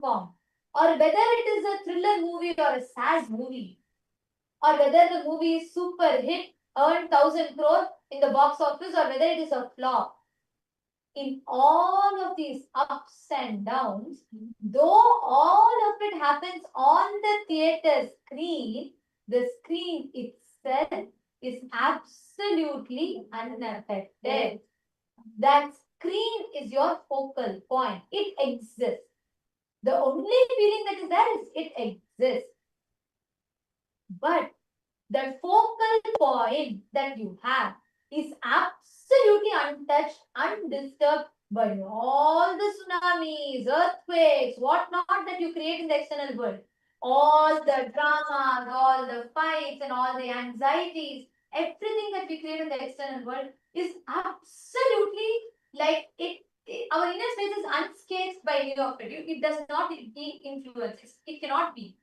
form, or whether it is a thriller movie or a sad movie, or whether the movie is super hit, earned 1,000 crore in the box office, or whether it is a flop. In all of these ups and downs, though all of it happens on the theater screen, the screen itself is absolutely unaffected. That screen is your focal point. It exists. The only feeling that is there is it exists. But the focal point that you have is absolutely untouched, undisturbed by all the tsunamis, earthquakes, whatnot that you create in the external world. All the dramas, all the fights, and all the anxieties, everything that we create in the external world is absolutely like our inner space is unscathed by any of it. It does not be influenced. It cannot be.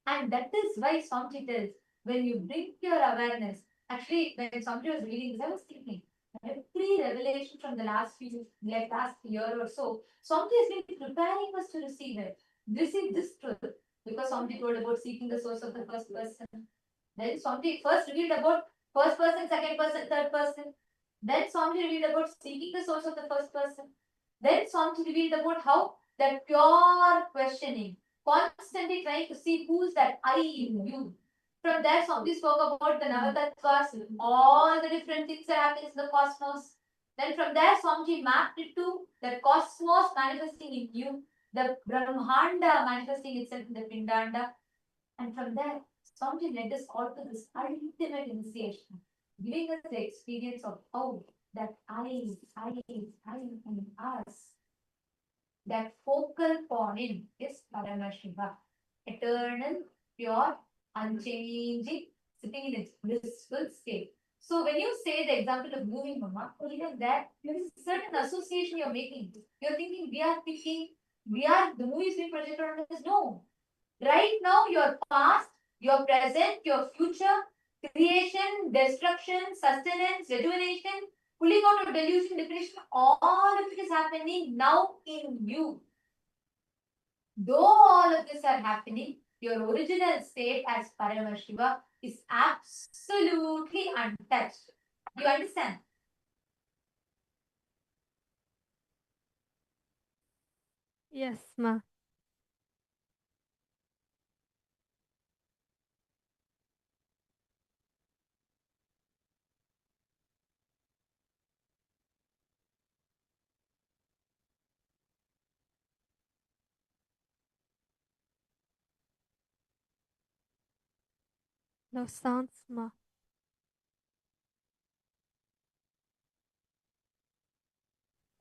And that is why Swamiji tells, when you bring your awareness, actually, when Swamiji was reading this, I was thinking, every revelation from the last year or so, Swamiji has been preparing us to receive this truth. Because Swamiji told about seeking the source of the first person. Then Swamiji first revealed about first person, second person, third person. Then Swamiji revealed about seeking the source of the first person. Then Swamiji revealed about how that pure questioning, constantly trying to see who's that I in you. From there, Swami spoke about the Navatattvas, all the different things that happen in the cosmos. Then from there, Swamiji mapped it to the cosmos manifesting in you, the Brahmanda manifesting itself in the Pindanda. And from there, Swamiji led us all to this ultimate initiation, giving us the experience of how that I in us, that focal point is Paramashiva, eternal, pure, unchanging, sitting in its blissful state. So when you say the example of moving, Mama, even that there is a certain association you're making. You're thinking the movie is being projected on us. No. Right now, your past, your present, your future, creation, destruction, sustenance, rejuvenation, pulling out of delusion, depression, all of it is happening now in you. Though all of this are happening, your original state as Paramashiva is absolutely untouched. You understand? Yes, ma. No sounds, ma.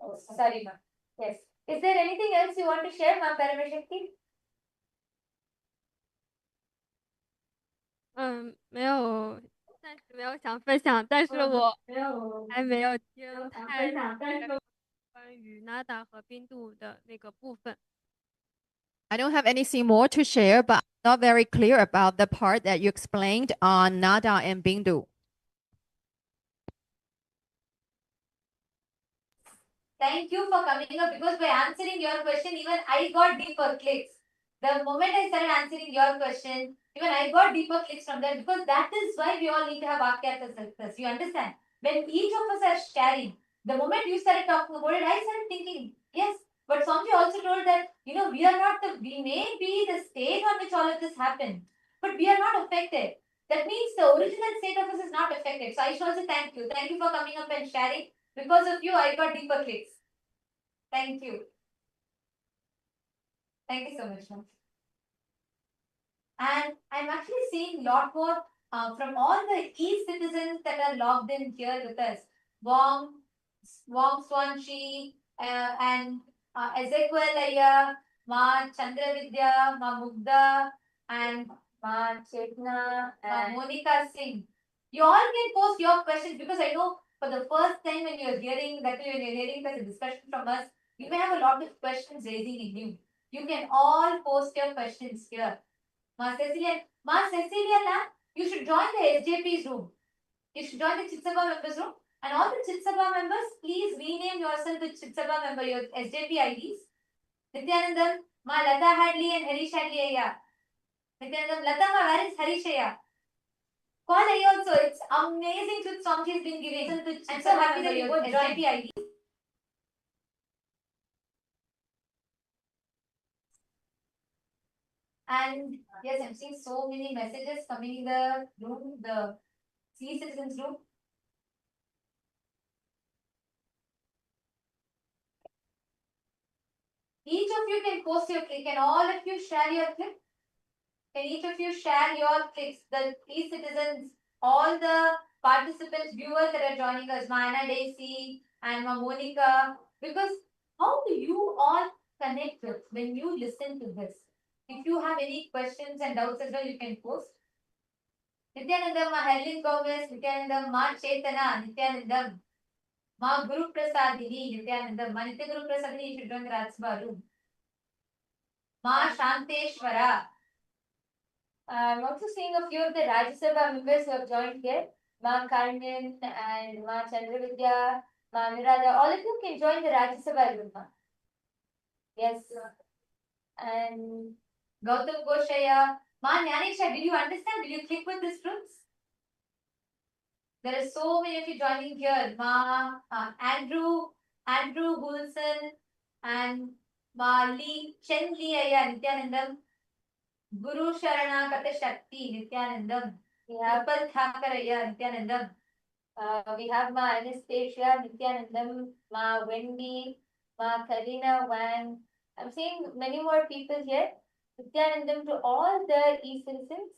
Oh, sorry, ma'am. Yes. Is there anything else you want to share, ma'am, Paramashakti? 没有，暂时没有想分享，但是我还没有听太关于 Nada 和冰度的那个部分。I don't have anything more to share, but I'm not very clear about the part that you explained on Nada and Bindu. Thank you for coming up, because by answering your question, even I got deeper clicks. The moment I started answering your question, even I got deeper clicks from that, because that is why we all need to have Vakyartha success. You understand? When each of us are sharing, the moment you started talking about it, I started thinking, yes, but Swamiji also told that, we may be the state on which all of this happened, but we are not affected. That means the original state of us is not affected. So I should also thank you. Thank you for coming up and sharing. Because of you, I got deeper clicks. Thank you. Thank you so much, ma'am. And I'm actually seeing a lot more from all the e-citizens that are logged in here with us. Wong Swanchi, and Ezekiel Ayya, Ma Chandravidya, Ma Mugda, and Ma Chetna, Ma Monica Singh. You all can post your questions, because I know for the first time when you're hearing such a discussion from us, you may have a lot of questions raising in you. You can all post your questions here. Ma Cecilia, you should join the SJP's room. You should join the Chitsabha members room. And all the Chitsabha members, please rename yourself with Chitsabha member, your SJP IDs. Nityanandam, Ma Lata Hadley and Harish Hadley Ayya. Nityanandam, Lata Ma, where is Harish Ayya? Call Ayya also. It's amazing truth song he's been giving. I'm so happy that you both joined the ID. And yes, I'm seeing so many messages coming in the room, the C citizens room. Each of you can post your click. Can all of you share your click? Can each of you share your clicks? The e-citizens, all the participants, viewers that are joining us, Mana Daisy and Monica, because how do you all connect with when you listen to this? If you have any questions and doubts as well, you can post. Nityanandam, Ma Helen Gomez, Nityanandam, Ma Chaitana, Nityanandam, Ma Guru Prasadini, Nityanandam, Ma Nitya Guru Prasadini, you should join the Rajsabha room. Ma Shanteshwara. I'm also seeing a few of the Rajya Sabha members who have joined here. Ma Karnan and Ma Chandravidya, Ma Mirada. All of you can join the Rajya Sabha room. Yes. And Gautam Goshaya. Ma Nyanisha, did you understand? Did you click with these fruits? There are so many of you joining here. Ma Andrew Gulson and Ma Lee Chen Lee Ayya Nityanandam. Guru Sharana Kata Shakti Nityanandam. We have Pal Thakaraya Nityanandam. We have Ma Anastasia Nityanandam, Ma Wendy, Ma Karina Wang. I'm seeing many more people here. Nityanandam to all the e-citizens.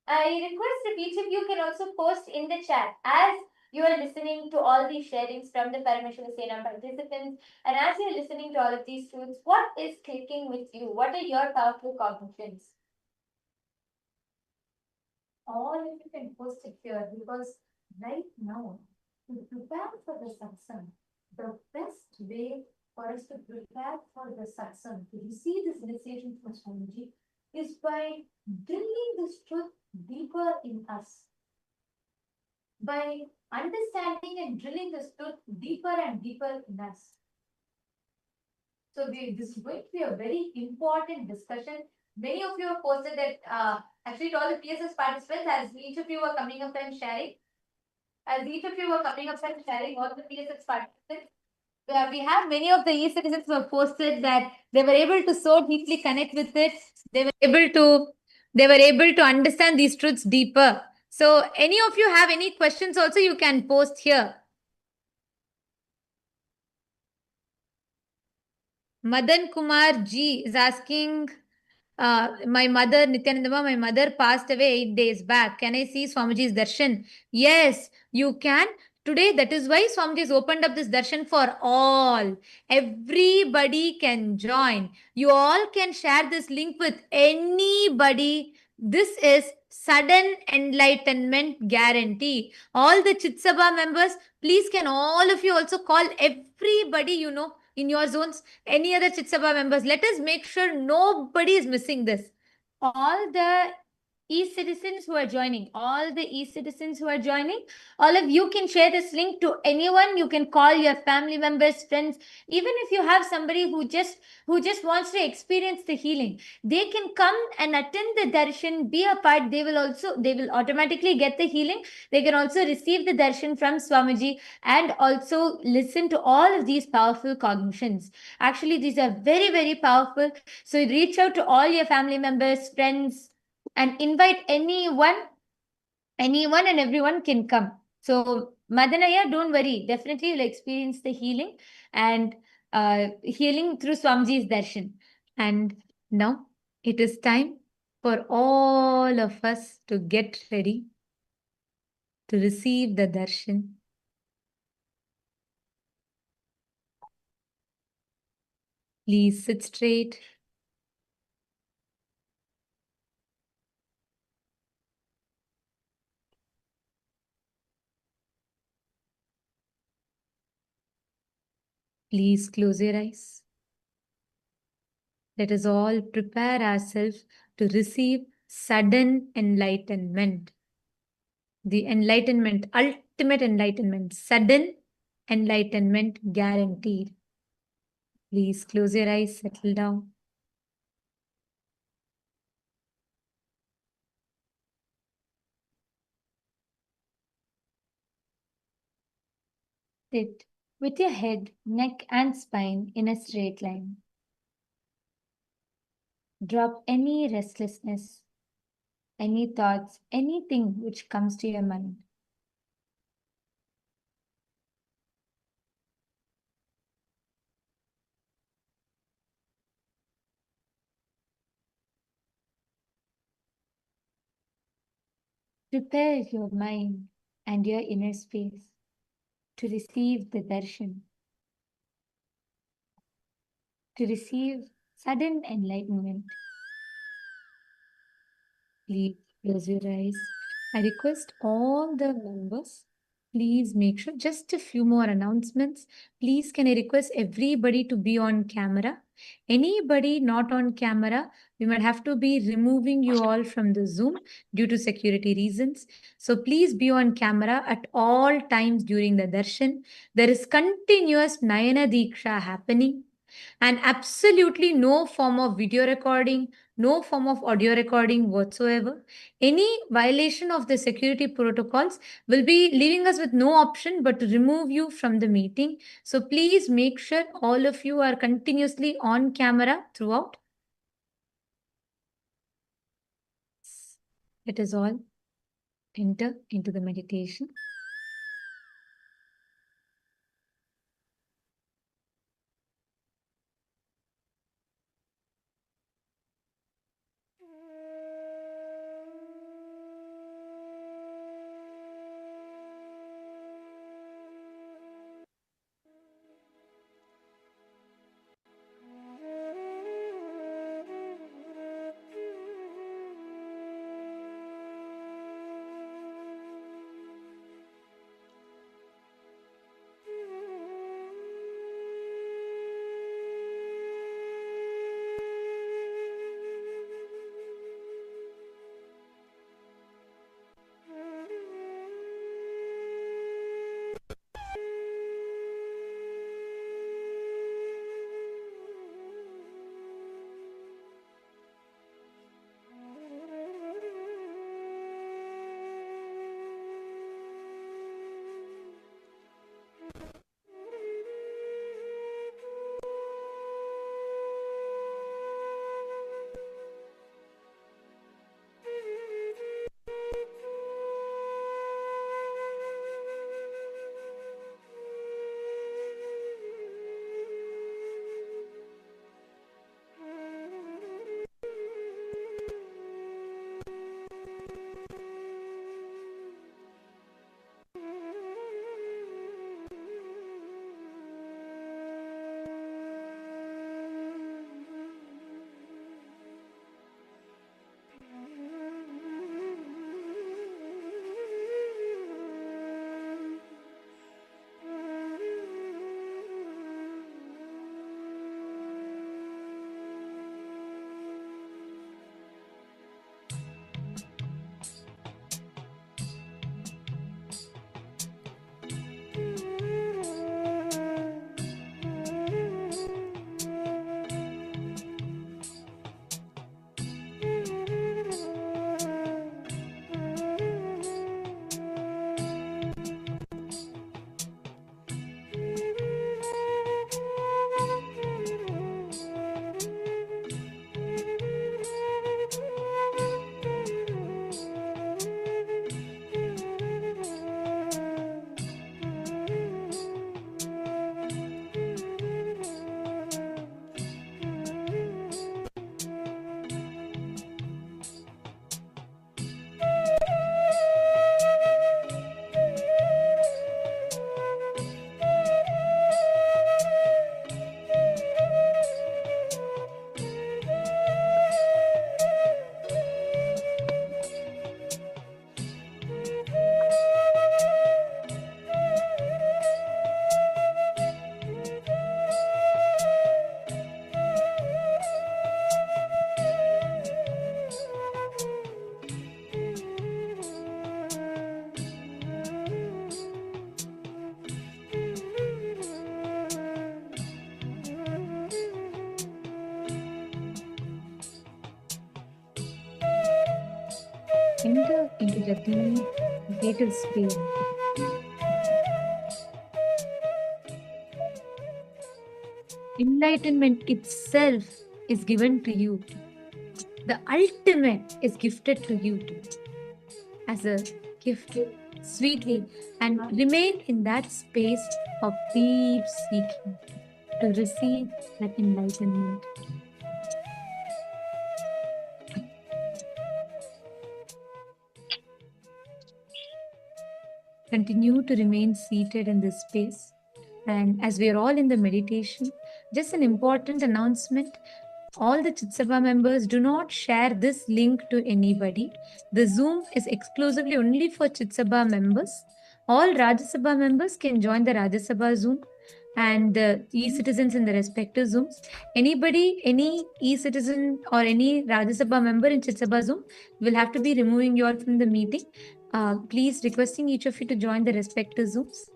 I request if each of you can also post in the chat as you are listening to all these sharings from the Parameshwara Sena participants, and as you're listening to all of these truths, what is clicking with you? What are your powerful cognitions? All of you can post it here, because right now, to prepare for the satsang, the best way for us to prepare for the satsang, to receive this initiation from Swamiji, is by drilling this truth deeper in us. By understanding and drilling this truth deeper and deeper in us. So this is going to be a very important discussion. Many of you have posted that actually to all the PSS participants, as each of you were coming up and sharing, all the PSS participants, we have many of the e-citizens who have posted that they were able to so deeply connect with it. They were able to understand these truths deeper. So any of you have any questions also, you can post here. Madan Kumar G is asking, my mother, Nityanandama, my mother passed away 8 days back. Can I see Swamiji's darshan? Yes, you can. Today, that is why Swamiji has opened up this darshan for all. Everybody can join. You all can share this link with anybody. This is sudden enlightenment guarantee. All the Chitsabha members, please can all of you also call everybody you know in your zones, any other Chitsabha members. Let us make sure nobody is missing this. All the e-citizens who are joining, all of you can share this link to anyone. You can call your family members, friends, even if you have somebody who just wants to experience the healing, they can come and attend the darshan, be a part. They will automatically get the healing. They can also receive the darshan from Swamiji and also listen to all of these powerful cognitions. Actually, these are very, very powerful. So reach out to all your family members, friends, and invite anyone and everyone can come. So Madanaya, don't worry, definitely you'll experience the healing and healing through Swamiji's darshan. And now it is time for all of us to get ready to receive the darshan. Please sit straight. Please close your eyes. Let us all prepare ourselves to receive sudden enlightenment. The enlightenment, ultimate enlightenment, sudden enlightenment guaranteed. Please close your eyes, settle down. Sit with your head, neck, and spine in a straight line. Drop any restlessness, any thoughts, anything which comes to your mind. Prepare your mind and your inner space to receive the darshan, to receive sudden enlightenment. Please close your eyes. I request all the members, please make sure, just a few more announcements. Please, can I request everybody to be on camera? Anybody not on camera, we might have to be removing you all from the Zoom due to security reasons. So please be on camera at all times during the darshan. There is continuous Nayana Diksha happening and absolutely no form of video recording, no form of audio recording whatsoever. Any violation of the security protocols will be leaving us with no option but to remove you from the meeting. So please make sure all of you are continuously on camera throughout. Let us all enter into the meditation. Enter into the deep, creative space. Enlightenment itself is given to you. The ultimate is gifted to you as a gift, sweetly, and remain in that space of deep seeking to receive that enlightenment. Continue to remain seated in this space. And as we are all in the meditation, just an important announcement. All the Chitsabha members, do not share this link to anybody. The Zoom is exclusively only for Chitsabha members. All Rajya Sabha members can join the Rajya Sabha Zoom and the e-citizens in the respective Zooms. Anybody, any e-citizen or any Rajya Sabha member in Chitsabha Zoom will have to be removing you all from the meeting. Please requesting each of you to join the respective Zooms.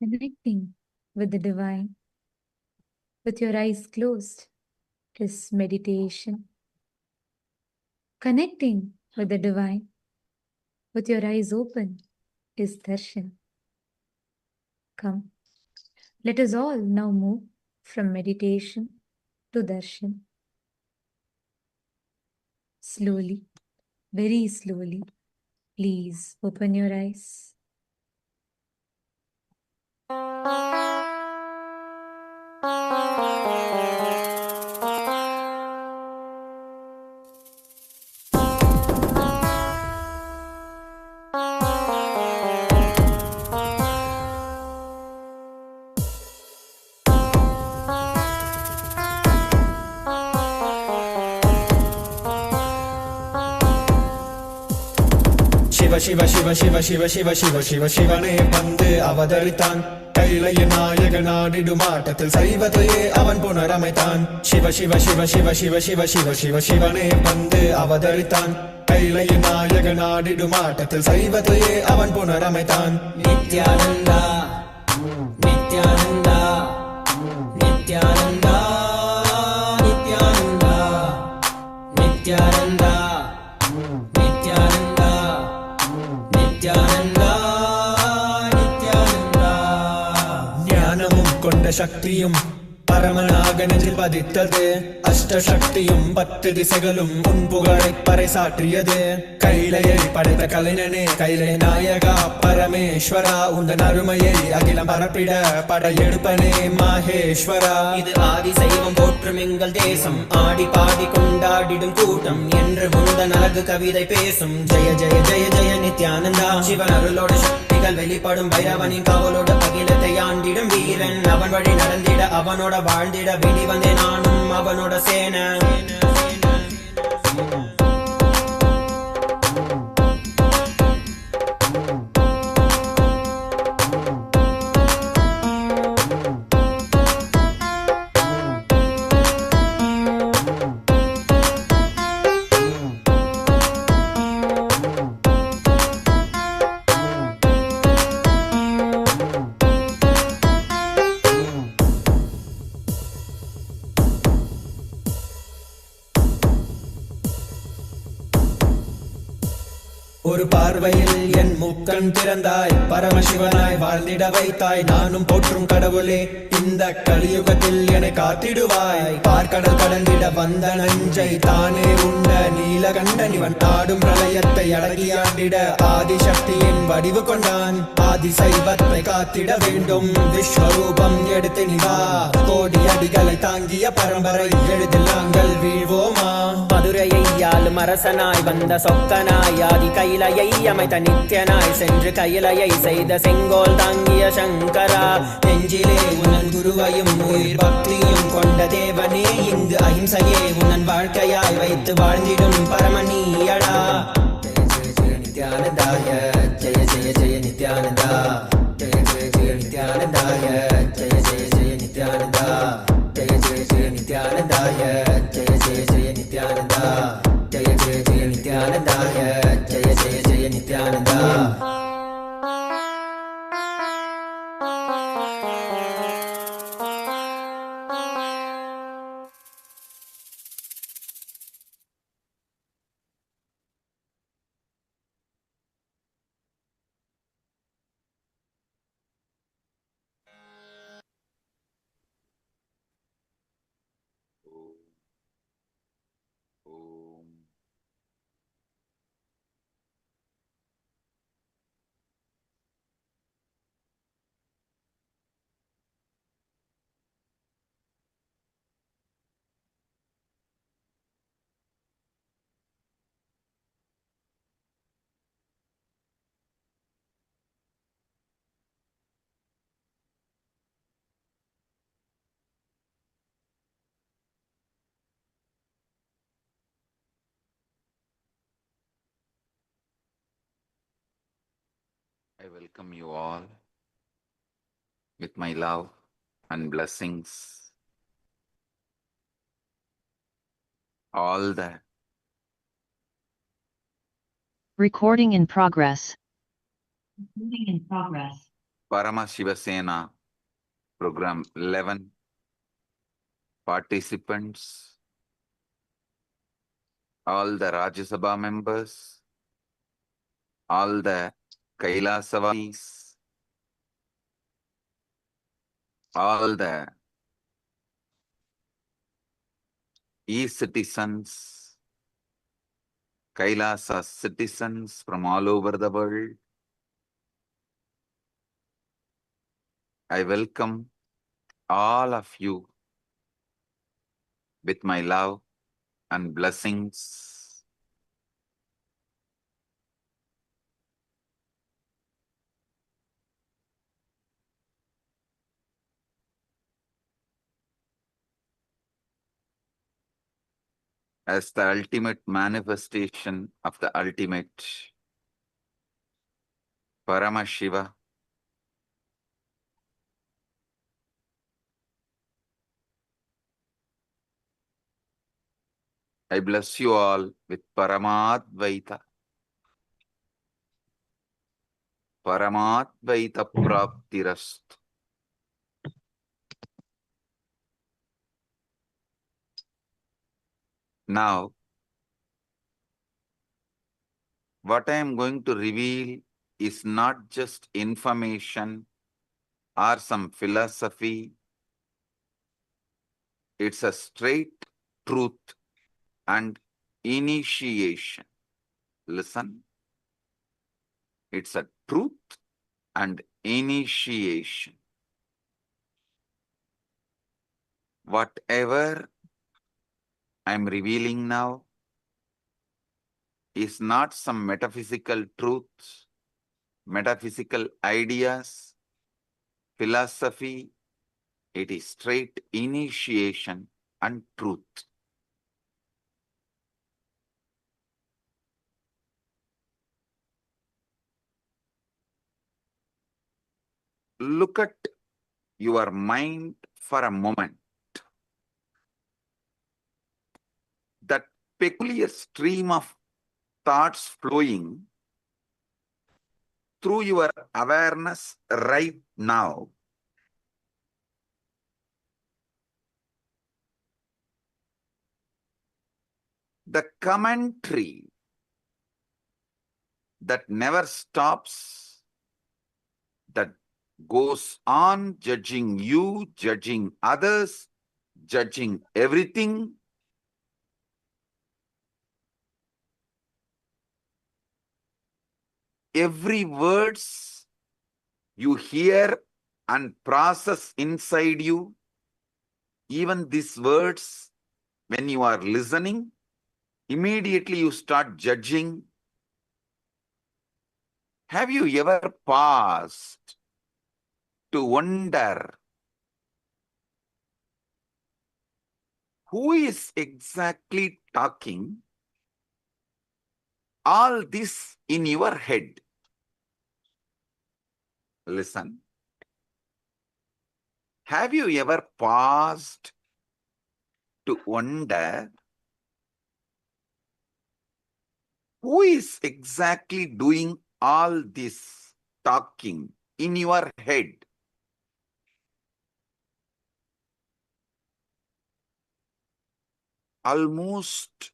Connecting with the divine, with your eyes closed, is meditation. Connecting with the divine, with your eyes open, is darshan. Come, let us all now move from meditation to darshan. Slowly, very slowly, please open your eyes. Shiva Shiva Shiva Shiva Shiva Shiva Shiva சிவனே வந்து அவதரித்தான் கைலைய நாயக நாடிடுமாட்டத்தில் சைவத்தையே அவன் புனரமைத்தான் சிவ சிவ சிவ சிவ சிவ சிவ சிவ சிவ சிவனே வந்து அவதரித்தான் கைலைய நாயக நாடிடுமாட்டத்தில் சைவத்தையே அவன் புனரமைத்தான் நித்யானந்தா நித்யானந்தா நித்யானந்தா நித்யானந்தா நித்யானந்தா கொண்ட சக்தியும் பரமனாக நெஞ்சில் பதித்தது அஷ்டசக்தியும் 10 திசைகளும் உன் புகழை பறைசாற்றியது கைலையை படைத்த கலைஞனே கைலை நாயகா பரமேஸ்வரா உந்தன் அருமையை அகிலம் பரப்பிட படையெடுப்பனே மாஹேஸ்வரா இது ஆதி சைவம் போற்றும் எங்கள் தேசம் ஆடி பாடி கொண்டாடிடும் கூட்டம் என்று உந்தன் அழகு கவிதை பேசும் ஜெய ஜெய ஜெய ஜெய நித்யானந்தா சிவன் அருளோட சக்திகள் வெளிப்படும் பைரவனின் காவலோடு அகிலத்தை ஆண்டிடும் வீரன் அவன் வழி நடந்திட அவனோட வாழ்ந்திட விடி வந்தே நானும் அவனோட சேன ஒரு பார்வையில் என் முக்கண் திறந்தாய், பரமசிவனாய் வாழ்ந்திட வைத்தாய். நானும் போற்றும் கடவுளே, இந்த கலியுகத்தில் என்னை காத்திடுவாய். பார்க்கடல் கடந்திட வந்த நஞ்சை தானே உண்ட நீலகண்டன் இவன் ஆடும் பிரளயத்தை அடக்கியாண்டிட ஆதிசக்தியின் வடிவு கொண்டான். ஆதி சைவத்தை காத்திட வேண்டும், விஸ்வரூபம் எடுத்து நிவா. கோடி அடிகளை தாங்கிய பரம்பரை எழுதில் நாங்கள் வீழ்வோமா? மதுரையை ஆளும் அரசனாய் வந்த சொக்கனாய், ஆதி கைலையை அமைத்த நித்யனாய், சென்று கைலையை செய்த செங்கோல் தாங்கிய சங்கரா. நெஞ்சிலே உனன் குருவையும் உயிர் பக்தியும் கொண்ட தேவனே, இங்கு அஹிம்சையே உனன் வாழ்க்கையாய் வைத்து வாழ்ந்திடும் பரமணியடா. Jaya Jaya நித்யானந்தாய, Jaya Jaya Jaya Nithyananda. Jaya Jaya Jaya நித்யானந்தாய, Jaya Jaya Jaya Nithyananda. Jaya Jaya Jaya நித்யானந்தாய, Jaya Jaya Jaya Nithyananda. Jaya Jaya Jaya நித்யானந்தாய, Jaya Jaya Jaya Nithyananda. I welcome you all with my love and blessings. All the Recording in progress. Parama Shivasena Program 11 participants, all the Rajya Sabha members, all the Kailasavasis, all the e-citizens, Kailasa citizens from all over the world. I welcome all of you with my love and blessings. As the ultimate manifestation of the ultimate, Paramashiva, I bless you all with Paramadvaita. Paramadvaita Praptirastu. Now, what I am going to reveal is not just information or some philosophy. It's a straight truth and initiation. Listen. It's a truth and initiation. Whatever I'm revealing now is not some metaphysical truths, metaphysical ideas, philosophy. It is straight initiation and truth. Look at your mind for a moment. That peculiar stream of thoughts flowing through your awareness right now. The commentary that never stops, that goes on judging you, judging others, judging everything. Every words you hear and process inside you, even these words, when you are listening, immediately you start judging. Have you ever paused to wonder who is exactly talking all this in your head? Listen. Have you ever paused to wonder who is exactly doing all this talking in your head? Almost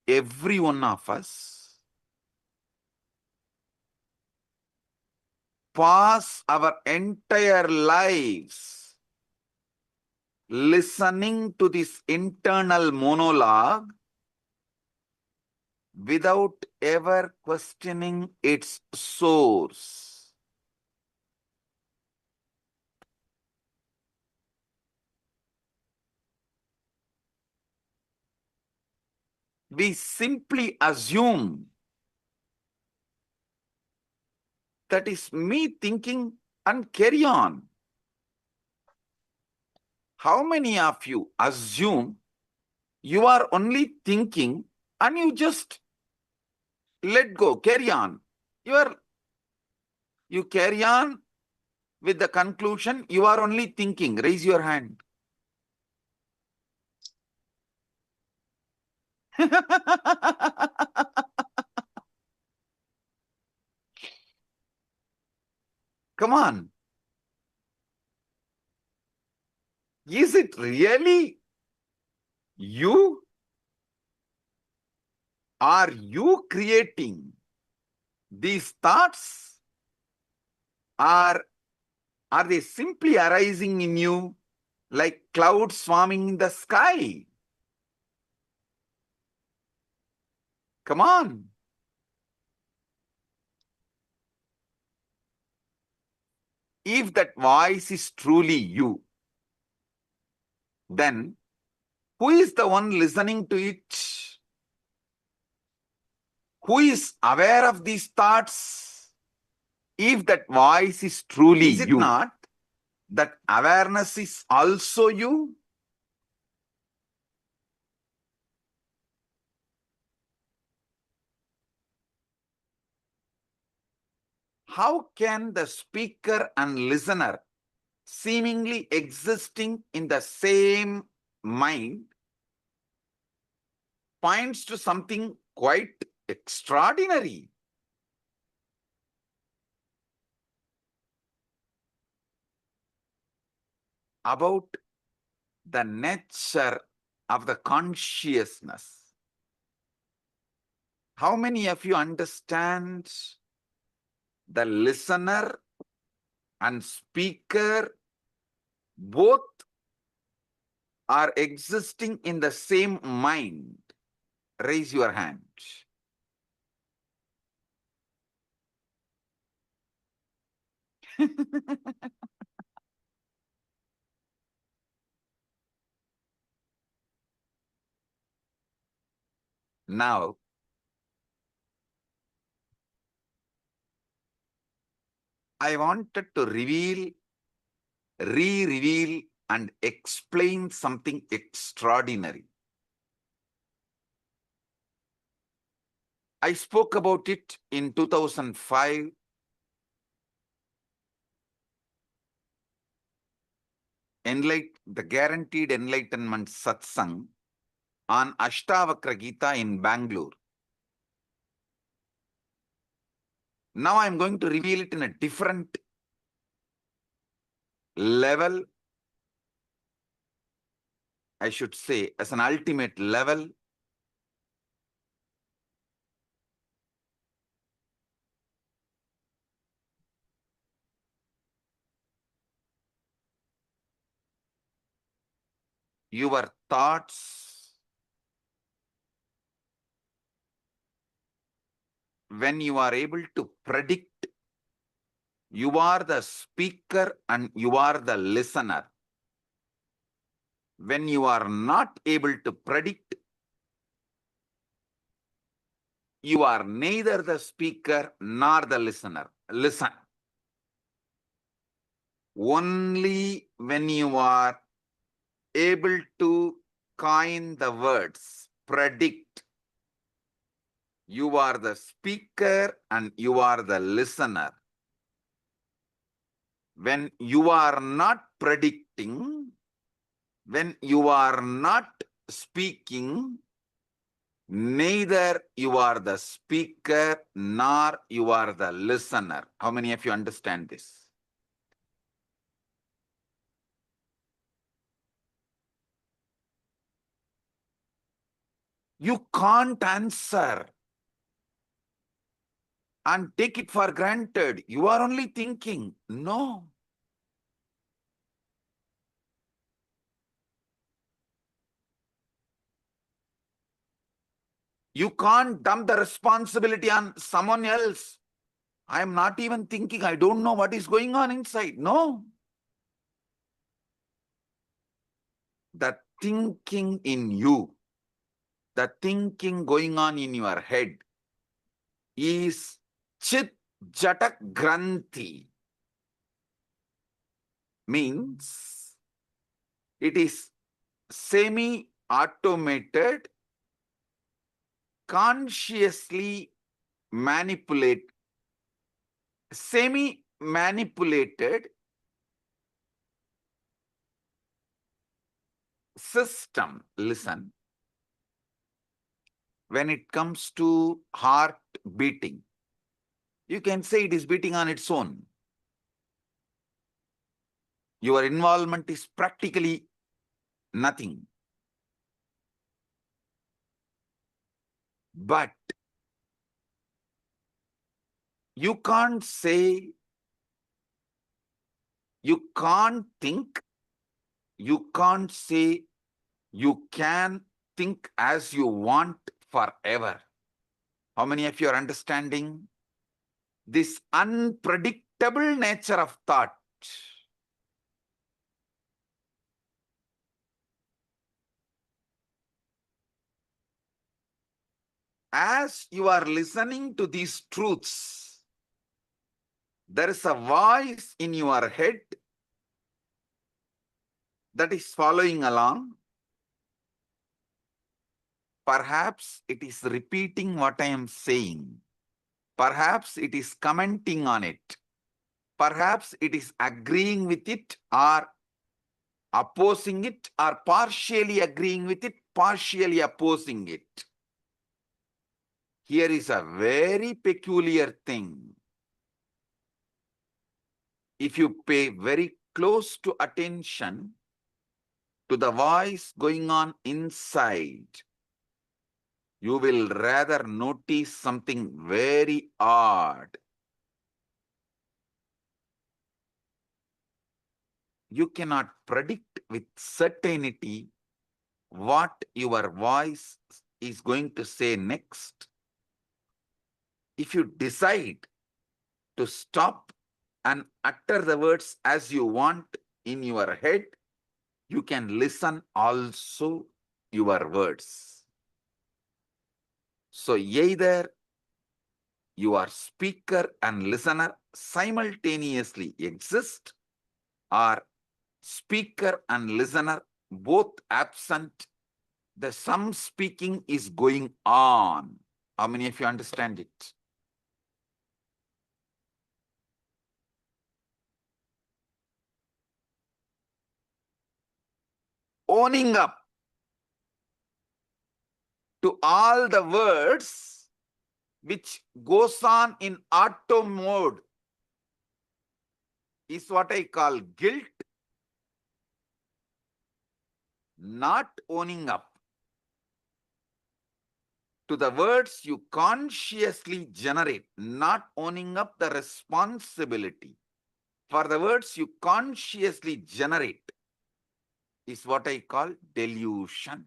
every one of us pass our entire lives listening to this internal monologue without ever questioning its source. We simply assume that is me thinking and carry on. How many of you assume you are only thinking and you just let go, carry on? You carry on with the conclusion you are only thinking. Raise your hand. Come on. Is it really you? Are you creating these thoughts? Or are they simply arising in you like clouds swarming in the sky? Come on. If that voice is truly you, then who is the one listening to it? Who is aware of these thoughts? If that voice is truly you, is it not that awareness is also you? How can the speaker and listener seemingly existing in the same mind points to something quite extraordinary? About the nature of the consciousness. How many of you understand the listener and speaker both are existing in the same mind? Raise your hand. Now, I wanted to re-reveal and explain something extraordinary. I spoke about it in 2005. The Guaranteed Enlightenment Satsang on Ashtavakra Gita in Bangalore. Now I'm going to reveal it in a different level, I should say, as an ultimate level. your thoughts, when you are able to predict, you are the speaker and you are the listener. When you are not able to predict, you are neither the speaker nor the listener. Listen. Only when you are able to coin the words predict, you are the speaker and you are the listener. When you are not predicting, when you are not speaking, neither you are the speaker nor you are the listener. How many of you understand this? You can't answer and take it for granted. You are only thinking. No. You can't dump the responsibility on someone else. I am not even thinking. I don't know what is going on inside. No. The thinking in you, the thinking going on in your head is Chit Jatak Granthi. Means it is semi-automated, consciously semi-manipulated system. Listen. When it comes to heart beating, you can say it is beating on its own. Your involvement is practically nothing. But you can't say, you can't think, you can't say you can think as you want forever. How many of you are understanding this unpredictable nature of thought? As you are listening to these truths, there is a voice in your head that is following along. Perhaps it is repeating what I am saying. Perhaps it is commenting on it. Perhaps it is agreeing with it or opposing it, or partially agreeing with it, partially opposing it. Here is a very peculiar thing. If you pay very close to attention to the voice going on inside, you will rather notice something very odd. You cannot predict with certainty what your voice is going to say next. If you decide to stop and utter the words as you want in your head, you can listen also your words. So either your speaker and listener simultaneously exist, or speaker and listener both absent, some speaking is going on. How many of you understand it? Owning up to all the words which goes on in auto mode is what I call guilt. Not owning up to the words you consciously generate, not owning up the responsibility for the words you consciously generate, is what I call delusion.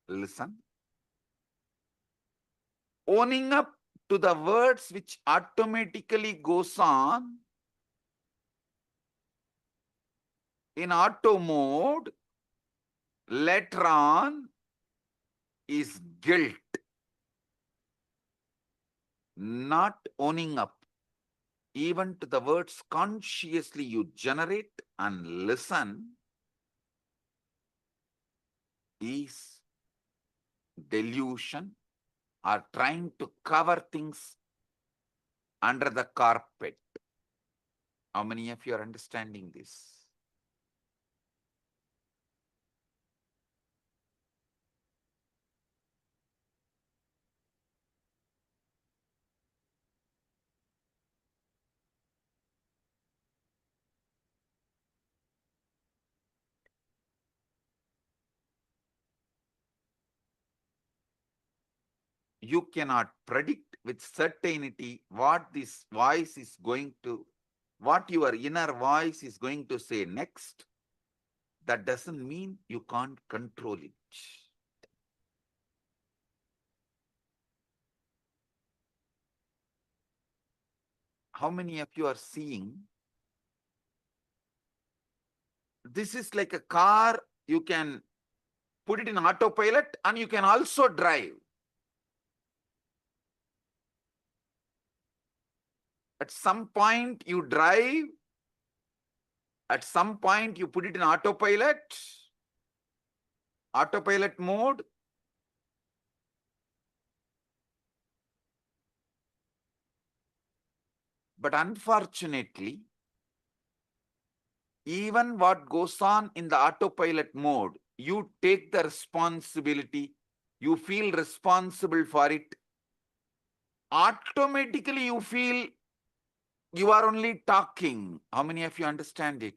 Listen. Owning up to the words which automatically goes on in auto mode later on is guilt. Not owning up even to the words consciously you generate and listen is delusion, or trying to cover things under the carpet. How many of you are understanding this? You cannot predict with certainty what this voice is going to, what your inner voice is going to say next. That doesn't mean you can't control it. How many of you are seeing? This is like a car, you can put it in autopilot and you can also drive. At some point you drive, at some point you put it in autopilot mode. But unfortunately, even what goes on in the autopilot mode, you take the responsibility, you feel responsible for it. Automatically you feel you are only talking. How many of you understand it?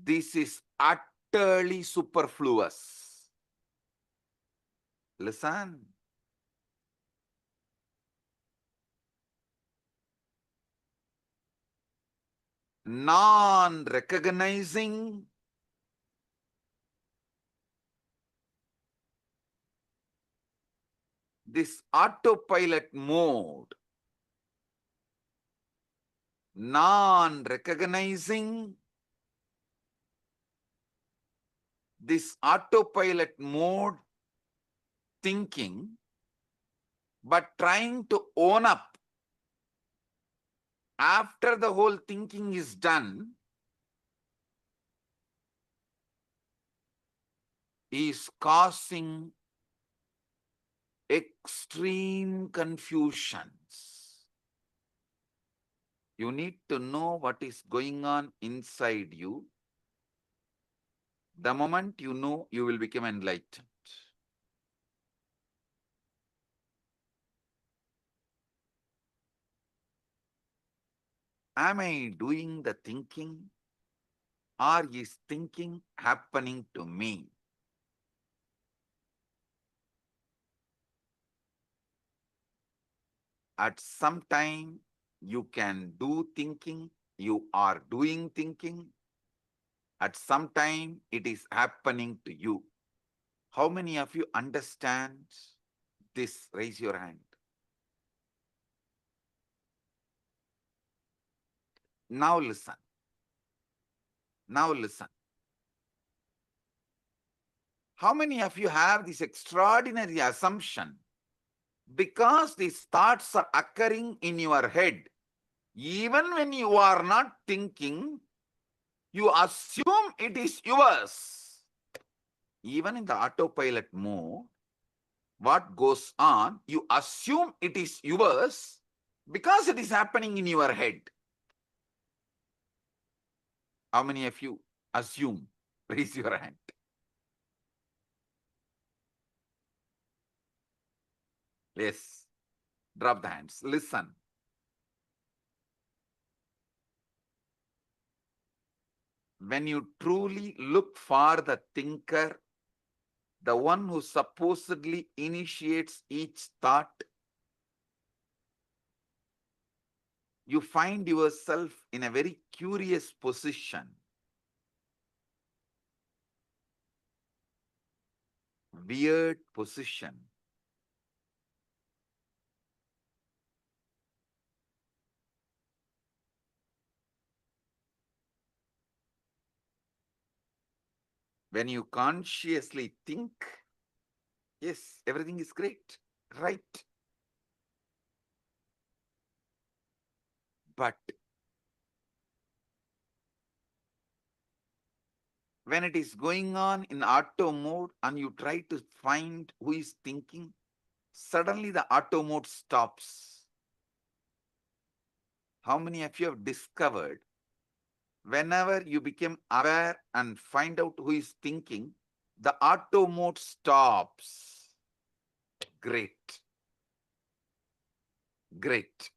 This is utterly superfluous. Listen. Non-recognizing this autopilot mode, non-recognizing this autopilot mode thinking, but trying to own up after the whole thinking is done, is causing extreme confusions. You need to know what is going on inside you. The moment you know, you will become enlightened. Am I doing the thinking, or is thinking happening to me? At some time, you can do thinking, you are doing thinking. At some time, it is happening to you. How many of you understand this? Raise your hand. Now listen. Now listen. How many of you have this extraordinary assumption? Because these thoughts are occurring in your head, even when you are not thinking, you assume it is yours. Even in the autopilot mode, what goes on, you assume it is yours because it is happening in your head. How many of you assume? Raise your hand. Yes. Drop the hands. Listen. When you truly look for the thinker, the one who supposedly initiates each thought, you find yourself in a very curious position. Weird position. When you consciously think, yes, everything is great, right? But when it is going on in auto mode and you try to find who is thinking, suddenly the auto mode stops. How many of you have discovered whenever you become aware and find out who is thinking, the auto mode stops? Great. Great.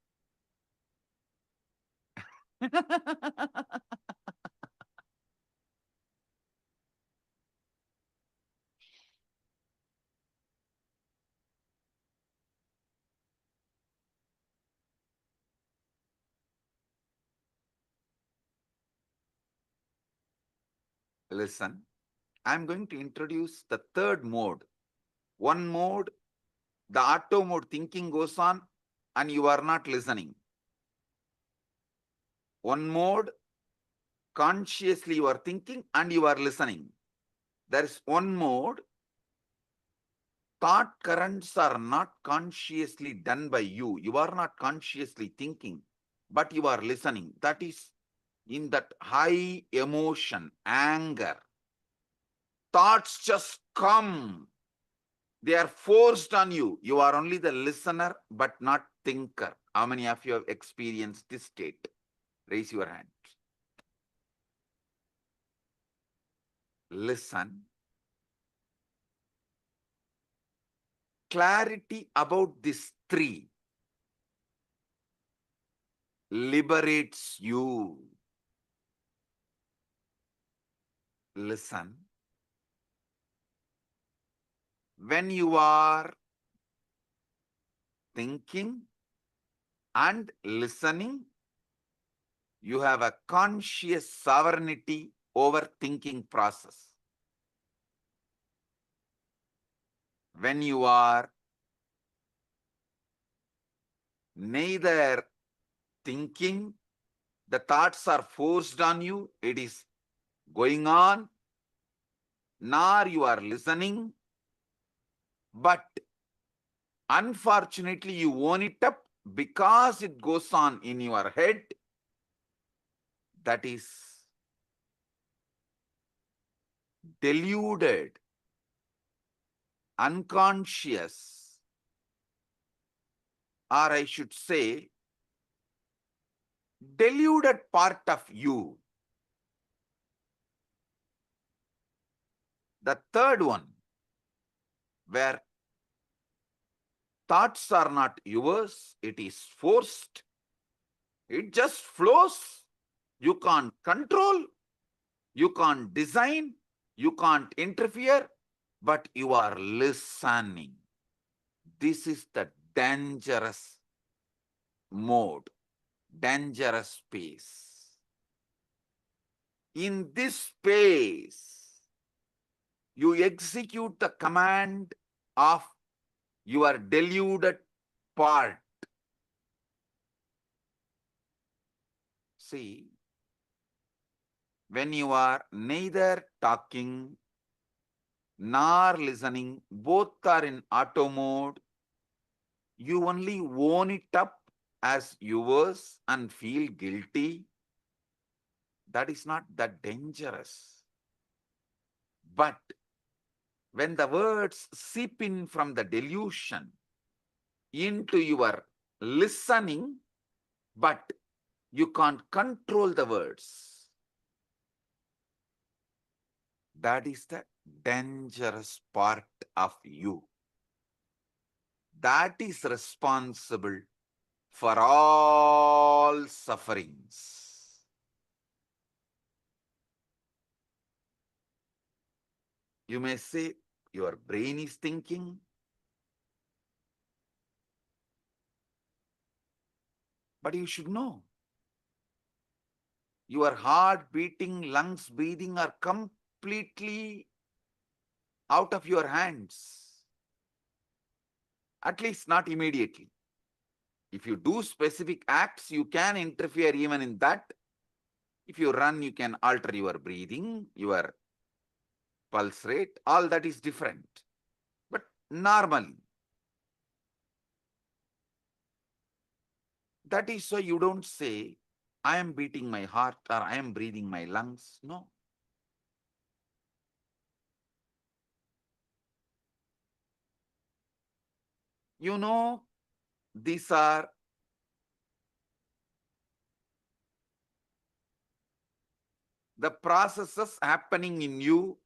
Listen, I'm going to introduce the third mode. One mode, the auto mode thinking goes on and you are not listening. One mode, consciously you are thinking and you are listening. There is one mode, thought currents are not consciously done by you. You are not consciously thinking, but you are listening. That is in that high emotion, anger. Thoughts just come. They are forced on you. You are only the listener, but not thinker. How many of you have experienced this state? Raise your hand. Listen. Clarity about these three liberates you. Listen. When you are thinking and listening, you have a conscious sovereignty over thinking process. When you are neither thinking, the thoughts are forced on you, it is going on, nor you are listening, but unfortunately you own it up because it goes on in your head. That is deluded, unconscious, or I should say, deluded part of you. The third one, where thoughts are not yours, it is forced. It just flows. You can't control, you can't design, you can't interfere, but you are listening. This is the dangerous mode, dangerous space. In this space, you execute the command of your deluded part. See, when you are neither talking nor listening, both are in auto mode, you only own it up as yours and feel guilty. That is not that dangerous. But when the words seep in from the delusion into your listening, but you can't control the words, that is the dangerous part of you. That is responsible for all sufferings. You may say your brain is thinking, But you should know. Your heart beating, lungs breathing are completely out of your hands. At least not immediately. If you do specific acts, you can interfere even in that. If you run, you can alter your breathing, your pulse rate, all that is different. But normally, that is why you don't say, I am beating my heart or I am breathing my lungs. No. You know, these are the processes happening in you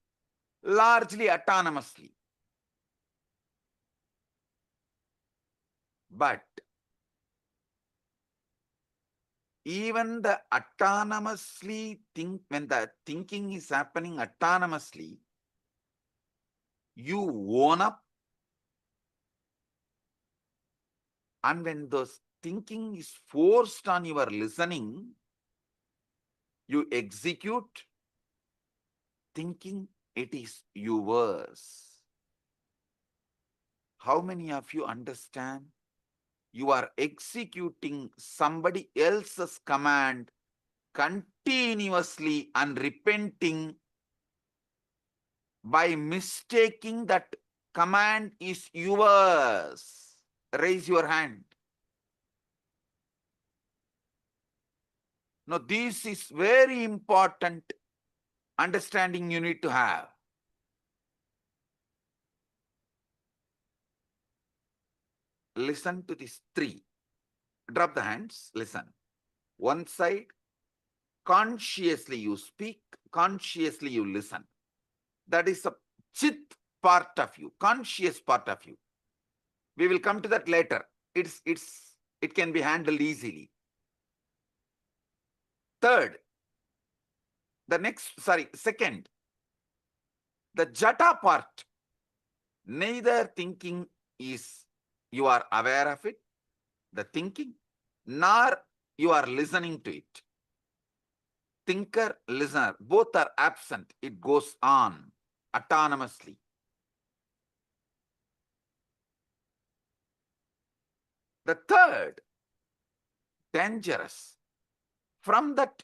largely autonomously. But even the autonomously when the thinking is happening autonomously, you own up, and when those thinking is forced on your listening, you execute thinking it is yours. How many of you understand? You are executing somebody else's command continuously and repenting by mistaking that command is yours. Raise your hand. Now, this is very important understanding you need to have. Listen to these three. Drop the hands. Listen. One side, consciously you speak, consciously you listen. That is a chit part of you, conscious part of you. We will come to that later. It can be handled easily. Second, the jata part. Neither thinking is you are aware of it, the thinking, nor you are listening to it. Thinker, listener, both are absent. It goes on autonomously. The third, dangerous. From that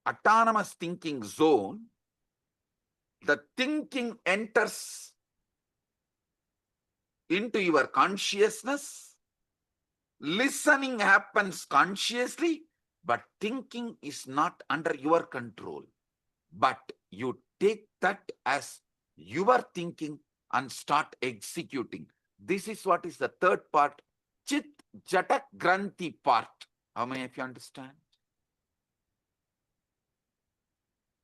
autonomous thinking zone, the thinking enters into your consciousness. Listening happens consciously, but thinking is not under your control. But you take that as your thinking and start executing. This is what is the third part, Chit Jatak Granthi part. How many of you understand?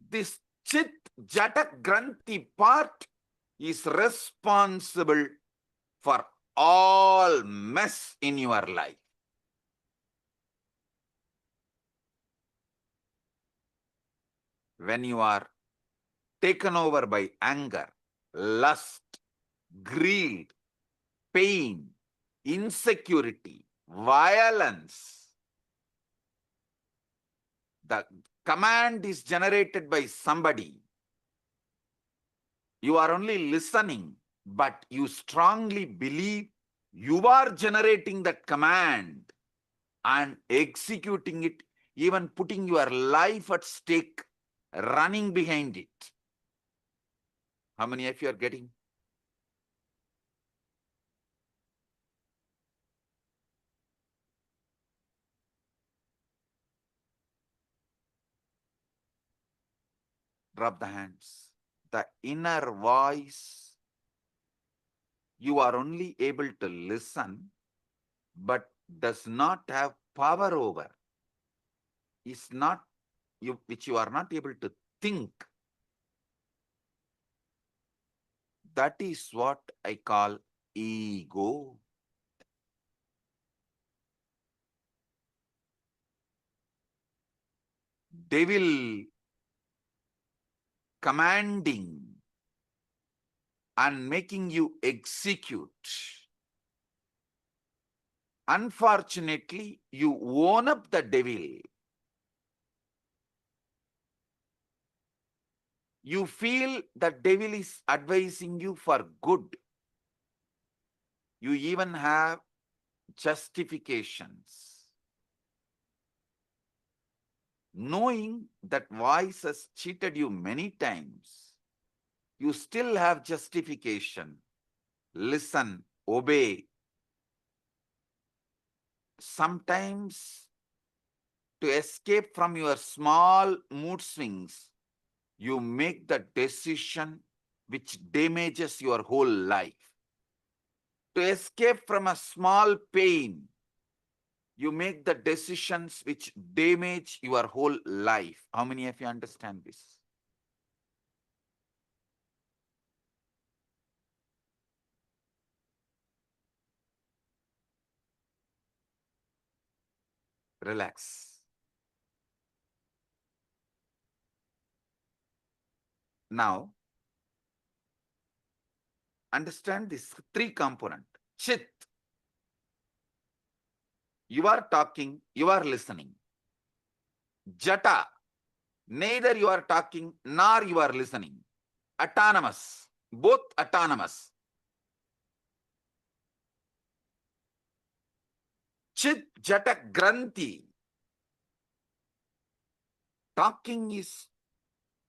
This Chit Jatak Granthi part is responsible for all mess in your life. When you are taken over by anger, lust, greed, pain, insecurity, violence, the command is generated by somebody. You are only listening, but you strongly believe you are generating that command and executing it, even putting your life at stake, running behind it. How many of you are getting? Drop the hands. The inner voice, you are only able to listen, but does not have power over, is not you, which you are not able to think. That is what I call ego. Devil commanding and making you execute. unfortunately, you own up the devil. You feel the devil is advising you for good. You even have justifications. Knowing that voice has cheated you many times, you still have justification. Listen, obey. Sometimes, to escape from your small mood swings, you make the decision which damages your whole life. To escape from a small pain, you make the decisions which damage your whole life. How many of you understand this? Relax. Now, understand this three component. Chit. You are talking, you are listening. Jata. Neither you are talking nor you are listening. Autonomous. Both autonomous. Chit Jata Granthi. Talking is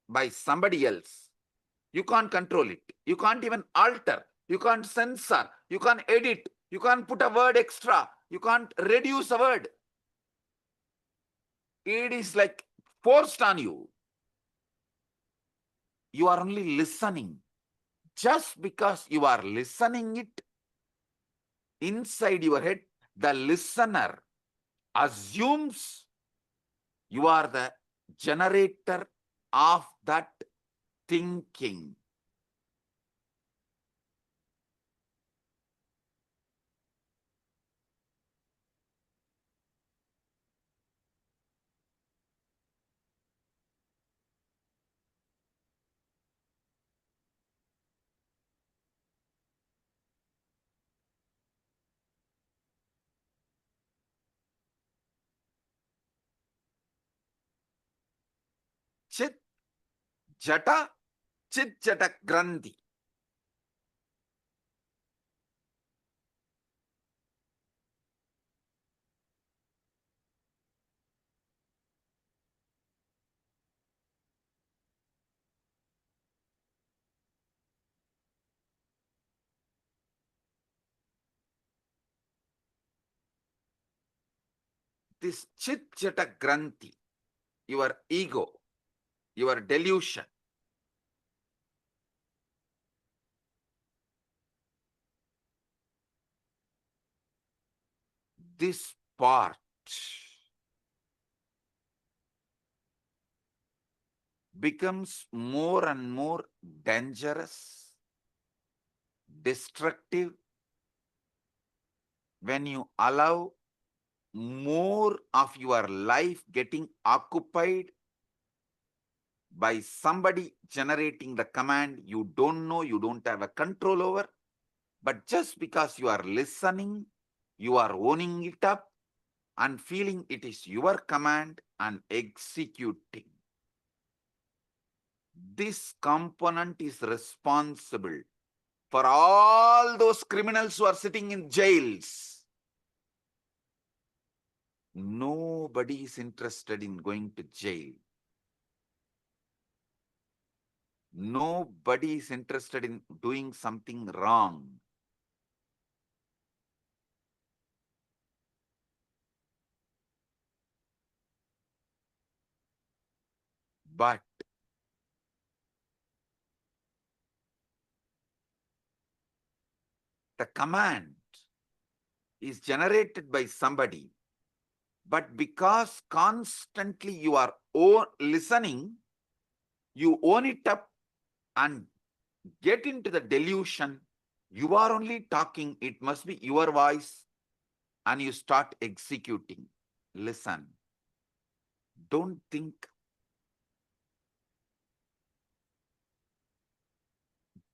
by somebody else. You can't control it. You can't even alter. You can't censor. You can't edit. You can't put a word extra. You can't reduce a word. It is like forced on you. You are only listening. Just because you are listening it, inside your head, the listener assumes you are the generator of that thinking. Chit Jata, Chit Jata Granthi. This Chit Jata Granthi, your ego, your delusion, this part becomes more and more dangerous, destructive, when you allow more of your life getting occupied by somebody generating the command you don't know, you don't have a control over, but just because you are listening, you are owning it up and feeling it is your command and executing. This component is responsible for all those criminals who are sitting in jails. Nobody is interested in going to jail. Nobody is interested in doing something wrong. But the command is generated by somebody, but because constantly you are listening, you own it up and get into the delusion. You are only talking, it must be your voice, and you start executing. Listen. Don't think.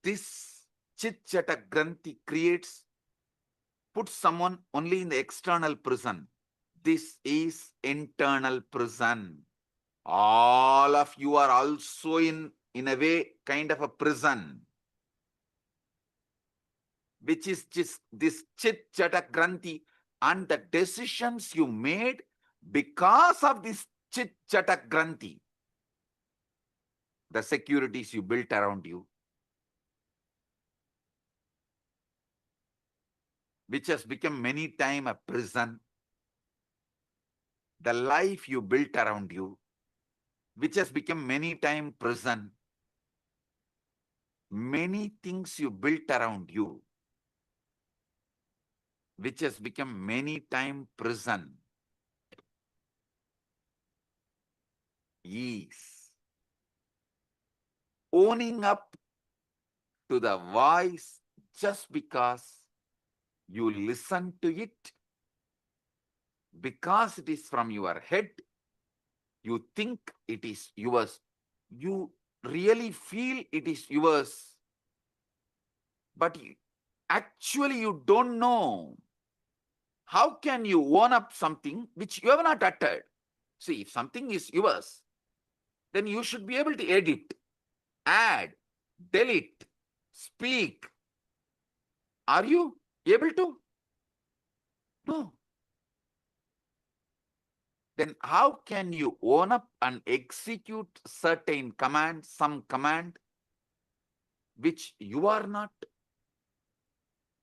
This Chit Jata Granthi creates put someone only in the external prison. This is internal prison. All of you are also in a way, kind of a prison, which is just this chit chata granthi, and the decisions you made because of this chit chata granthi, the securities you built around you, which has become many times a prison, the life you built around you, which has become many times prison, many things you built around you, which has become many times prison, is owning up to the voice just because you listen to it, because it is from your head, you think it is yours, you really feel it is yours, but actually you don't know. How can you own up something which you have not uttered? See, if something is yours, then you should be able to edit, add, delete, speak. Are you able to? No. Then how can you own up and execute certain command, some command, which you are not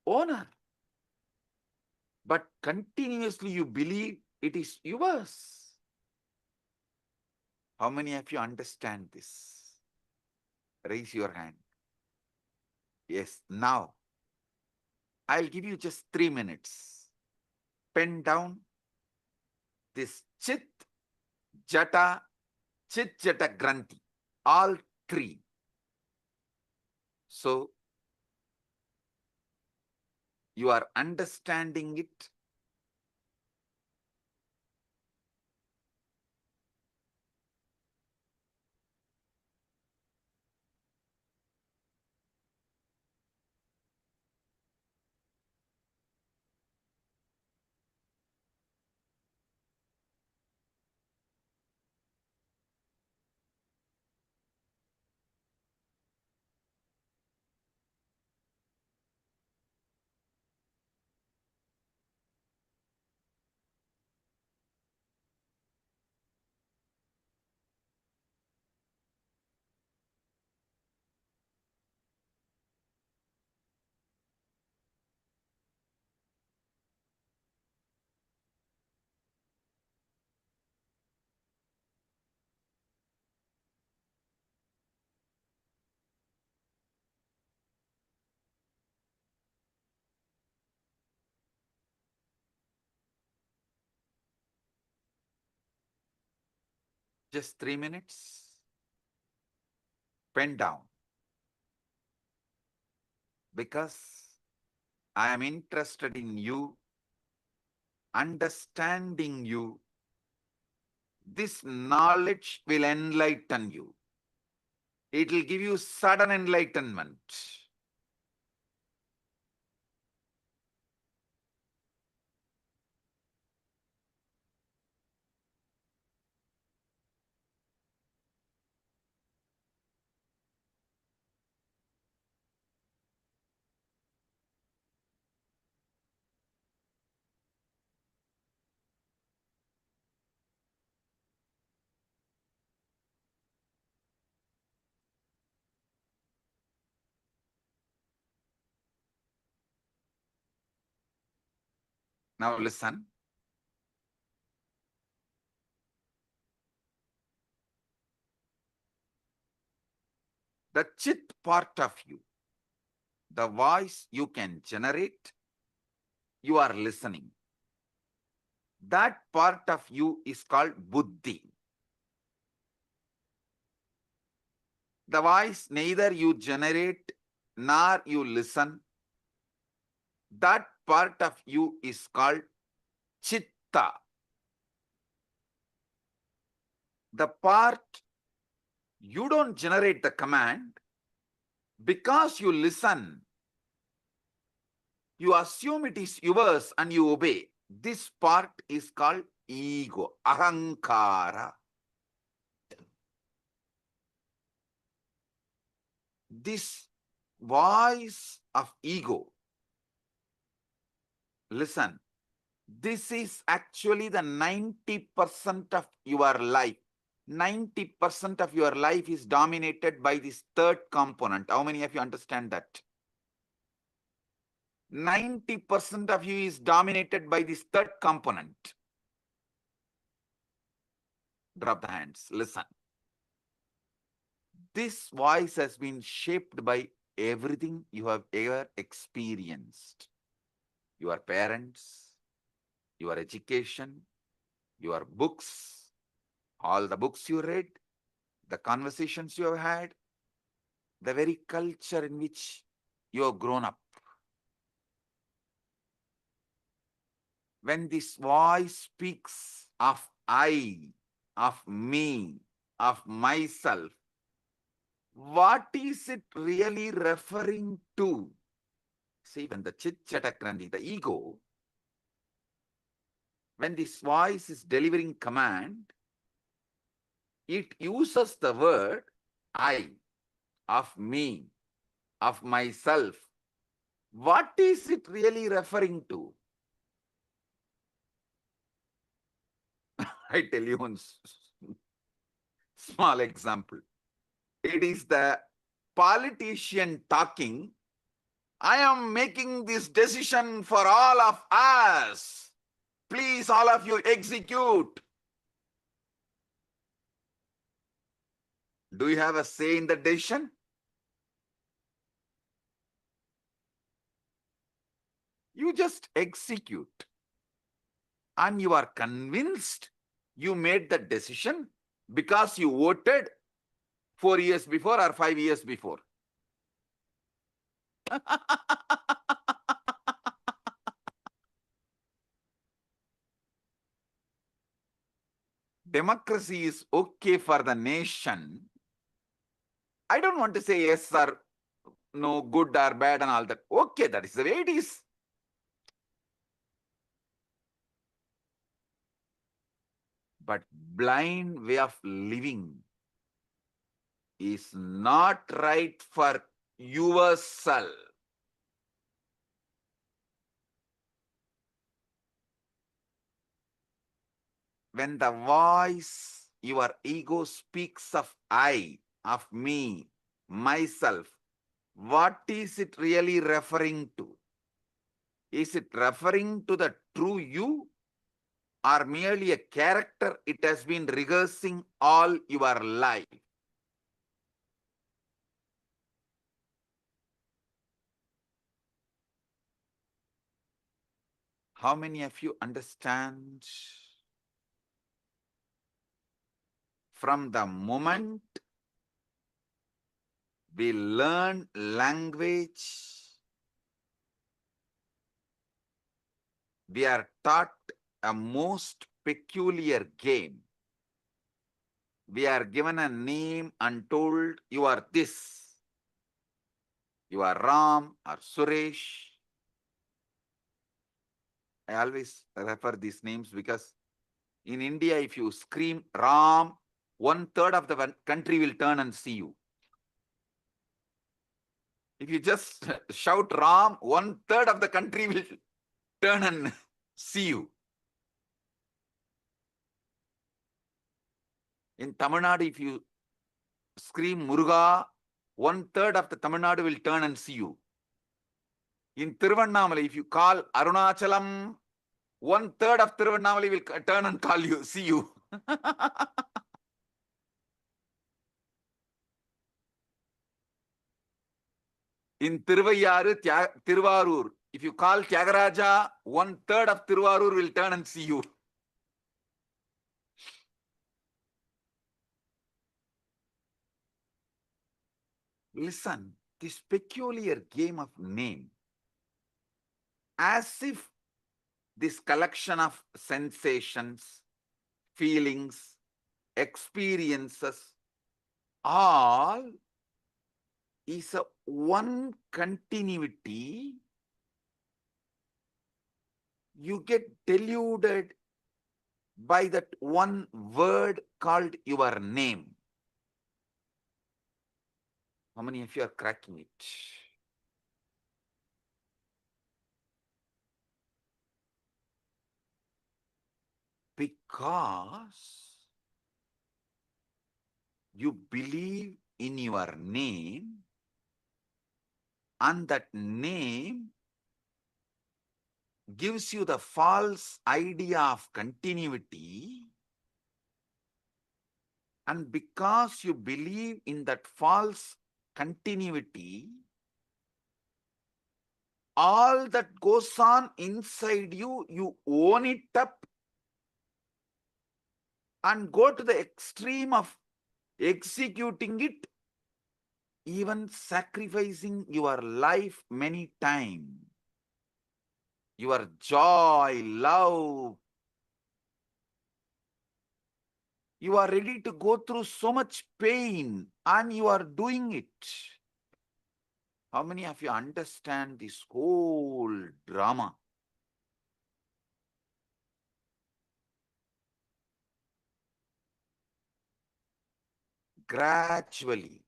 owner, but continuously you believe it is yours? How many of you understand this? Raise your hand. Yes, now I'll give you just 3 minutes. Pen down this chit, jata, chit, jata, granthi, all three. So you are understanding it. Just 3 minutes. Pen down. Because I am interested in you, understanding you. This knowledge will enlighten you. It will give you sudden enlightenment. Now listen. The chit part of you, the voice you can generate, you are listening. That part of you is called buddhi. The voice neither you generate nor you listen. That part of you is called chitta. The part you don't generate the command because you listen. You assume it is yours and you obey. This part is called ego, ahankara. This voice of ego, listen, this is actually the 90% of your life. 90% of your life is dominated by this third component. How many of you understand that? 90% of you is dominated by this third component. Drop the hands. Listen. This voice has been shaped by everything you have ever experienced. Your parents, your education, your books, all the books you read, the conversations you have had, the very culture in which you have grown up. When this voice speaks of I, of me, of myself, what is it really referring to? See, when the chit-chatakrandi, the ego, when this voice is delivering command, it uses the word I, of me, of myself. What is it really referring to? I tell you one small example. It is the politician talking, I am making this decision for all of us. Please, all of you, execute. Do you have a say in the decision? You just execute. And you are convinced you made the decision because you voted 4 years before or 5 years before. Democracy is okay for the nation. I don't want to say yes or no, good or bad and all that. Okay, that is the way it is. But blind way of living is not right for yourself. When the voice, your ego speaks of I, of me, myself, what is it really referring to? Is it referring to the true you or merely a character it has been rehearsing all your life? How many of you understand? From the moment we learn language, we are taught a most peculiar game. We are given a name and told, you are this. You are Ram or Suresh. I always refer these names because in India, if you scream Ram, 1/3 of the country will turn and see you. If you just shout Ram, 1/3 of the country will turn and see you. In Tamil Nadu, if you scream Muruga, 1/3 of the Tamil Nadu will turn and see you. In Tiruvannamalai, if you call Arunachalam, 1/3 of Tiruvannamalai will turn and call you, see you. In Tiruvarur, if you call Tyagaraja, 1/3 of Tiruvarur will turn and see you. Listen, this peculiar game of name, as if this collection of sensations, feelings, experiences, all is a one continuity you get deluded by that one word called your name. How many of you are cracking it? Because you believe in your name, and that name gives you the false idea of continuity, and because you believe in that false continuity, all that goes on inside you, you own it up and go to the extreme of executing it, even sacrificing your life many times. Your joy, love, you are ready to go through so much pain and you are doing it. How many of you understand this whole drama? Gradually,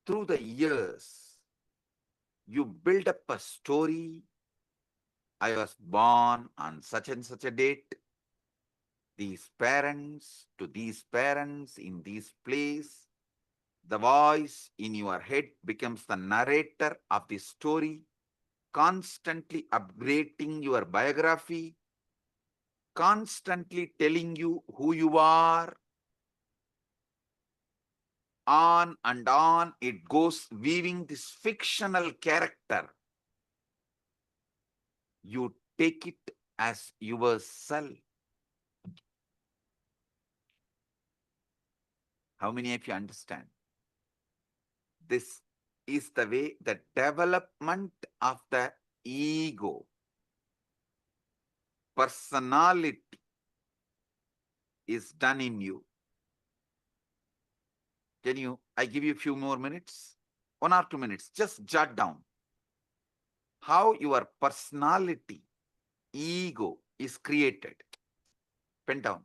through the years, you build up a story. I was born on such and such a date. These parents to these parents in this place. The voice in your head becomes the narrator of the story, constantly upgrading your biography, constantly telling you who you are. On and on it goes, weaving this fictional character. You take it as yourself. How many of you understand? This is the way the development of the ego, personality is done in you. I give you a few more minutes, 1 or 2 minutes, just jot down how your personality, ego is created. Pen down.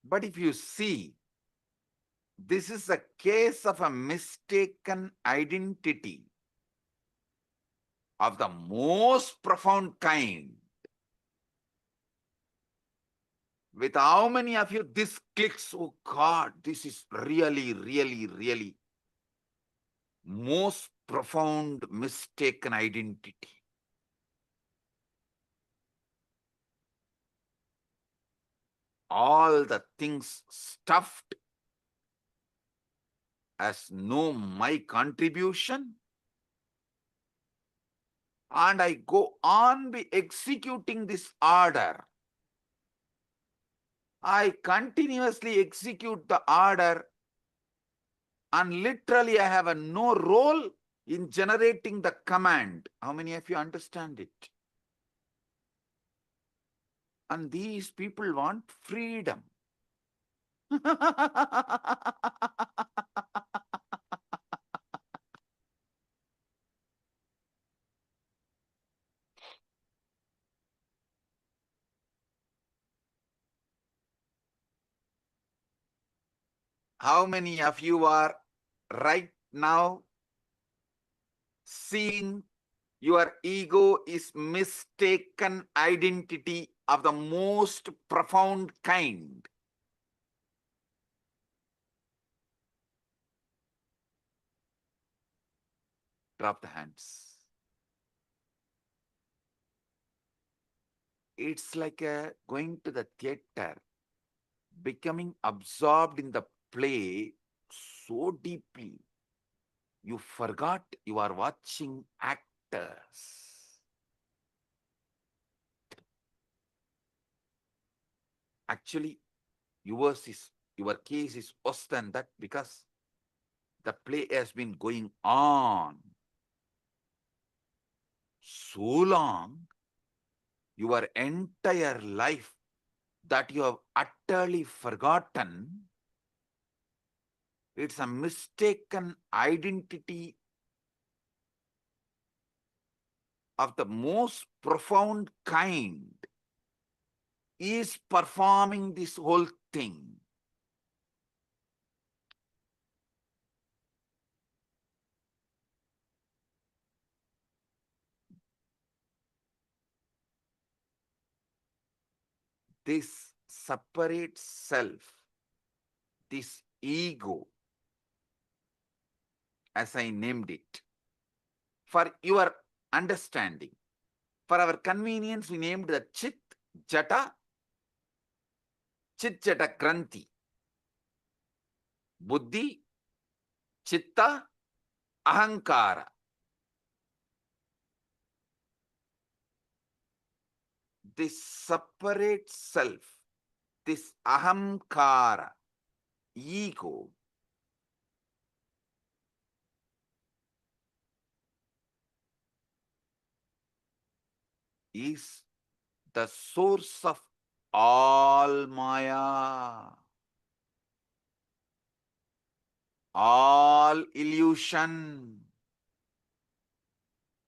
But if you see, this is a case of a mistaken identity of the most profound kind. With how many of you this clicks? Oh God, this is really, really, really most profound mistaken identity. All the things stuffed as no my contribution, and I go on be executing this order. I continuously execute the order, and literally I have no role in generating the command. How many of you understand it? And these people want freedom. How many of you are right now seeing your ego is mistaken identity of the most profound kind? Drop the hands. It's like going to the theater, becoming absorbed in the play so deeply, you forgot you are watching actors. Actually, your case is worse than that because the play has been going on so long, your entire life, that you have utterly forgotten. It's a mistaken identity of the most profound kind is performing this whole thing. This separate self, this ego, as I named it, for your understanding, for our convenience, we named the Chit Jata Granthi. Buddhi, Chitta, Ahankara. This separate self, this Ahamkara, ego, is the source of all Maya, all illusion,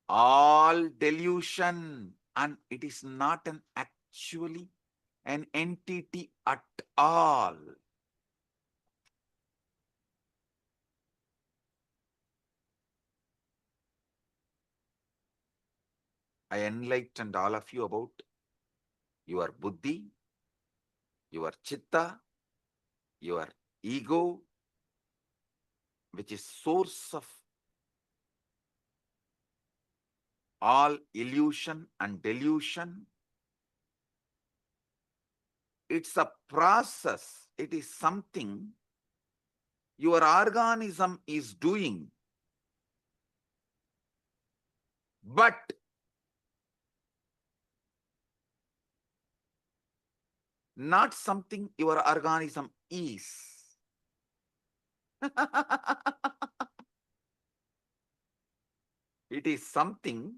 all delusion, and it is not actually an entity at all. I enlightened all of you about your buddhi, your chitta, your ego, which is source of all illusion and delusion. It's a process. It is something your organism is doing. But not something your organism is. It is something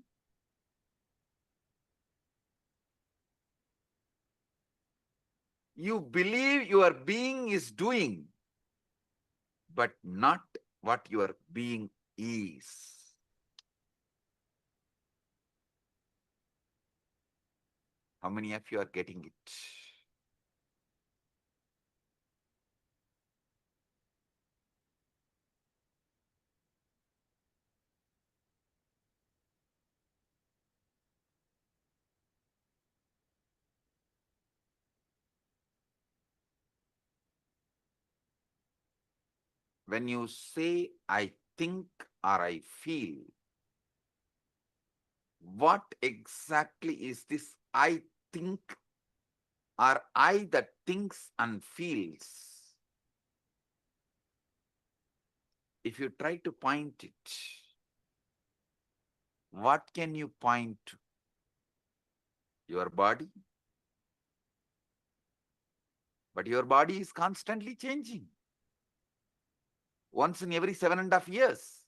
you believe your being is doing, but not what your being is. How many of you are getting it? When you say, I think or I feel, what exactly is this I think or I that thinks and feels? If you try to point it, what can you point to? Your body? But your body is constantly changing. Once in every 7.5 years.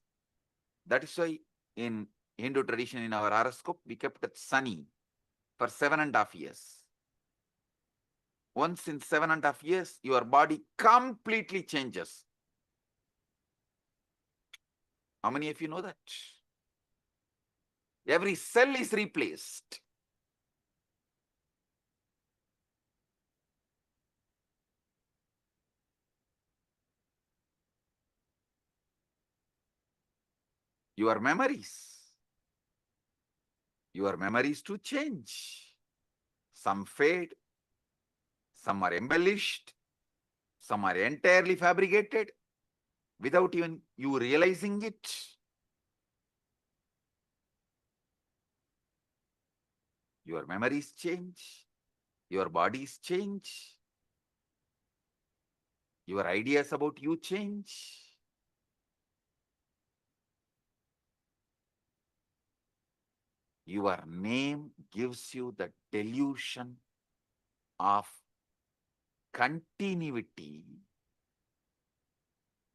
That is why in Hindu tradition, in our horoscope, we kept it sunny for 7.5 years. Once in 7.5 years, your body completely changes. How many of you know that? Every cell is replaced. Your memories to change. Some fade, some are embellished, some are entirely fabricated without even you realizing it. Your memories change, your bodies change, your ideas about you change. Your name gives you the delusion of continuity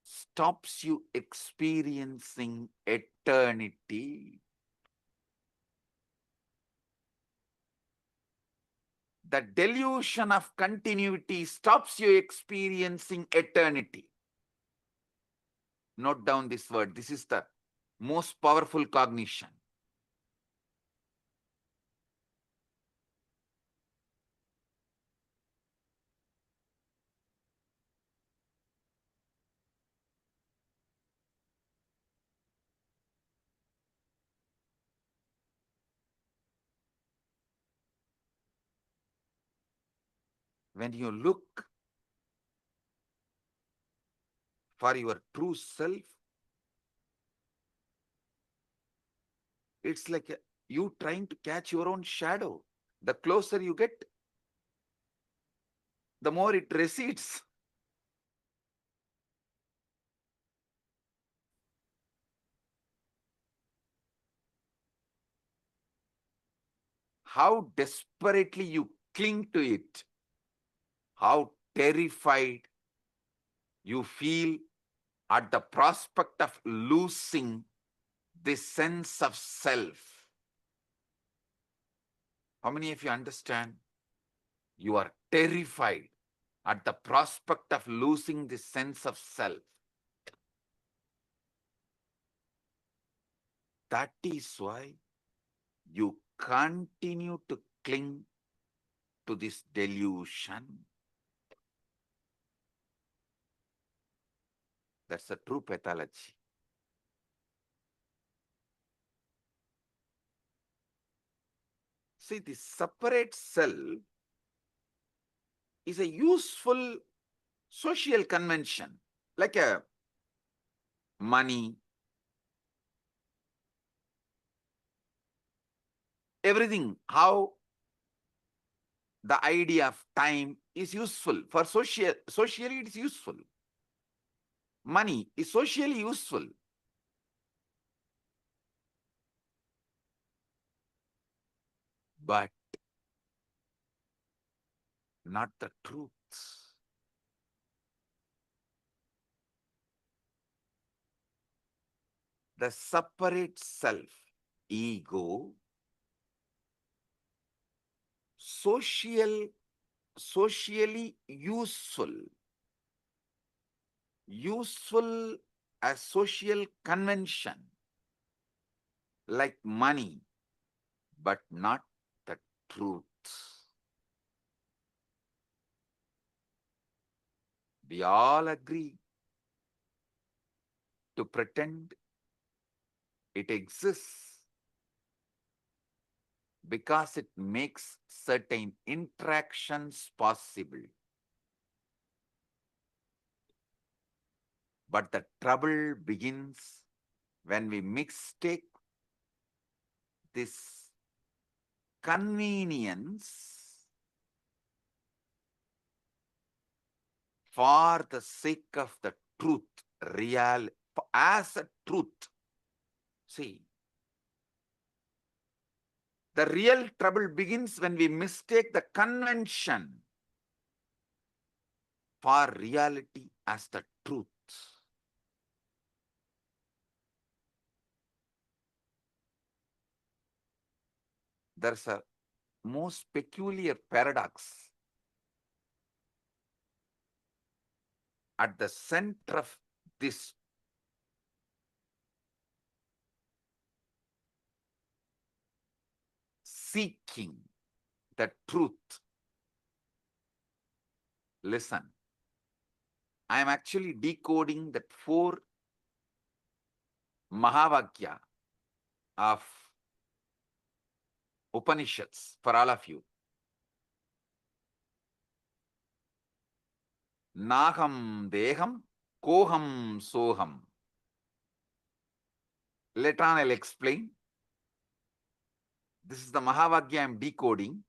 stops you experiencing eternity. The delusion of continuity stops you experiencing eternity. Note down this word. This is the most powerful cognition. When you look for your true self, it's like you trying to catch your own shadow. The closer you get, the more it recedes. How desperately you cling to it, how terrified you feel at the prospect of losing this sense of self. How many of you understand? You are terrified at the prospect of losing this sense of self. That is why you continue to cling to this delusion. That's the true pathology. See, the separate self is a useful social convention, like a money, everything, how the idea of time is useful. For socially it is useful. Money is socially useful. But not the truth. The separate self, ego, socially useful as social convention, like money, but not the truth. We all agree to pretend it exists because it makes certain interactions possible. But the trouble begins when we mistake this convenience for the sake of the truth, as a truth. See, the real trouble begins when we mistake the convention for reality as the truth. There's a most peculiar paradox at the center of this seeking the truth. Listen, I am actually decoding that 4 Mahavakya of Upanishads for all of you. Naham deham, koham soham. Later on I'll explain. This is the Mahavakya I am decoding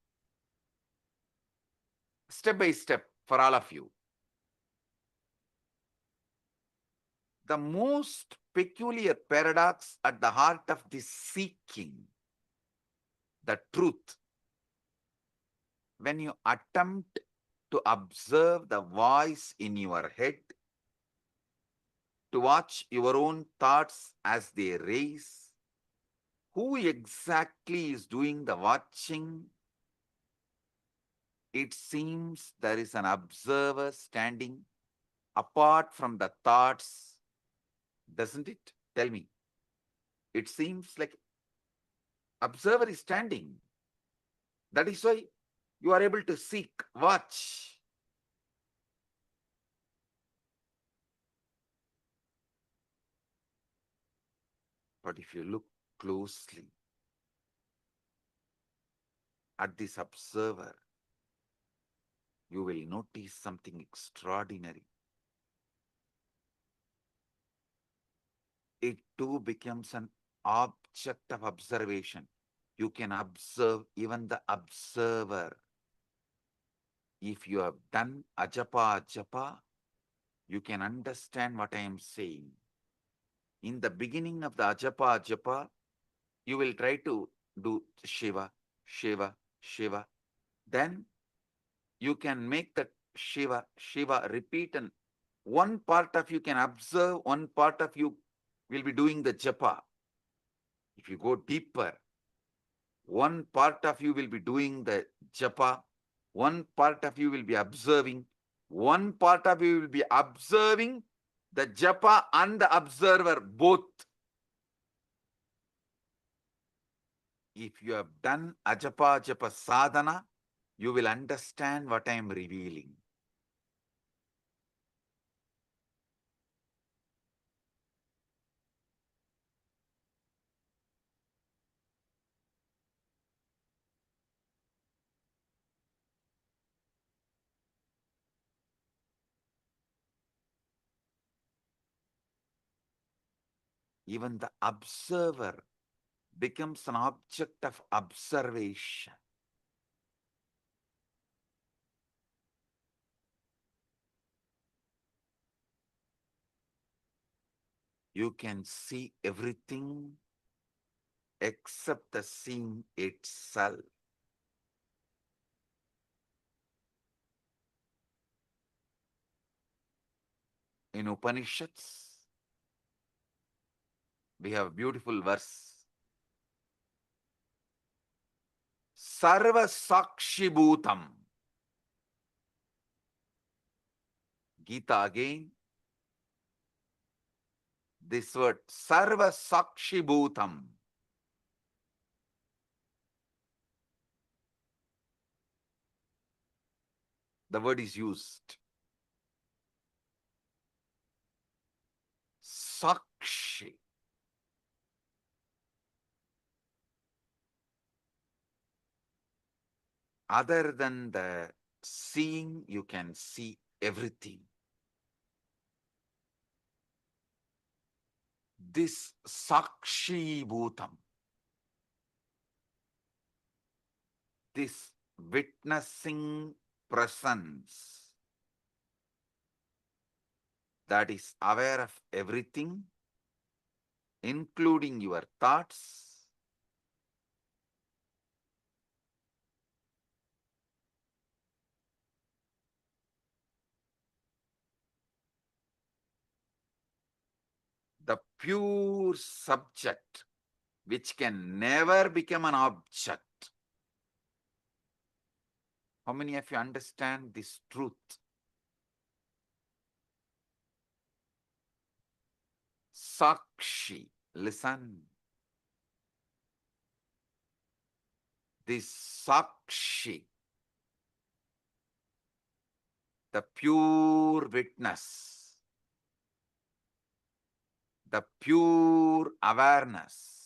step by step for all of you. The most peculiar paradox at the heart of this seeking the truth, when you attempt to observe the voice in your head, to watch your own thoughts as they raise. Who exactly is doing the watching? It seems there is an observer standing apart from the thoughts, doesn't it? Tell me. It seems like observer is standing. That is why you are able to seek, watch. But if you look closely at this observer, you will notice something extraordinary. It too becomes an object of observation. You can observe even the observer. If you have done ajapa, you can understand what I am saying. In the beginning of the ajapa, you will try to do Shiva, Shiva, Shiva. Then you can make that Shiva, Shiva repeat, and one part of you can observe, one part of you will be doing the japa. If you go deeper, one part of you will be doing the japa, one part of you will be observing, one part of you will be observing the japa and the observer both. If you have done ajapa japa sadhana, you will understand what I am revealing. Even the observer becomes an object of observation. You can see everything except the scene itself. In Upanishads, we have a beautiful verse. Sarva Sakshi Bhutam. Gita again. This word, Sarva Sakshi Bhutam. The word is used. Sakshi. Other than the seeing, you can see everything. This Sakshi Bhutam, this witnessing presence that is aware of everything, including your thoughts, the pure subject, which can never become an object. How many of you understand this truth? Sakshi, listen. This Sakshi, the pure witness, the pure awareness,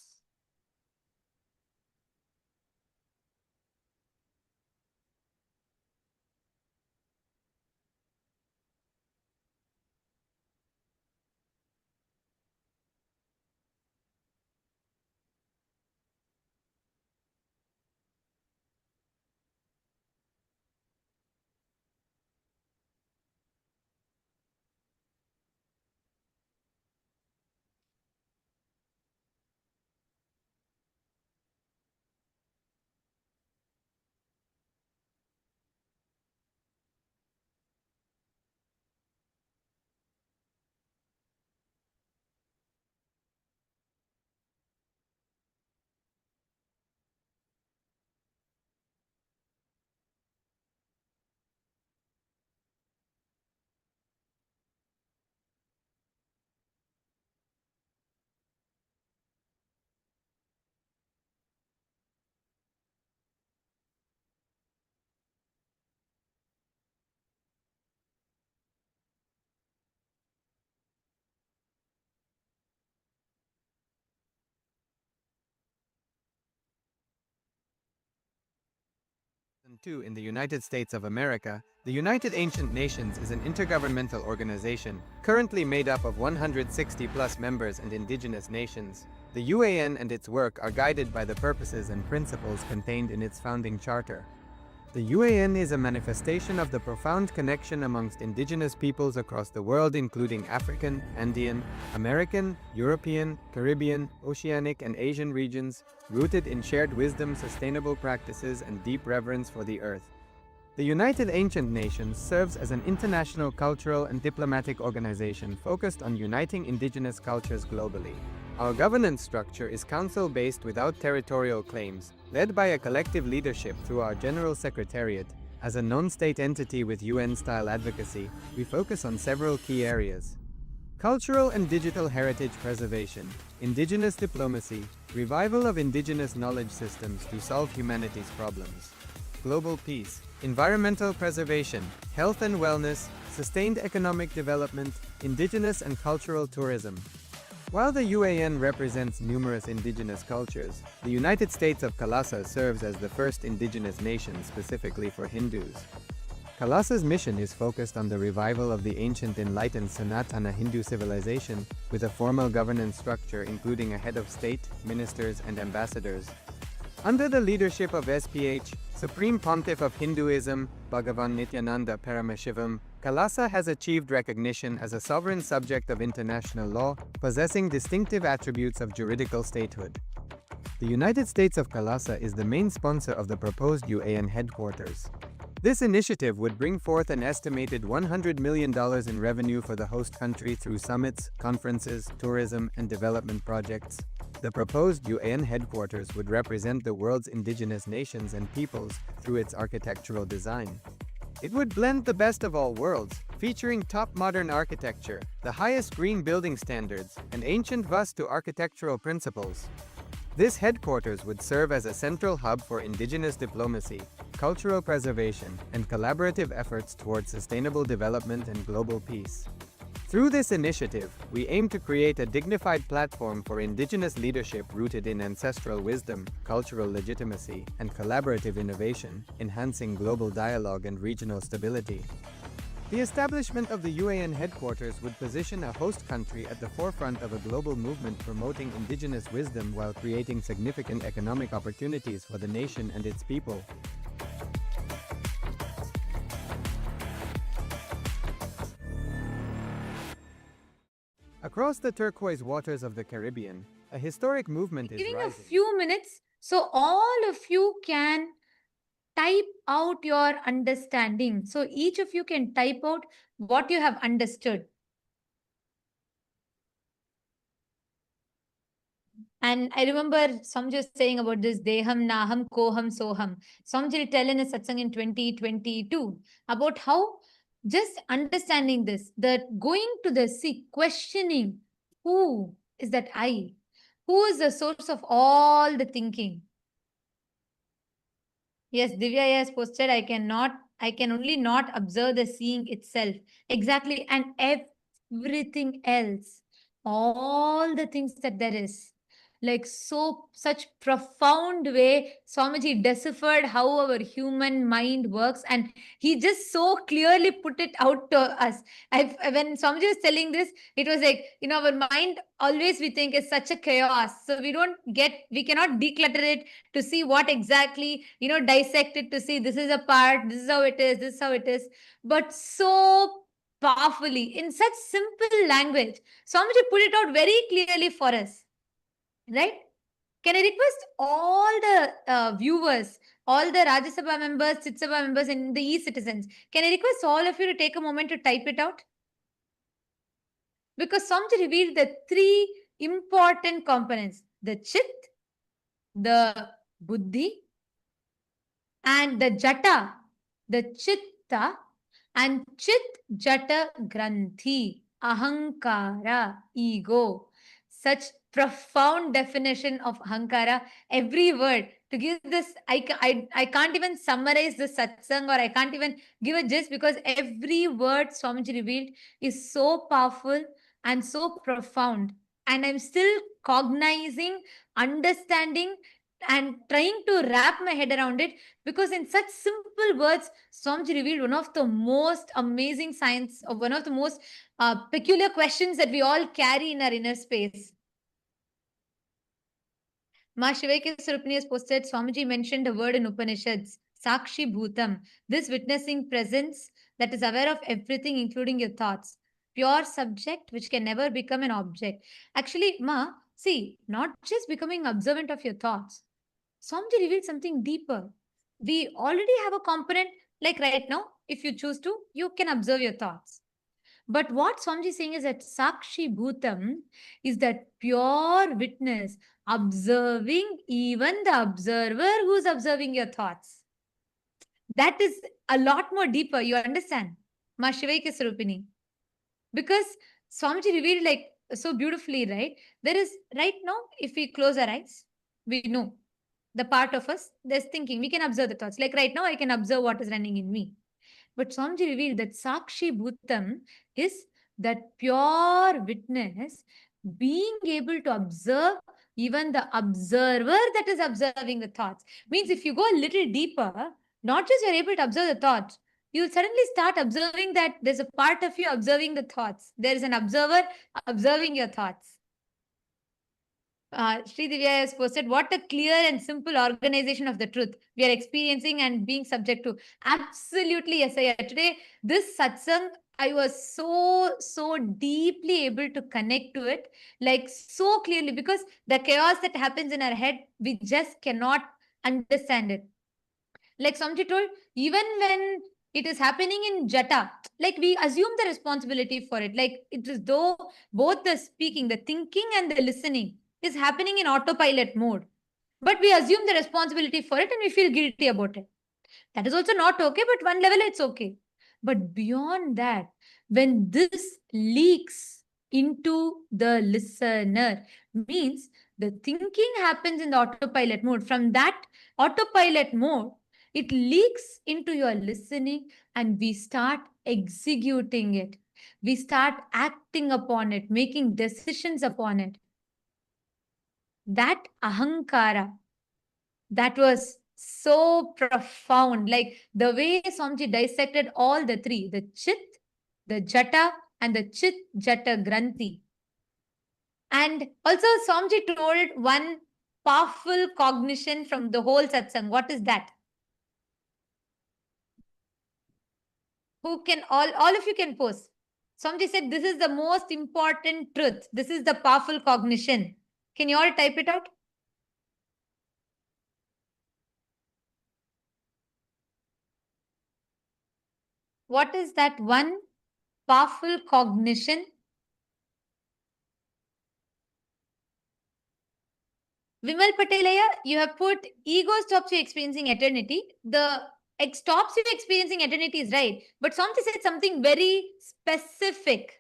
II in the United States of America, the United Ancient Nations is an intergovernmental organization currently made up of 160 plus members and indigenous nations. The UAN and its work are guided by the purposes and principles contained in its founding charter. The UAN is a manifestation of the profound connection amongst indigenous peoples across the world, including African, Andean, American, European, Caribbean, Oceanic, and Asian regions, rooted in shared wisdom, sustainable practices, and deep reverence for the earth. The United Ancient Nations serves as an international cultural and diplomatic organization focused on uniting indigenous cultures globally. Our governance structure is council-based without territorial claims, led by a collective leadership through our General Secretariat. As a non-state entity with UN-style advocacy, we focus on several key areas: cultural and digital heritage preservation, indigenous diplomacy, revival of indigenous knowledge systems to solve humanity's problems, global peace, environmental preservation, health and wellness, sustained economic development, indigenous and cultural tourism. While the UAN represents numerous indigenous cultures, the United States of Kalasa serves as the first indigenous nation specifically for Hindus. Kalasa's mission is focused on the revival of the ancient enlightened Sanatana Hindu civilization with a formal governance structure including a head of state, ministers, and ambassadors. Under the leadership of SPH, Supreme Pontiff of Hinduism, Bhagavan Nityananda Paramashivam, Kalasa has achieved recognition as a sovereign subject of international law, possessing distinctive attributes of juridical statehood. The United States of Kalasa is the main sponsor of the proposed UAN headquarters. This initiative would bring forth an estimated $100 million in revenue for the host country through summits, conferences, tourism, and development projects. The proposed UAN headquarters would represent the world's indigenous nations and peoples through its architectural design. It would blend the best of all worlds, featuring top modern architecture, the highest green building standards, and ancient Vastu architectural principles. This headquarters would serve as a central hub for indigenous diplomacy, cultural preservation, and collaborative efforts towards sustainable development and global peace. Through this initiative, we aim to create a dignified platform for indigenous leadership rooted in ancestral wisdom, cultural legitimacy, and collaborative innovation, enhancing global dialogue and regional stability. The establishment of the UAN headquarters would position a host country at the forefront of a global movement promoting indigenous wisdom while creating significant economic opportunities for the nation and its people. Across the turquoise waters of the Caribbean, a historic movement is Giving rising. a few minutes so all of you can type out your understanding. So each of you can type out what you have understood. And I remember Samji saying about this Deham, Naham, Koham, Soham. Samji tell in a satsang in 2022 about how just understanding this, that going to the sea, questioning who is that I? Who is the source of all the thinking? Yes, Divya has posted, I can only not observe the seeing itself. Exactly. And everything else, all the things that there is. Like such profound way, Swamiji deciphered how our human mind works, and he just so clearly put it out to us. When Swamiji was telling this, it was like, our mind always we think is such a chaos. So we cannot declutter it to see what exactly, dissect it to see this is a part, this is how it is, this is how it is. But so powerfully, in such simple language, Swamiji put it out very clearly for us. Right? Can I request all the viewers, all the Rajya Sabha members, Chit Sabha members, and the e-citizens, can I request all of you to take a moment to type it out? Because Swamiji revealed the three important components: the Chit, the Buddhi, and the Jata, the Chitta, and Chit Jata Granthi, Ahankara, ego. Such profound definition of Ahankara, every word. To give this, I can't even summarize the satsang, or I can't even give a gist, because every word Swamiji revealed is so powerful and so profound. And I'm still cognizing, understanding, and trying to wrap my head around it, because in such simple words, Swamiji revealed one of the most amazing science, or one of the most peculiar questions that we all carry in our inner space. Ma Shivaika Sarupani has posted, Swamiji mentioned a word in Upanishads, Sakshi Bhutam, this witnessing presence that is aware of everything, including your thoughts. Pure subject which can never become an object. Actually, Ma, see, not just becoming observant of your thoughts. Swamiji revealed something deeper. We already have a component, like right now, if you choose to, you can observe your thoughts. But what Swamiji is saying is that Sakshi Bhutam is that pure witness, observing even the observer who's observing your thoughts. That is a lot more deeper, you understand? Ma Shivaika Sarupini. Because Swamiji revealed like so beautifully, right? There is right now, if we close our eyes, we know the part of us that's thinking. We can observe the thoughts. Like right now, I can observe what is running in me. But Swamiji revealed that Sakshi Bhutam is that pure witness being able to observe even the observer that is observing the thoughts. Means if you go a little deeper, not just you're able to observe the thoughts, you'll suddenly start observing that there's a part of you observing the thoughts. There is an observer observing your thoughts. Sri Divya has posted, what a clear and simple organization of the truth we are experiencing and being subject to. Absolutely, yes, I today, this satsang, I was so deeply able to connect to it, like so clearly, because the chaos that happens in our head, we just cannot understand it. Like Samji told, even when it is happening in Jata, like we assume the responsibility for it. Like it is though both the speaking, the thinking and the listening is happening in autopilot mode. But we assume the responsibility for it and we feel guilty about it. That is also not okay, but one level it's okay. But beyond that, when this leaks into the listener, means the thinking happens in the autopilot mode. From that autopilot mode, it leaks into your listening and we start executing it. We start acting upon it, making decisions upon it. That ahankara, that was so profound. Like the way Swamiji dissected all the three, the Chit, the Jata, and the Chit Jata Granthi. And also Swamiji told one powerful cognition from the whole satsang. What is that? Who can, all of you can post. Swamiji said, this is the most important truth. This is the powerful cognition. Can you all type it out? What is that one powerful cognition? Vimal Patelaya, you have put ego stops you experiencing eternity. The stops you experiencing eternity is right. But Swamiji said something very specific.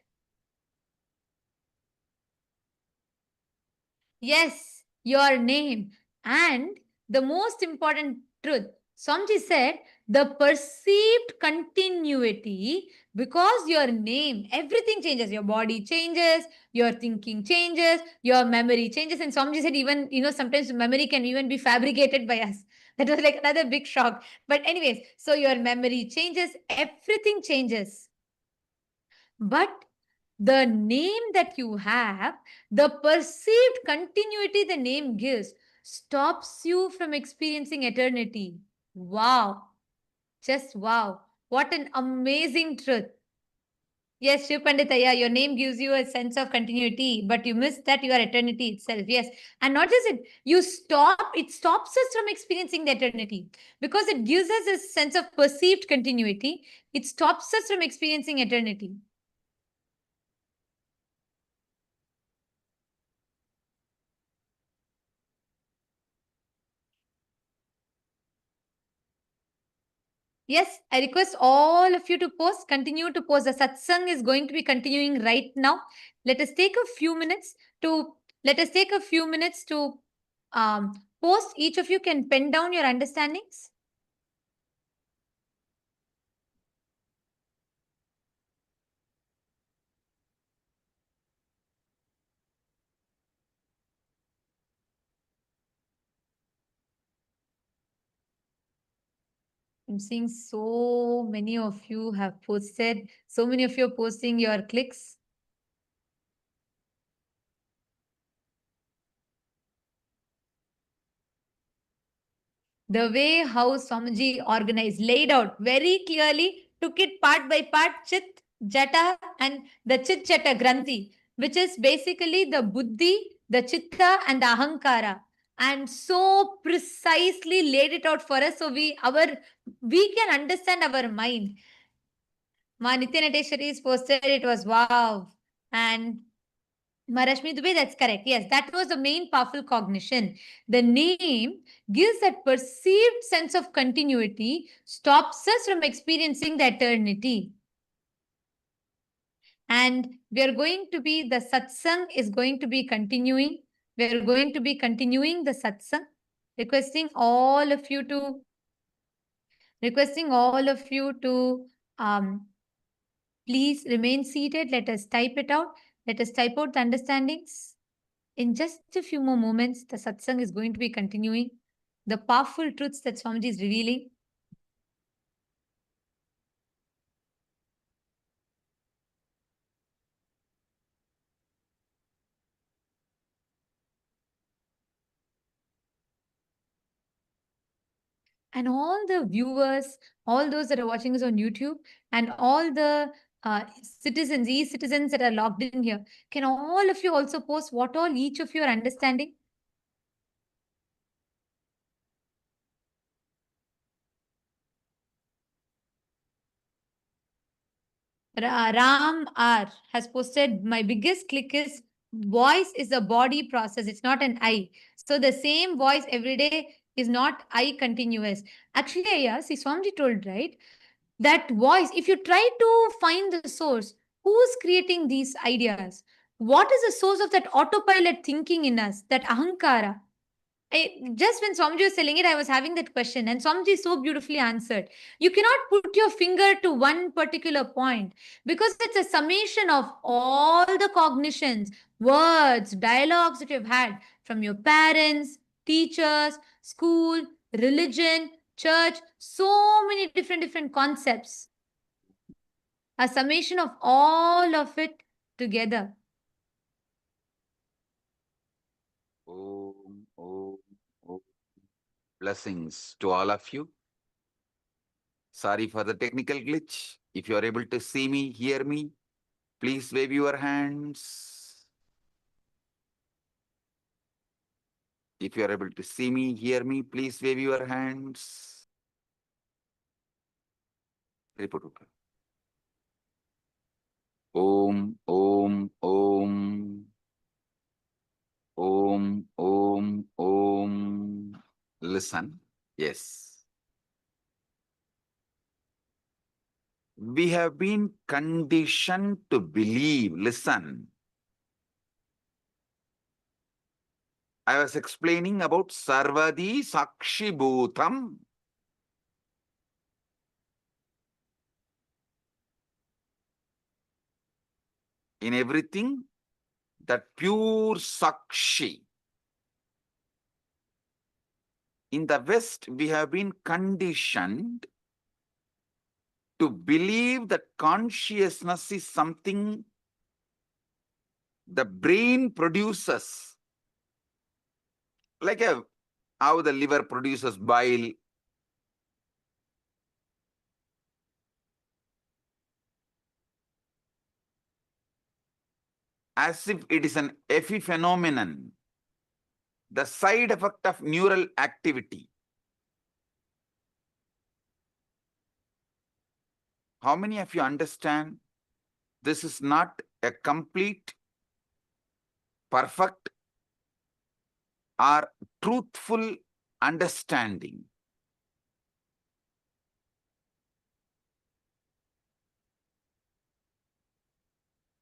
Yes, your name. And the most important truth, Swamiji said, the perceived continuity, because your name, everything changes. Your body changes, your thinking changes, your memory changes. And Swamiji said even, sometimes memory can even be fabricated by us. That was like another big shock. But anyways, so your memory changes, everything changes. But the name that you have, the perceived continuity the name gives, stops you from experiencing eternity. Wow. Just wow. What an amazing truth. Yes, Shiv Panditaya, your name gives you a sense of continuity, but you miss that you are eternity itself. Yes. And not just it, it stops us from experiencing the eternity because it gives us a sense of perceived continuity. It stops us from experiencing eternity. Yes, I request all of you to post, continue to post. The satsang is going to be continuing right now. Let us take a few minutes to post. Each of you can pen down your understandings. I'm seeing so many of you have posted. So many of you are posting your clicks. The way how Swamiji organized, laid out very clearly, took it part by part, Chit, Jata, and the Chit Jata Granthi, which is basically the Buddhi, the Chitta, and the Ahankara. And so precisely laid it out for us so we can understand our mind. Ma Nitya Nateshwari is posted, it was wow. And Marashmi Dubey, that's correct. Yes, that was the main powerful cognition. The name gives that perceived sense of continuity, stops us from experiencing the eternity. And we are going to be, the satsang is going to be continuing. We are going to be continuing the satsang, requesting all of you to please remain seated. Let us type it out. Let us type out the understandings. In just a few more moments, the satsang is going to be continuing. The powerful truths that Swamiji is revealing. And all the viewers, all those that are watching us on YouTube, and all the citizens, e-citizens that are logged in here, can all of you also post what all each of you are understanding? Ram R has posted, my biggest click is voice is a body process. It's not an I. So the same voice every day is not I continuous. Actually, yeah, see, Swamiji told, right? That voice, if you try to find the source, who's creating these ideas? What is the source of that autopilot thinking in us, that ahankara? Just when Swamiji was telling it, I was having that question, and Swamiji so beautifully answered. You cannot put your finger to one particular point because it's a summation of all the cognitions, words, dialogues that you've had from your parents, teachers, school, religion, church, so many different concepts. A summation of all of it together. Om, om, om. Blessings to all of you. Sorry for the technical glitch. If you are able to see me, hear me, please wave your hands. If you are able to see me, hear me, please wave your hands. Report. Om, om, om. Om, om, om. Listen. Yes. We have been conditioned to believe. Listen. I was explaining about Sarvadi Sakshi Bhutam. In everything, that pure Sakshi. In the West, we have been conditioned to believe that consciousness is something the brain produces. Like how the liver produces bile. As if it is an epiphenomenon, the side effect of neural activity. How many of you understand this is not a complete, perfect, or truthful understanding?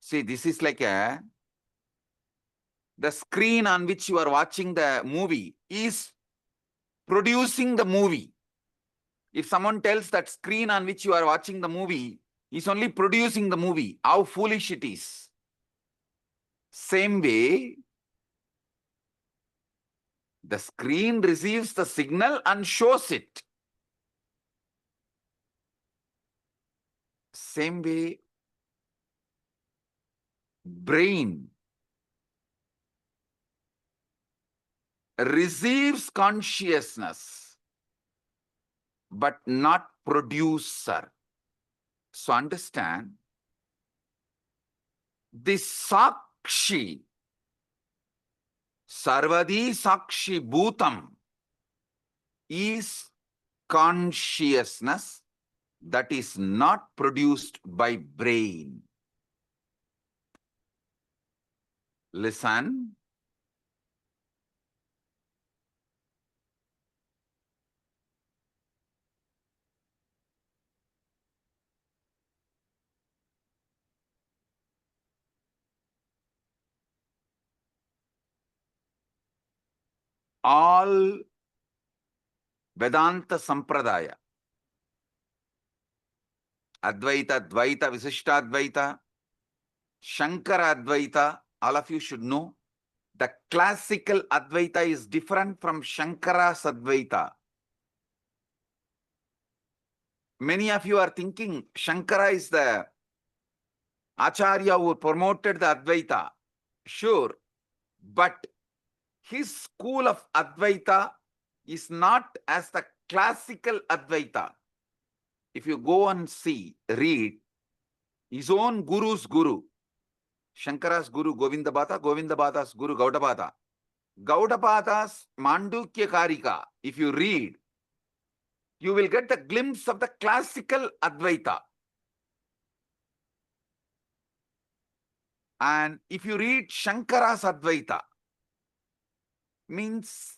See, this is like the screen on which you are watching the movie is producing the movie. If someone tells that screen on which you are watching the movie is only producing the movie, how foolish it is. Same way, the screen receives the signal and shows it. Same way, brain receives consciousness, but not producer. So understand, this Sakshi, Sarvadi Sakshi Bhutam, is consciousness that is not produced by brain. Listen. All Vedanta Sampradaya, Advaita, Dvaita, Visishtadvaita, Shankara Advaita, all of you should know, the classical Advaita is different from Shankara's Advaita. Many of you are thinking Shankara is the Acharya who promoted the Advaita. Sure, but his school of Advaita is not as the classical Advaita. If you go and see, read, his own guru's guru, Shankara's guru Govindabhata, Govindabhata's guru Gaudabhata. Gaudabhata's Mandukya Karika, if you read, you will get the glimpse of the classical Advaita. And if you read Shankara's Advaita, means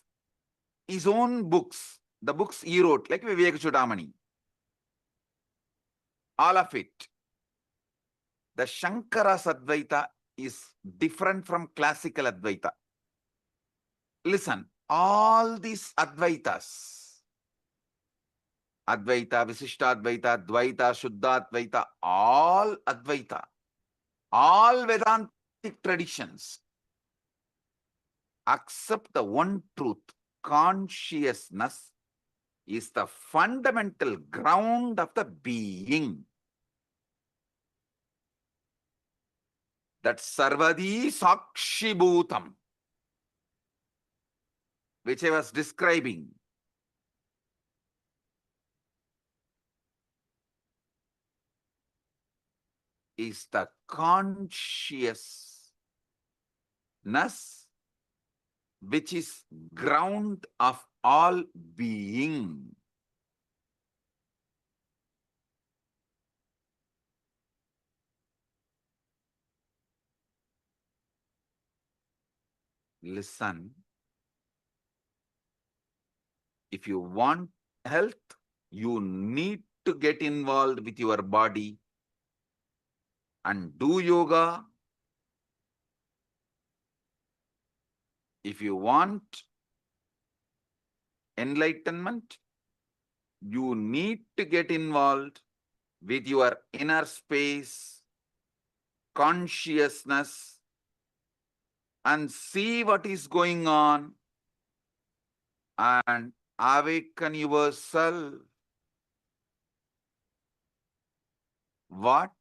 his own books, the books he wrote, like Vivek Chudamani, all of it. The Shankara's Advaita is different from classical Advaita. Listen, all these Advaitas, Advaita, Visishtadvaita, Dvaita, Shuddhadvaita, all Advaita, all Vedantic traditions accept the one truth. Consciousness is the fundamental ground of the being. That Sarvadi Sakshi Bhutam, which I was describing, is the consciousness which is ground of all being. Listen, if you want health, you need to get involved with your body and do yoga. If you want enlightenment, you need to get involved with your inner space, consciousness, and see what is going on and awaken yourself. What?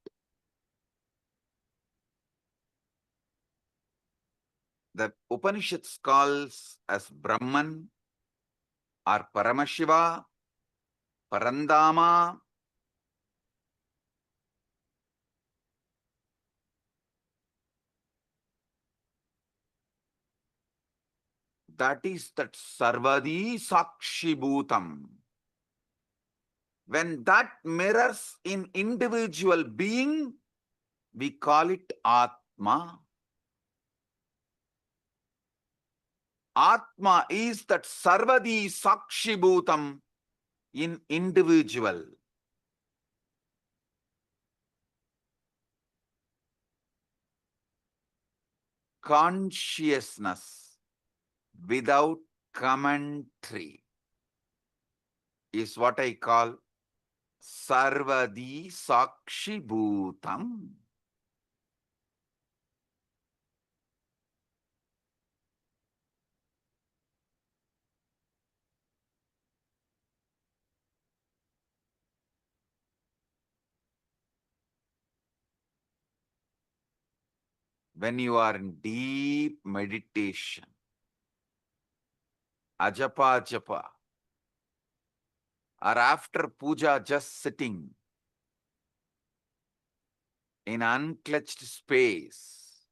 The Upanishads calls as Brahman or Paramashiva, Parandama. That is that Sarvadi Sakshi Bhutam. When that mirrors in individual being, we call it Atma. Atma is that Sarvadi Sakshi Bhutam in individual. Consciousness without commentary is what I call Sarvadi Sakshi Bhutam. when you are in deep meditation, ajapa japa, or after puja just sitting in unclutched space,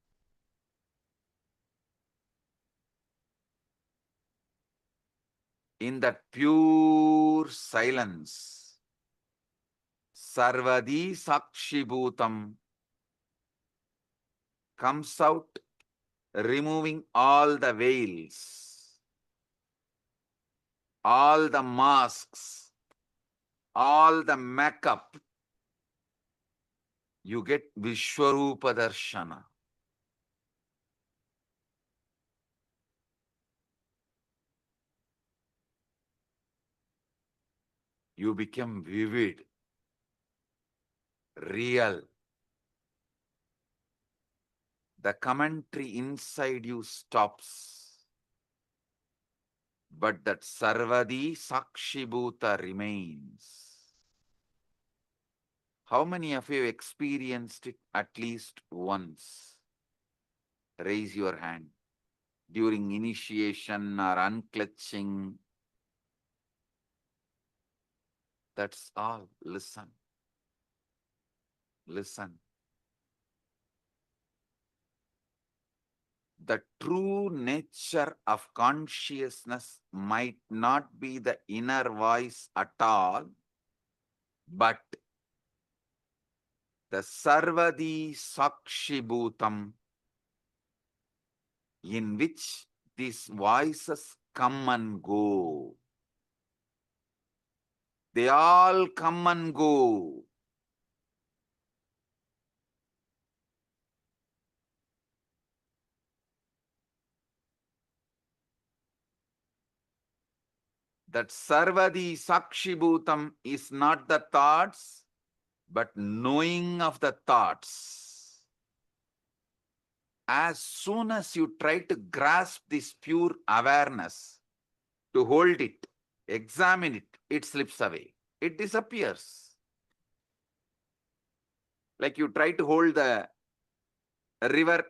in that pure silence, sarvadi sakshibhutam comes out, removing all the veils, all the masks, all the makeup. You get Vishwarupa Darshana. You become vivid, real. The commentary inside you stops, but that Sarvadi Sakshibhuta remains. How many of you experienced it at least once? Raise your hand. During initiation or unclutching. That's all. Listen. Listen. The true nature of consciousness might not be the inner voice at all, but the Sarvadi Sakshibhutam, in which these voices come and go. They all come and go. That Sarvadi Sakshibhutam is not the thoughts, but knowing of the thoughts. As soon as you try to grasp this pure awareness, to hold it, examine it, it slips away. It disappears. Like you try to hold the river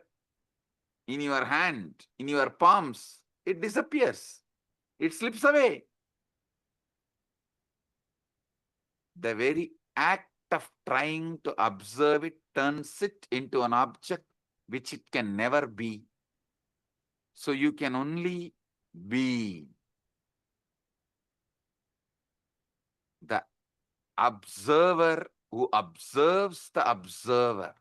in your hand, in your palms, it disappears. It slips away. The very act of trying to observe it turns it into an object which it can never be. So you can only be. The observer who observes the observer.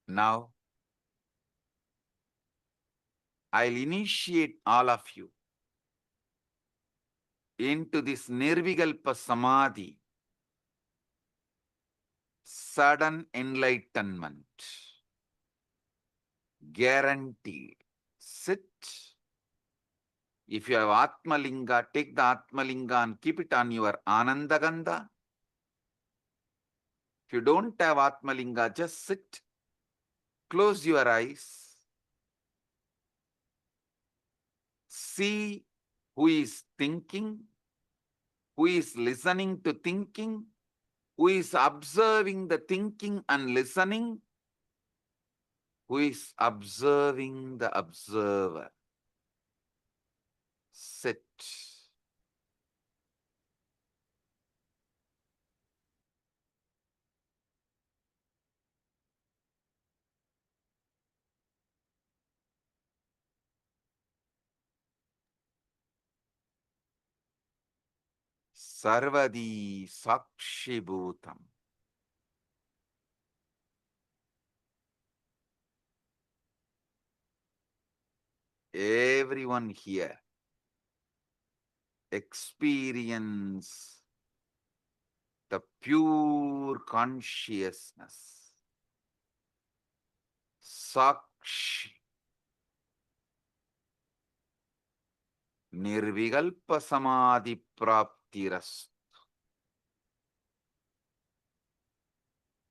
Now, I'll initiate all of you into this Nirvikalpa Samadhi, sudden enlightenment, guaranteed. Sit. If you have Atmalinga, take the Atmalinga and keep it on your Anandagandha. If you don't have Atmalinga, just sit. Close your eyes. See who is thinking, who is listening to thinking, who is observing the thinking and listening, who is observing the observer. Sit. Sarvadi Sakshibhutam. Everyone here experience the pure consciousness. Sakshi. Nirvikalpa samadhi praptiras.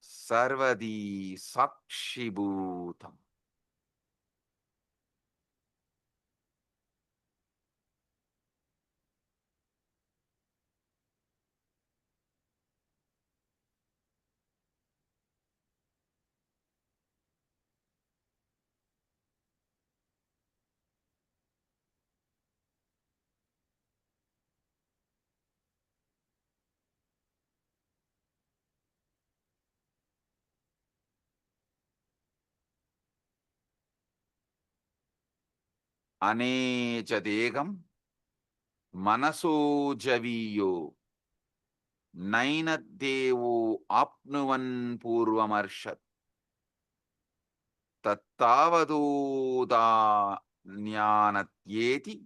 Sarvadi sakshibhutam. Anecha degam manaso javiyo nainaddevo apnuvan purvamarshat tattavadoda jnanatyeti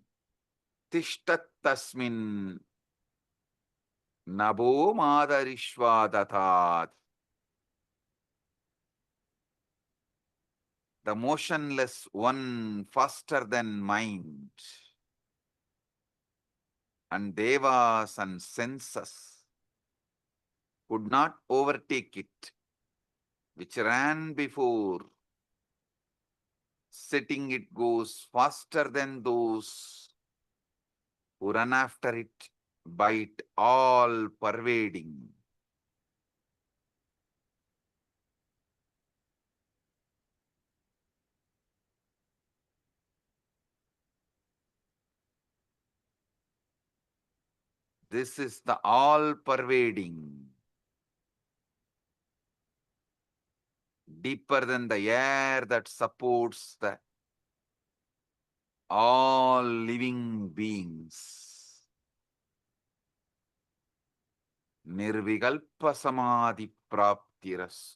tishtattasmin nabo madarishvadatat. The motionless one faster than mind, and devas and senses could not overtake it, which ran before. Setting it goes faster than those who run after it, by it all pervading. This is the all pervading, deeper than the air that supports the all living beings. Nirvikalpa samadhi praptiras.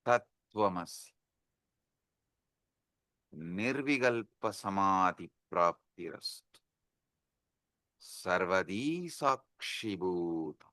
Tattvamasi. Nirvikalpa samadhi praptiras. Sarvadi sakshibhutam.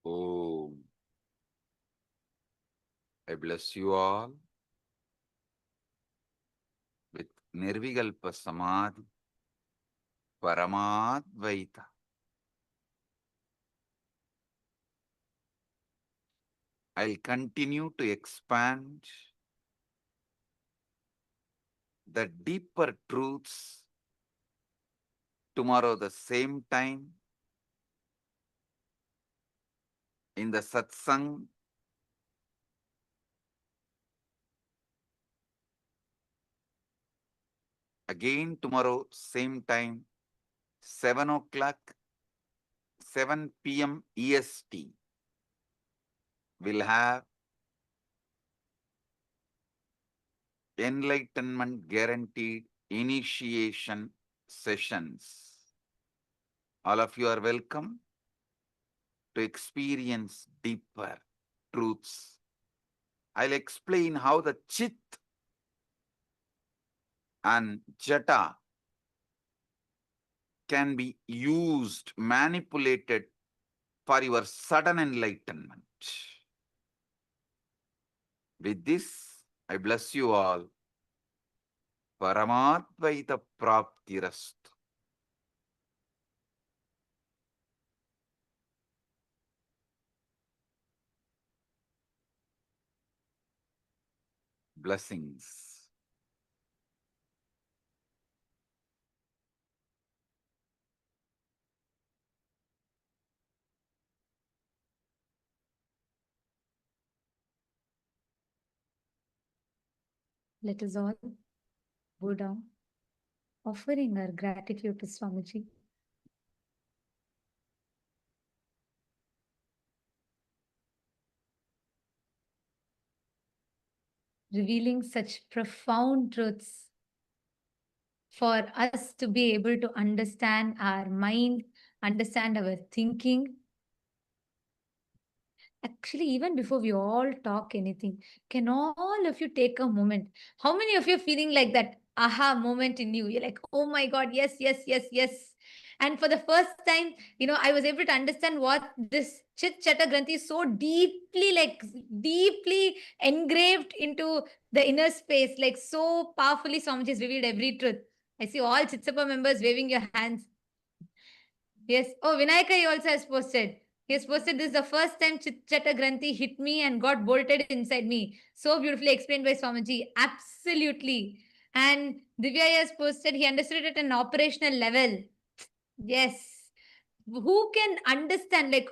Om. I bless you all with Nirvikalpa Samadhi, Paramadvaita. I'll continue to expand the deeper truths tomorrow the same time in the satsang. Again tomorrow same time, 7 o'clock, 7 p.m. EST. We'll have enlightenment guaranteed initiation sessions. All of you are welcome to experience deeper truths. I'll explain how the Chit and Jata can be used, manipulated for your sudden enlightenment. With this, I bless you all. Paramadvaita Praptirastu. Blessings. Let us all bow down, offering our gratitude to Swamiji. Revealing such profound truths for us to be able to understand our mind, understand our thinking. Actually, even before we all talk anything, can all of you take a moment? How many of you are feeling like that aha moment in you? You're like, oh my God, yes, yes, yes, yes. And for the first time, I was able to understand what this Chit Chata Granthi is so deeply engraved into the inner space, like so powerfully Swamiji has revealed every truth. I see all Chitsapa members waving your hands. Yes. Oh, Vinayaka he also has posted. He has posted, this is the first time Chata Granthi hit me and got bolted inside me. So beautifully explained by Swamiji. Absolutely. And Divya has posted, he understood it at an operational level. Yes. Who can understand, like,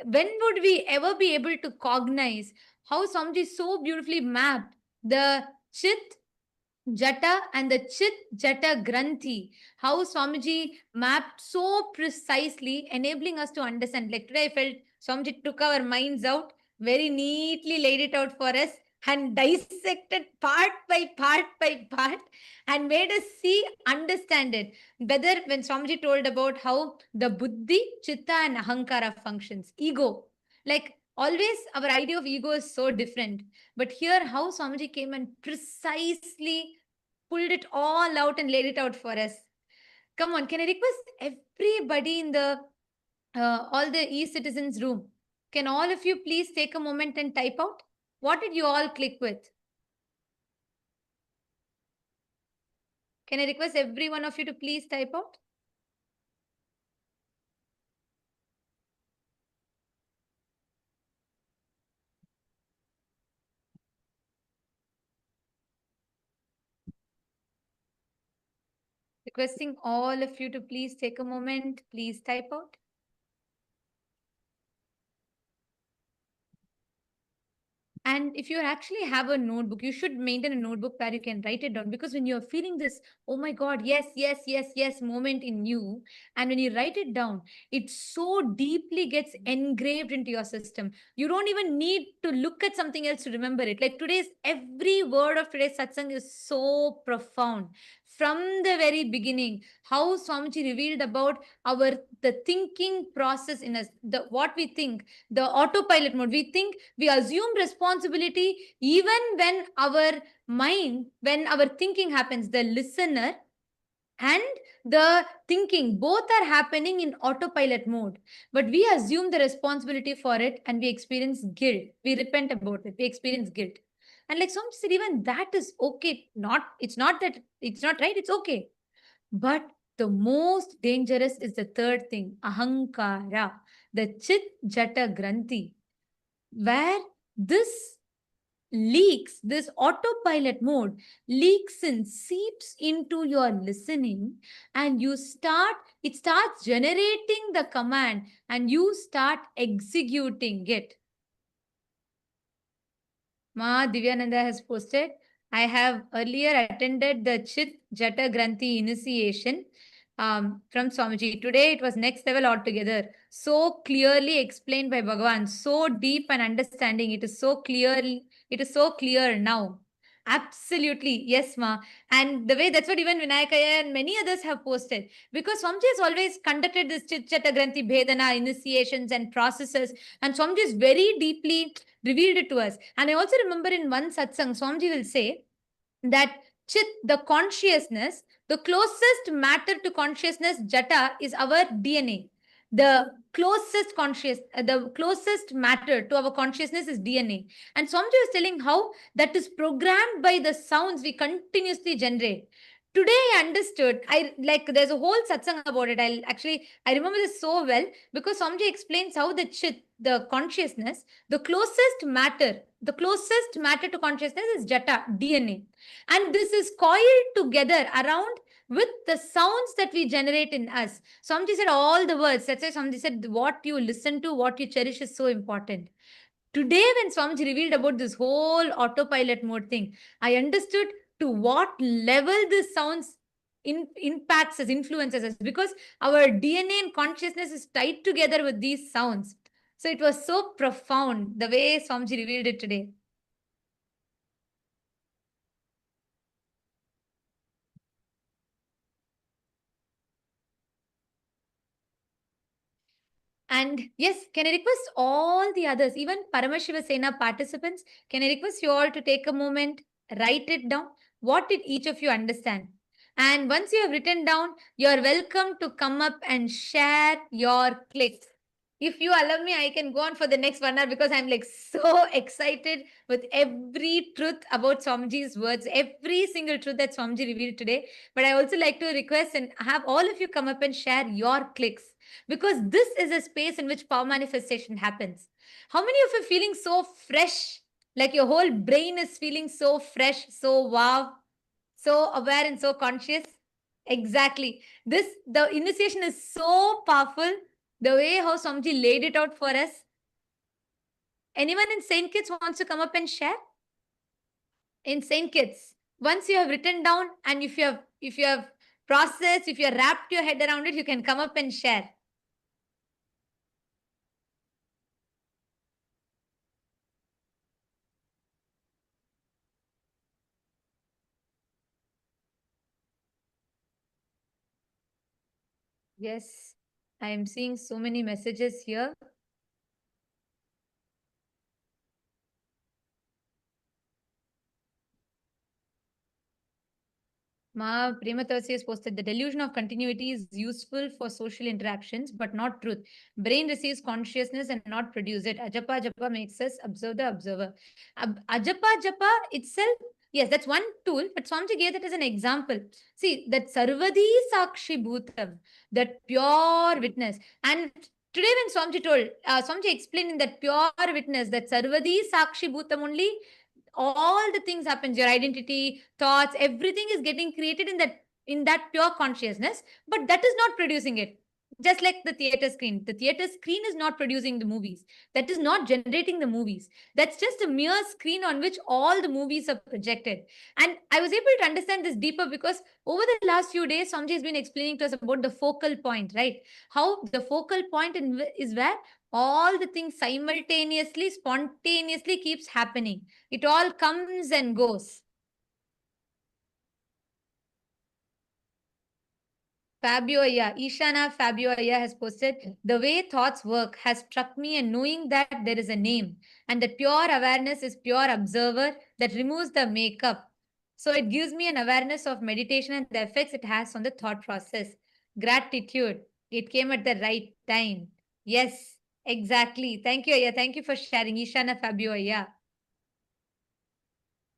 when would we ever be able to cognize how Swamiji so beautifully mapped the Chit Jata and the Chit Jata Granthi, how Swamiji mapped so precisely, enabling us to understand. Like today, I felt Swamiji took our minds out, very neatly laid it out for us, and dissected part by part, and made us see, understand it. Whether when Swamiji told about how the Buddhi, Chitta, and Ahankara functions, ego, like always, our idea of ego is so different. But here, how Swamiji came and precisely pulled it all out and laid it out for us. Come on, can I request everybody in the all the e-citizens room? Can all of you please take a moment and type out? What did you all click with? Can I request every one of you to please type out? Requesting all of you to please take a moment, please type out. And if you actually have a notebook, you should maintain a notebook where you can write it down, because when you're feeling this, oh my God, yes, yes, yes, yes moment in you, and when you write it down, it so deeply gets engraved into your system. You don't even need to look at something else to remember it. Like every word of today's satsang is so profound. From the very beginning, how Swamiji revealed about the thinking process in us, what we think, the autopilot mode. We think, we assume responsibility even when our mind, when our thinking happens. The listener and the thinking, both are happening in autopilot mode. But we assume the responsibility for it and we experience guilt. We repent about it. We experience guilt. And like some said, even that is okay. It's not that it's not right, it's okay. But the most dangerous is the third thing, ahankara, the chit jata granthi, where this leaks, this autopilot mode leaks and seeps into your listening, and it starts generating the command and you start executing it. Ma Divyananda has posted, I have earlier attended the Chit Jata Granthi initiation from Swamiji. Today it was next level altogether. So clearly explained by Bhagavan. So deep and understanding. It is so clear now. Absolutely. Yes, Ma. And the way that's what even Vinayakaya and many others have posted. Because Swamiji has always conducted this Chit Jata Granthi Bhedana initiations and processes. And Swamiji is very deeply revealed it to us. And I also remember in one satsang, Swamiji will say that Chit, the consciousness, the closest matter to consciousness, Jata, is our DNA. The closest matter to our consciousness is DNA. And Swamiji was telling how that is programmed by the sounds we continuously generate. Today I understood. There's a whole satsang about it. I remember this so well because Swamiji explains how the Chit, the consciousness, the closest matter to consciousness is Jata, DNA. And this is coiled together around with the sounds that we generate in us. Swamiji said all the words. That's why Swamiji said what you listen to, what you cherish is so important. Today, when Swamiji revealed about this whole autopilot mode thing, I understood to what level this sounds impacts us, influences us, because our DNA and consciousness is tied together with these sounds. So it was so profound the way Swamiji revealed it today. And yes, can I request all the others, even Paramashiva Sena participants, can I request you all to take a moment, write it down? What did each of you understand? And once you have written down, you're welcome to come up and share your clicks. If you allow me, I can go on for the next 1 hour because I'm like so excited with every truth about Swamiji's words, every single truth that Swamiji revealed today. But I also like to request and have all of you come up and share your clicks, because this is a space in which power manifestation happens. How many of you are feeling so fresh? Like your whole brain is feeling so fresh, so wow, so aware and so conscious? Exactly. The initiation is so powerful. The way how Swamiji laid it out for us. Anyone in Saint Kitts wants to come up and share? In Saint Kitts, once you have written down and if you have processed, if you have wrapped your head around it, you can come up and share. Yes, I am seeing so many messages here. Ma Prematavasi has posted, the delusion of continuity is useful for social interactions, but not truth. Brain receives consciousness and not produce it. Ajapa Japa makes us observe the observer. Ajapa Japa itself, yes, that's one tool, but Swamiji gave that as an example. See, that Sarvadi Sakshi Bhutam, that pure witness. And today when Swamiji told, Swamiji explained in that pure witness, that Sarvadi Sakshi Bhutam only, all the things happens, your identity, thoughts, everything is getting created in that pure consciousness, but that is not producing it. Just like the theater screen is not producing the movies, that is not generating the movies, that's just a mere screen on which all the movies are projected. And I was able to understand this deeper because over the last few days Somji has been explaining to us about the focal point, right? How the focal point is where all the things simultaneously, spontaneously keeps happening. It all comes and goes. Fabio Aya, Ishana Fabio Aya has posted, the way thoughts work has struck me, and knowing that there is a name and that pure awareness is pure observer that removes the makeup. So it gives me an awareness of meditation and the effects it has on the thought process. Gratitude. It came at the right time. Yes, exactly. Thank you, Aya. Thank you for sharing. Ishana Fabio, Aya.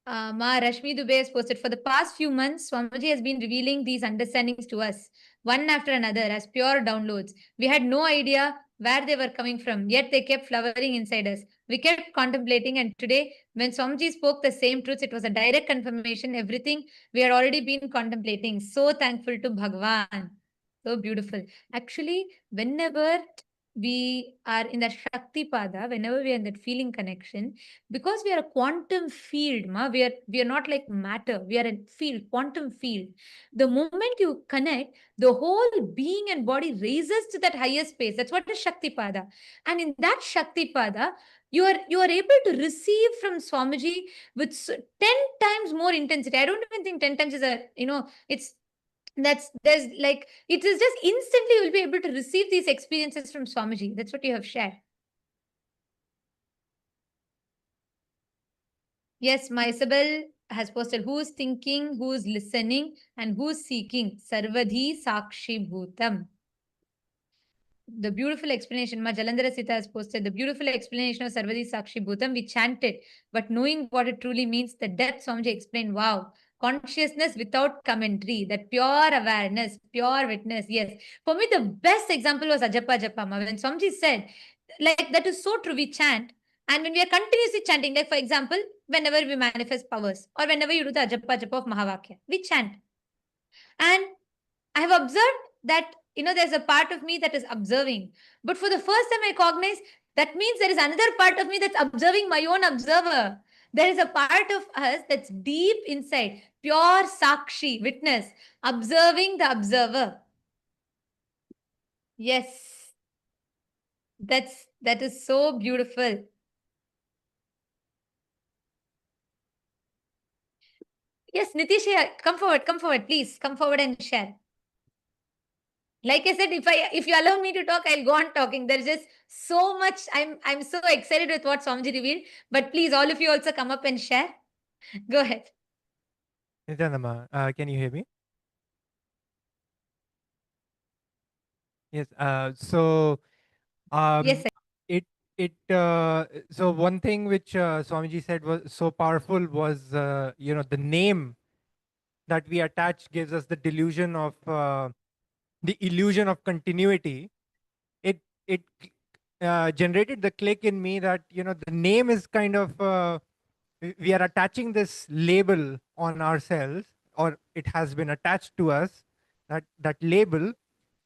Ma Rashmi Dubey has posted, for the past few months, Swamiji has been revealing these understandings to us, one after another, as pure downloads. We had no idea where they were coming from, yet they kept flowering inside us. We kept contemplating, and today, when Swamiji spoke the same truths, it was a direct confirmation, everything we had already been contemplating. So thankful to Bhagwan. So beautiful. Actually, whenever we are in that Shakti Pada, whenever we are in that feeling connection, because we are a quantum field, we are not like matter, we are a field, quantum field. The moment you connect, the whole being and body raises to that higher space. That's what is Shakti Pada. And in that Shakti Pada, you are able to receive from Swamiji with 10 times more intensity. I don't even think 10 times is it's there's like, it is just instantly you'll be able to receive these experiences from Swamiji. That's what you have shared. Yes, my Isabel has posted, who's thinking, who's listening, and who's seeking. Sarvadhi Sakshi Bhutam. The beautiful explanation, Ma Jalandhara Sita has posted, the beautiful explanation of Sarvadhi Sakshi Bhutam. We chanted, but knowing what it truly means, the depth Swamiji explained. Wow. Consciousness without commentary, that pure awareness, pure witness. Yes. For me, the best example was Ajapa Japama. When Swamiji said, like, that is so true, we chant. And when we are continuously chanting, like for example, whenever we manifest powers or whenever you do the Ajapa Japa of Mahavakya, we chant. And I have observed that, there's a part of me that is observing. But for the first time, I cognize that means there is another part of me that's observing my own observer. There is a part of us that's deep inside, pure Sakshi, witness, observing the observer. Yes, that is so beautiful. Yes, Nitish, come forward, please. Come forward and share. Like I said, if you allow me to talk, I'll go on talking. There's just so much. I'm so excited with what Swamiji revealed. But please, all of you also come up and share. Go ahead. Nityanama, can you hear me? Yes. Yes, sir. So one thing which Swamiji said was so powerful was the name that we attach gives us the delusion of the illusion of continuity. It generated the click in me that the name is kind of we are attaching this label on ourselves, or it has been attached to us, that label,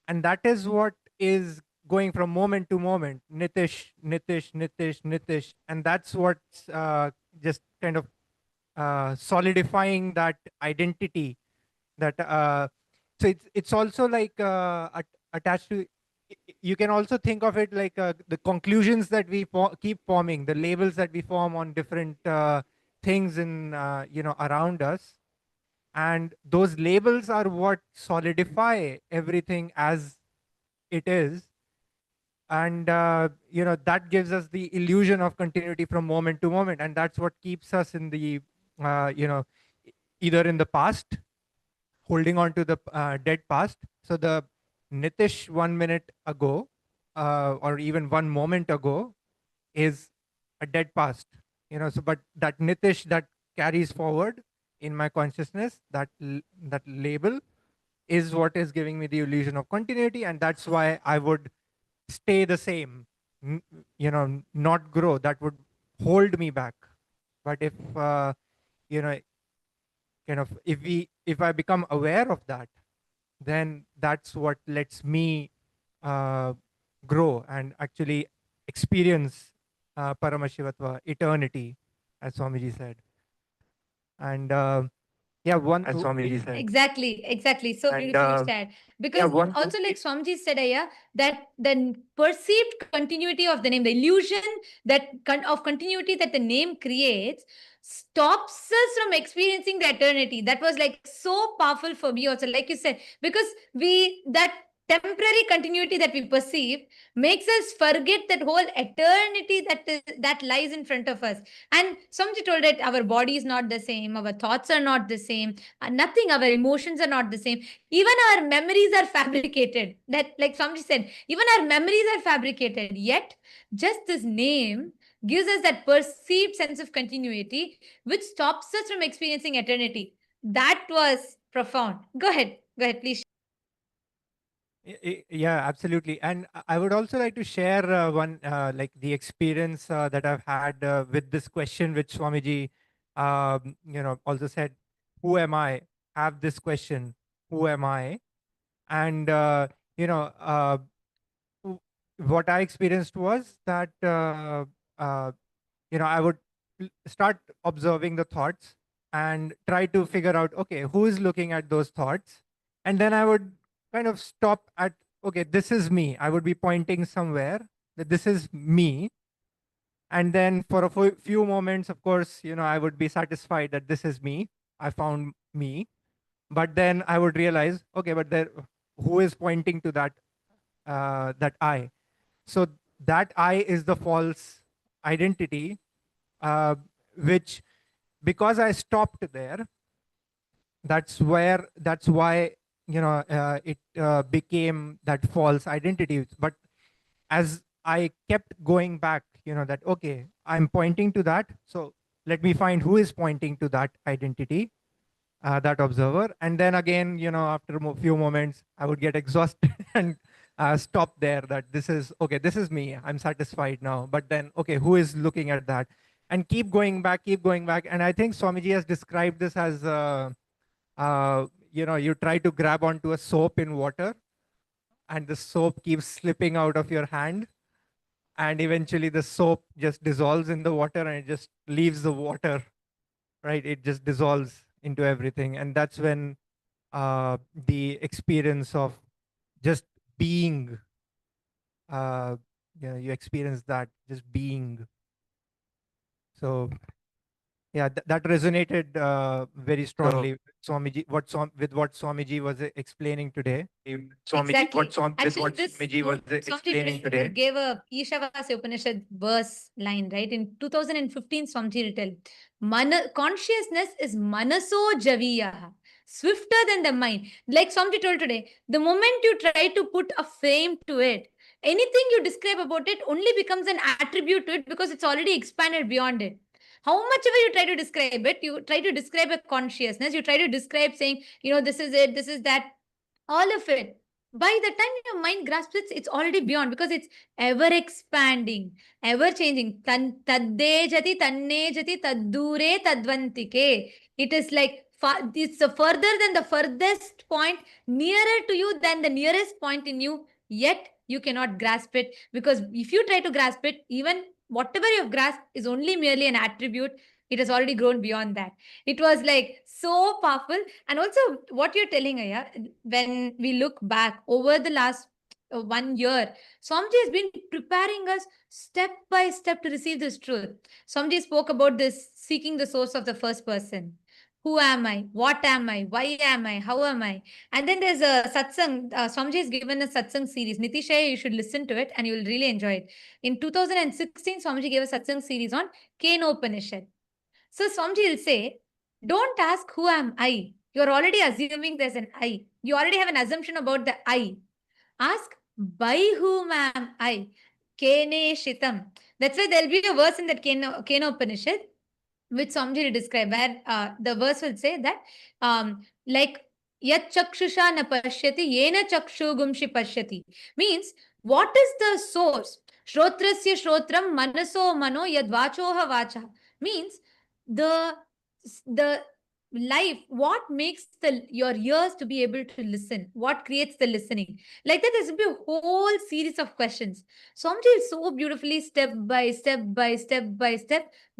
and that is what is going from moment to moment, Nitish, Nitish, Nitish, Nitish, and that's what's just kind of solidifying that identity. That so it's also like attached to. You can also think of it like the conclusions that we keep forming, the labels that we form on different things in around us, and those labels are what solidify everything as it is. And that gives us the illusion of continuity from moment to moment, and that's what keeps us in the either in the past, holding on to the dead past. So the Nitish 1 minute ago, or even 1 moment ago, is a dead past. So but that Nitish that carries forward in my consciousness, that label is what is giving me the illusion of continuity, and that's why I would stay the same, not grow. That would hold me back. But if you know kind of if I become aware of that, then that's what lets me grow and actually experience Paramashivatva, eternity, as Swamiji said. And as Swamiji said. Exactly. So beautifully said. Because also, like Swamiji said, Aya, that the perceived continuity of the name, the illusion of continuity that the name creates, stops us from experiencing the eternity. That was like so powerful for me also, like you said, because temporary continuity that we perceive makes us forget that whole eternity that lies in front of us. And Swamiji told that our body is not the same, our thoughts are not the same, nothing, our emotions are not the same. Even our memories are fabricated. That, like Swamiji said, even our memories are fabricated. Yet, just this name gives us that perceived sense of continuity, which stops us from experiencing eternity. That was profound. Go ahead, please. Yeah, absolutely. And I would also like to share one, like the experience that I've had with this question, which Swamiji, also said, who am I? Have this question, who am I? And, you know, w- what I experienced was that, uh, I would start observing the thoughts and try to figure out, okay, who is looking at those thoughts? And then I would kind of stop at, okay, this is me. I would be pointing somewhere that this is me. And then for a few moments, of course, I would be satisfied that this is me. I found me. But then I would realize, okay, but there, who is pointing to that I? So that I is the false identity, uh, which, because I stopped there, that's why it became that false identity. But as I kept going back, that, okay, I'm pointing to that, so let me find who is pointing to that identity, that observer. And then again, after a few moments, I would get exhausted and stop there, that this is, okay, this is me, I'm satisfied now. But then, okay, who is looking at that? And keep going back. And I think Swamiji has described this as, you try to grab onto a soap in water, and the soap keeps slipping out of your hand. And eventually the soap just dissolves in the water and it just leaves the water, right? It just dissolves into everything. And that's when the experience of just being, you experience that, just being. So yeah, that resonated very strongly with Swamiji, with what Swamiji was explaining today. Exactly. What This Swamiji was explaining today. gave a Ishavasya Upanishad verse line, right? In 2015, Swamiji written, consciousness is manaso javiya, swifter than the mind. Like Swamiji told today, the moment you try to put a frame to it, anything you describe about it only becomes an attribute to it because it's already expanded beyond it. How much ever you try to describe it, you try to describe a consciousness, you try to describe saying, this is it, this is that, all of it. By the time your mind grasps it, it's already beyond because it's ever expanding, ever changing. Tadde jati, tanne jati, taddure tadvantike. It is like it's further than the furthest point, nearer to you than the nearest point in you, yet you cannot grasp it because if you try to grasp it, even whatever you've grasped is only merely an attribute. It has already grown beyond that. It was like so powerful. And also, what you're telling, Aya, when we look back over the last 1 year, Swamiji has been preparing us step by step to receive this truth. Swamiji spoke about this seeking the source of the first person. Who am I? What am I? Why am I? How am I? And then there's a satsang. Swamiji has given a satsang series. Nitishaya, you should listen to it and you will really enjoy it. In 2016, Swamiji gave a satsang series on Kenopanishad. So Swamiji will say, don't ask who am I. You're already assuming there's an I. You already have an assumption about the I. Ask, by whom am I? Kene Shitam. That's why there'll be a verse in that Kenopanishad, which Swamiji will describe, where the verse will say that, like, Yat chakshusha na pashyati, yena chakshugumshi pashyati. Means, what is the source? Shrotrasya shrotram manaso mano yad vachoha vacha. Means, the the life, what makes your ears to be able to listen, what creates the listening, like that. There's be a whole series of questions. Swamiji will so beautifully step by step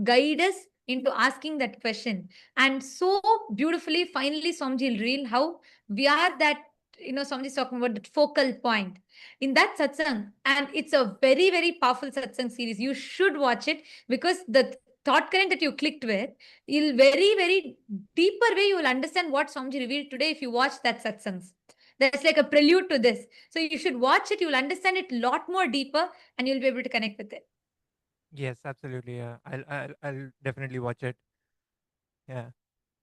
guide us into asking that question. And so beautifully, finally, Swamiji will reveal how we are that, Swamiji is talking about that focal point in that satsang. And it's a very, very powerful satsang series. You should watch it because the thought current that you clicked with, you'll very, very deeper way, you will understand what Swamiji revealed today if you watch that satsangs. That's like a prelude to this. So you should watch it. You'll understand it a lot more deeper and you'll be able to connect with it. Yes, absolutely. Yeah, I'll definitely watch it. Yeah.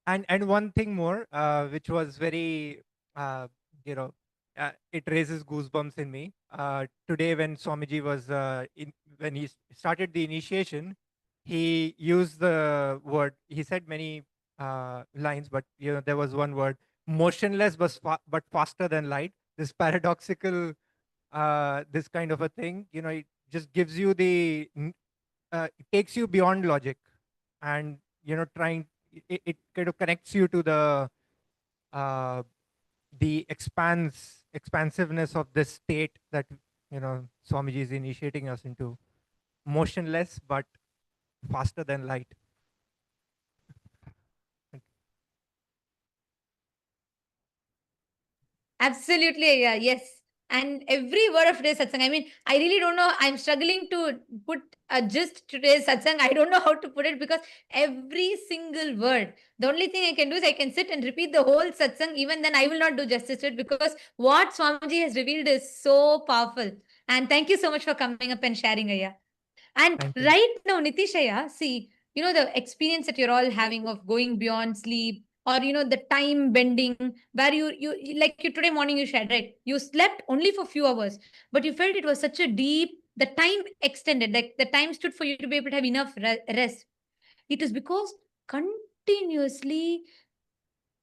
And one thing more, which was very, you know, it raises goosebumps in me. Today, when Swamiji was when he started the initiation, he used the word. He said many lines, but there was one word: motionless, but faster than light. This paradoxical, this kind of a thing. It just gives you it takes you beyond logic, and trying it kind of connects you to uh, the expansiveness of this state that Swamiji is initiating us into, motionless but faster than light. Absolutely, yeah, yes. And every word of today's satsang, I mean, I really don't know. I'm struggling to put a gist to today's satsang. I don't know how to put it because every single word, the only thing I can do is I can sit and repeat the whole satsang. Even then, I will not do justice to it because what Swamiji has revealed is so powerful. And thank you so much for coming up and sharing, Aya. And Thank you. right now, Nitishaya, see, the experience that you're all having of going beyond sleep, or the time bending, where you like you today morning you shared, right? You slept only for few hours, but you felt it was such a deep, the time extended, like the time stood for you to be able to have enough rest. It is because continuously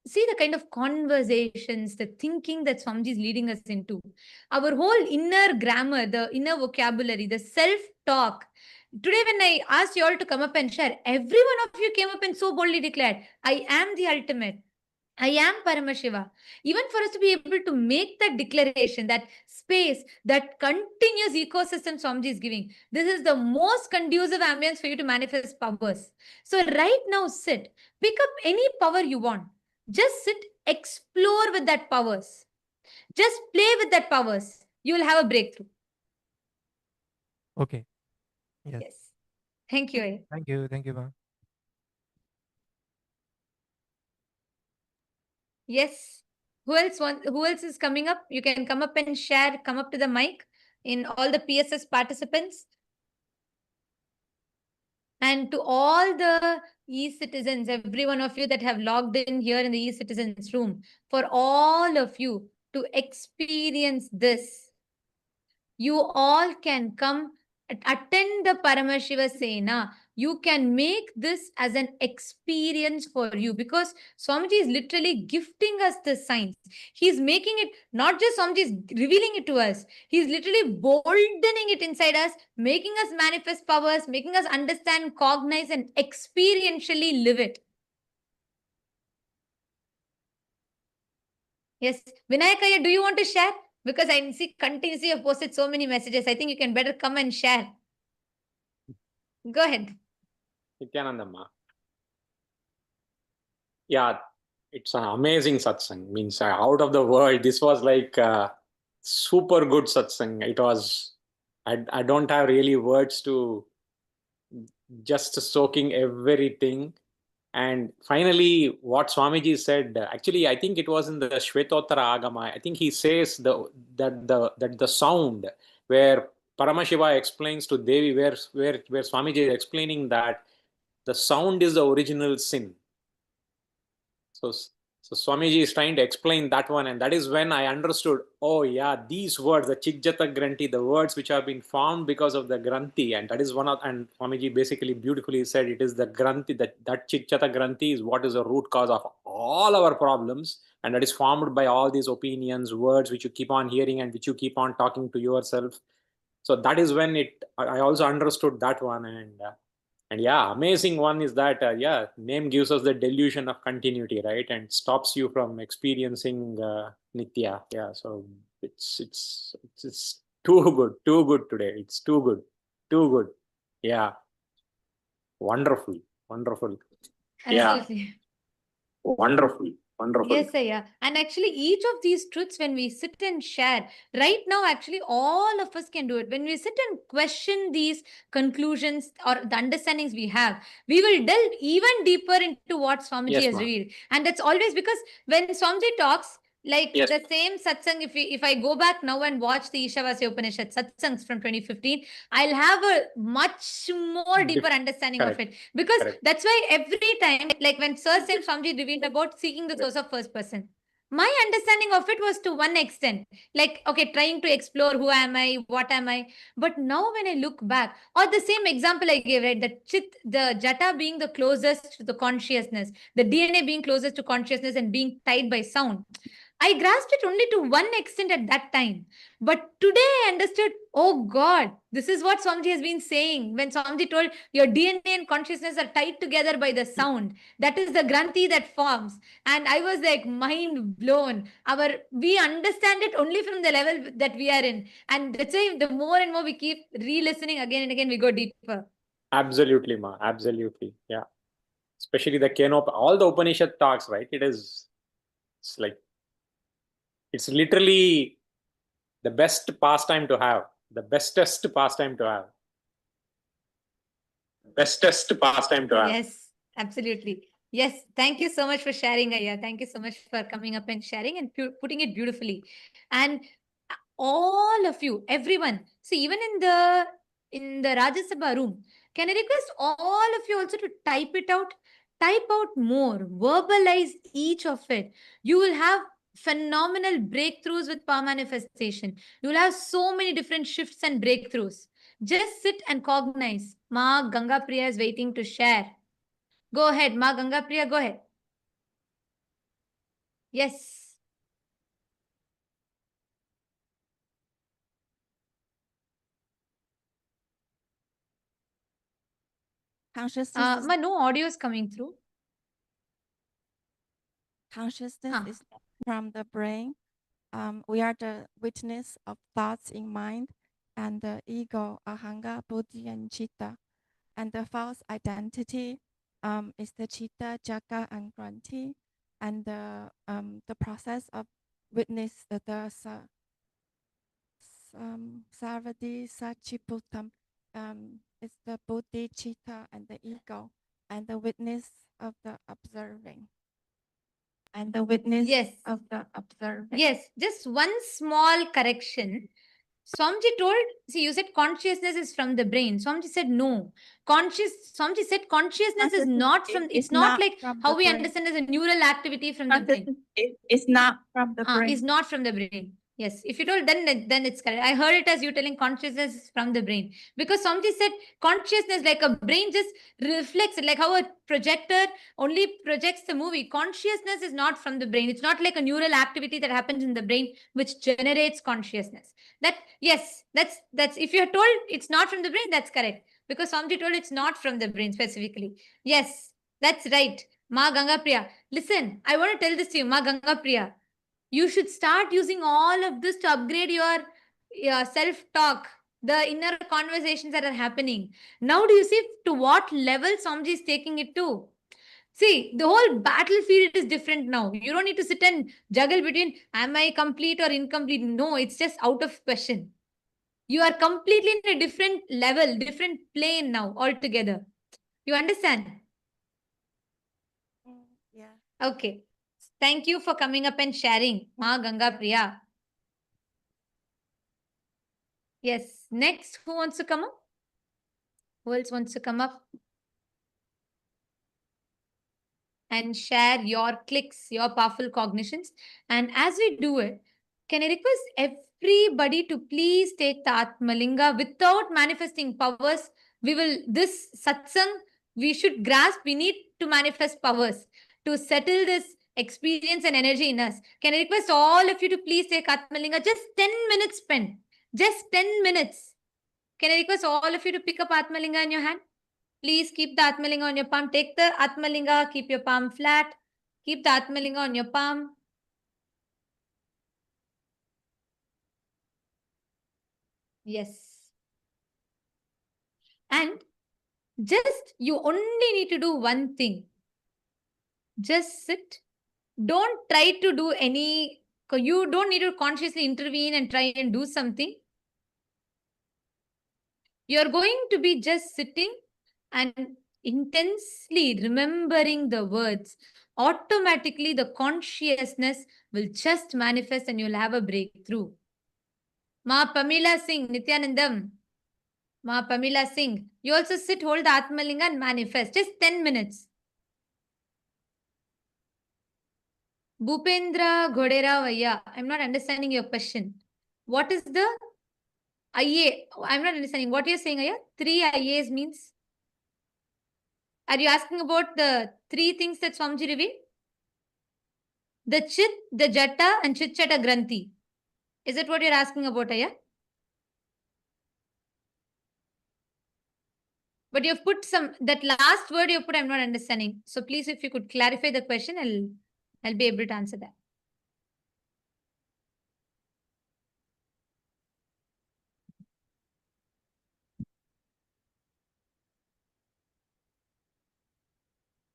see the kind of conversations, the thinking that Swamiji is leading us into. Our whole inner grammar, the inner vocabulary, the self-talk. Today, when I asked you all to come up and share, every one of you came up and so boldly declared, I am the ultimate. I am Paramashiva. Even for us to be able to make that declaration, that space, that continuous ecosystem Swamiji is giving, this is the most conducive ambience for you to manifest powers. So right now, sit, pick up any power you want. Just sit, explore with that powers. Just play with that powers. You will have a breakthrough. Okay. Yes. Yes. Thank you. Thank you. Thank you, ma'am. Yes. Who else is coming up? You can come up and share, come up to the mic in all the PSS participants. And to all the e-citizens, every one of you that have logged in here in the e-citizens room, for all of you to experience this, you all can come attend the Paramashiva Sena. You can make this as an experience for you because Swamiji is literally gifting us the signs. He's making it, not just Swamiji is revealing it to us. He's literally boldening it inside us, making us manifest powers, making us understand, cognize, and experientially live it. Yes. Vinayakaya, do you want to share? Because I see continuously you've posted so many messages. I think you can better come and share. Go ahead. Nityanandamma. Yeah, it's an amazing satsang. Means out of the world. This was like super good satsang. It was. I don't have really words to just soaking everything. And finally, what Swamiji said, actually, I think it was in the Shvetottara Agama. I think he says that the sound where Paramashiva explains to Devi, where Swamiji is explaining that the sound is the original sin. So Swamiji is trying to explain that one, and that is when I understood, oh yeah, these words, the Chigjata Granthi, the words which have been formed because of the Granthi, and that is one of, and Swamiji basically beautifully said it is the Granthi, that Chigjata Granthi is what is the root cause of all our problems, and that is formed by all these opinions, words which you keep on hearing and which you keep on talking to yourself. So that is when I also understood that one, and yeah, amazing one is that yeah, name gives us the delusion of continuity, right, and stops you from experiencing nitya. Yeah, so it's too good today. It's too good. Yeah, wonderful. Absolutely. Yeah, wonderful. Yes, yeah. And actually, each of these truths, when we sit and share, right now, actually, all of us can do it. When we sit and question these conclusions or the understandings we have, we will delve even deeper into what Swamiji Yes, has ma'am. revealed. And that's always because when Swamiji talks, Like Yes. the same satsang, if I go back now and watch the Ishavasya Upanishad satsangs from 2015, I'll have a much more deeper understanding Correct. of it. Because Correct. that's why every time, like when Sir Sam Swamiji revealed about seeking the source of first person, my understanding of it was to one extent, like, okay, trying to explore who am I, what am I. But now when I look back, or the same example I gave, right, the jata being the closest to the consciousness, the DNA being closest to consciousness and being tied by sound. I grasped it only to one extent at that time. But today I understood, oh God, this is what Swamiji has been saying. When Swamiji told your DNA and consciousness are tied together by the sound, that is the granthi that forms. And I was like mind blown. We understand it only from the level that we are in. And that's why the more and more we keep re-listening again and again, we go deeper. Absolutely, Ma. Absolutely. Yeah. Especially the Kenop, all the Upanishad talks, right? It's like, it's literally the best pastime to have, the bestest pastime to have. Bestest pastime to have. Yes, absolutely. Yes, thank you so much for sharing, Aya. Thank you so much for coming up and sharing and putting it beautifully. And all of you, everyone, see, even in the Rajya Sabha room, can I request all of you also to type it out? Type out more, verbalize each of it. You will have phenomenal breakthroughs with power manifestation. You will have so many different shifts and breakthroughs. Just sit and cognize. Ma Ganga Priya is waiting to share. Go ahead, Ma Ganga Priya, go ahead. Yes. Consciousness, Ma, no audio is coming through. consciousness is from the brain. We are the witness of thoughts in mind and the ego, ahanga, buddhi, and chitta. And the false identity is the chitta, jaka, and granthi. And the process of witness the sarvadi sachiputam is the buddhi, chitta, and the ego, and the witness of the observing. And the witness of the observing. Yes, just one small correction. Swamiji told, see, you said consciousness is from the brain. Swamiji said no. Swamiji said consciousness is not from, it's not like how we understand as a neural activity from the brain. It's not from the brain. It's not from the brain. Yes, if you told, then it's correct. I heard it as you telling consciousness is from the brain. Because Swamiji said consciousness, like a brain just reflects it, like how a projector only projects the movie. Consciousness is not from the brain. It's not like a neural activity that happens in the brain which generates consciousness. That, yes, that's if you're told it's not from the brain, that's correct. Because Swamiji told it's not from the brain specifically. Yes, that's right. Ma Ganga Priya. Listen, I want to tell this to you, Ma Ganga Priya. You should start using all of this to upgrade your self-talk, the inner conversations that are happening. Now do you see to what level Swamiji is taking it to? See, the whole battlefield is different now. You don't need to sit and juggle between am I complete or incomplete. No, it's just out of question. You are completely in a different level, different plane now altogether. You understand? Yeah. Okay. Thank you for coming up and sharing, Ma Ganga Priya. Yes. Next, who wants to come up? Who else wants to come up? And share your clicks, your powerful cognitions. And as we do it, can I request everybody to please take the Atmalinga without manifesting powers? This satsang, we should grasp, we need to manifest powers to settle this experience and energy in us. Can I request all of you to please take Atmalinga? Just 10 minutes spent. Just 10 minutes. Can I request all of you to pick up Atmalinga in your hand? Please keep the Atmalinga on your palm. Take the Atmalinga, keep your palm flat. Keep the Atmalinga on your palm. Yes. And just, you only need to do one thing. Just sit. Don't try to do you don't need to consciously intervene and try and do something. You're going to be just sitting and intensely remembering the words, automatically the consciousness will just manifest and you'll have a breakthrough. Ma Pamela Singh, Nityanandam. Ma Pamela Singh. You also sit, hold the Atmalinga and manifest. Just 10 minutes. Bhupendra Ghodera Vaya. I'm not understanding your question. What is the IA? I'm not understanding. What you're saying, Aya? 3 IAs means? Are you asking about the 3 things that Swamiji revealed? The Chit, the Jata and Chit Chata Granthi. Is that what you're asking about, Aya? But you've put that last word you put, I'm not understanding. So please, if you could clarify the question, I'll be able to answer that.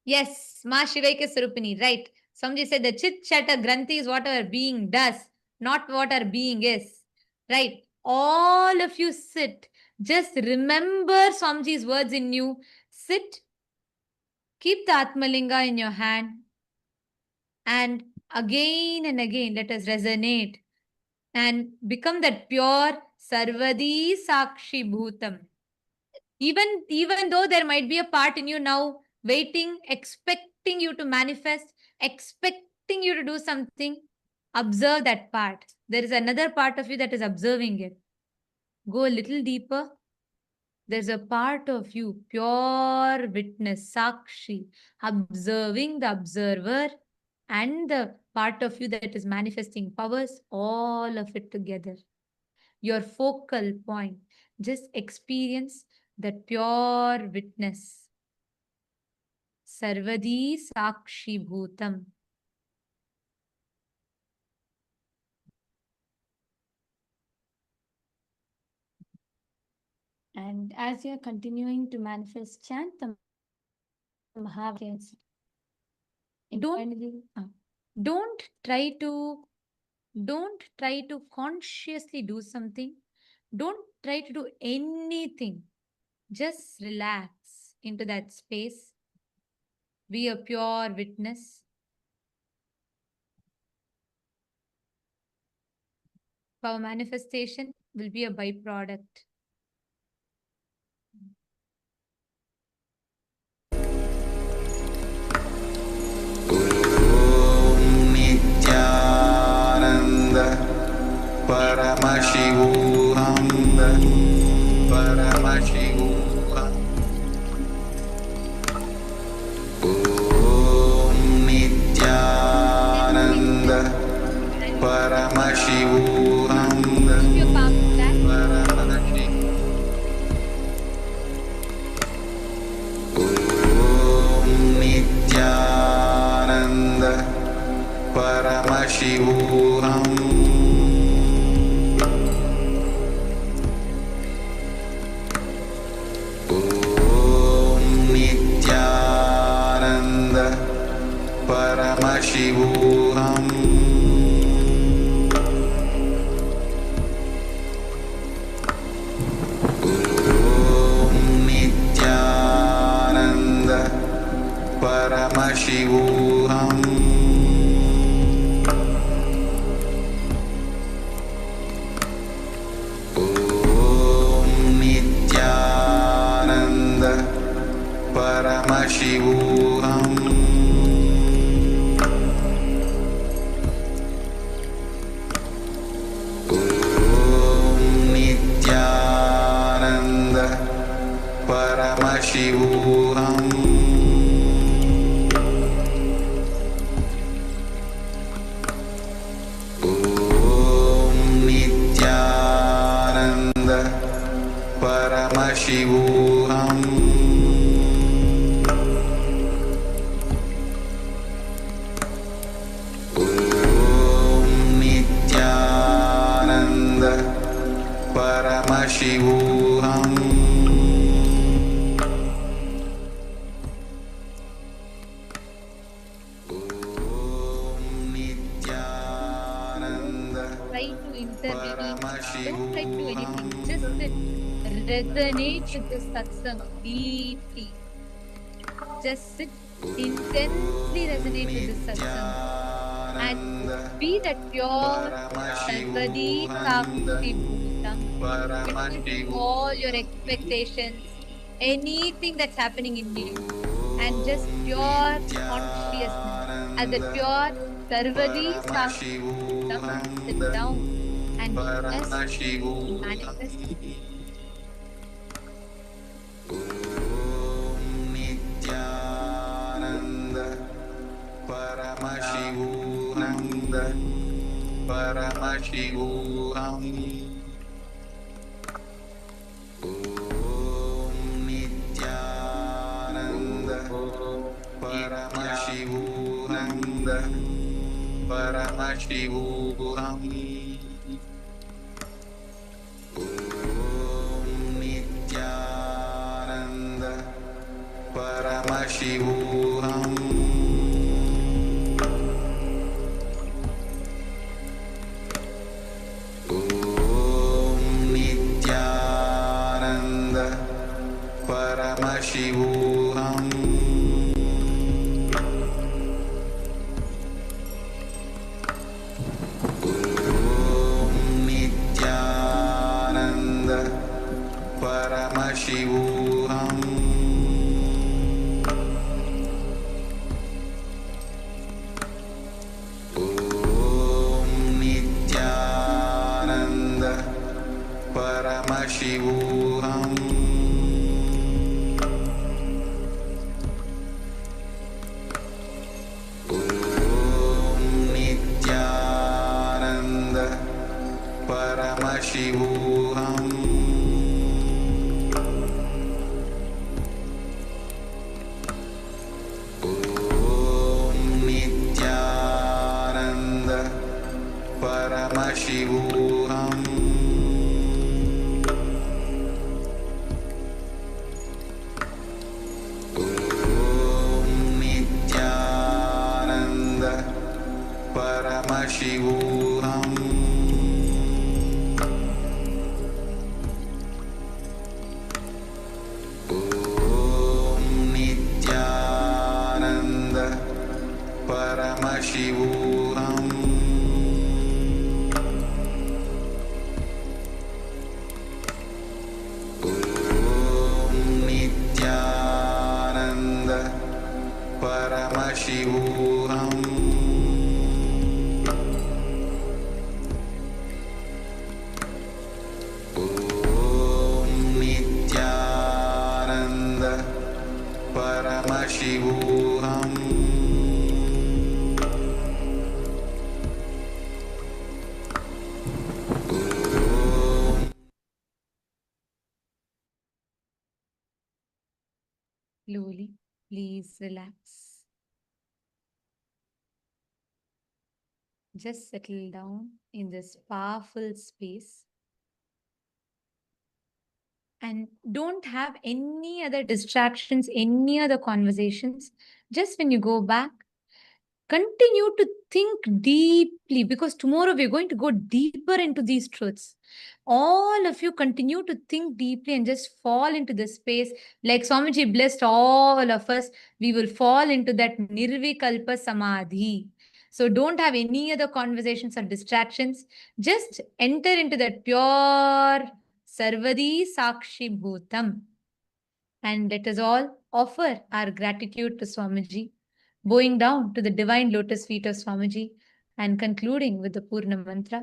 Yes, Ma Shivaika Sarupini, right. Somebody said the Chit Chata Granthi is what our being does, not what our being is. Right. All of you sit. Just remember Swamiji's words in you. Sit. Keep the Atmalinga in your hand. And again and again, let us resonate and become that pure Sarvadi Sakshi Bhutam. Even though there might be a part in you now waiting, expecting you to manifest, expecting you to do something, observe that part. There is another part of you that is observing it. Go a little deeper. There's a part of you, pure witness, Sakshi, observing the observer and the part of you that is manifesting powers, all of it together. Your focal point. Just experience that pure witness. Sarvadi Sakshi Bhutam. And as you're continuing to manifest, chant the Mahavakya. Don't try to consciously do something. Don't try to do anything. Just relax into that space. Be a pure witness. Our manifestation will be a byproduct. Nityananda Paramashivoham Paramashivoham Om Nityananda Paramashivoham Om Nityananda Paramashivoham Om Nityananda Paramashivoham Om Nityananda Paramashivoham Paramashivoham Om Nityananda Paramashivoham Om Nityananda Paramashivoham Paramashivoham Om Nityananda Try to intervene. Don't try to do anything. Just resonate with the satsang deeply. just sit intensely resonate with this satsang and be that pure Sarvadi Sakshi Bhutam between all your expectations, anything that's happening in you, and just pure consciousness as a pure Sarvadi Sakshi Bhutam, sit down and just manifest. Slowly, please relax. Just settle down in this powerful space and don't have any other distractions, any other conversations. Just when you go back, continue to think deeply because tomorrow we're going to go deeper into these truths. All of you continue to think deeply and just fall into the space. Like Swamiji blessed all of us, we will fall into that Nirvikalpa Samadhi. So don't have any other conversations or distractions. Just enter into that pure Sarvadi Sakshi Bhutam. And let us all offer our gratitude to Swamiji, bowing down to the divine lotus feet of Swamiji and concluding with the Purna mantra.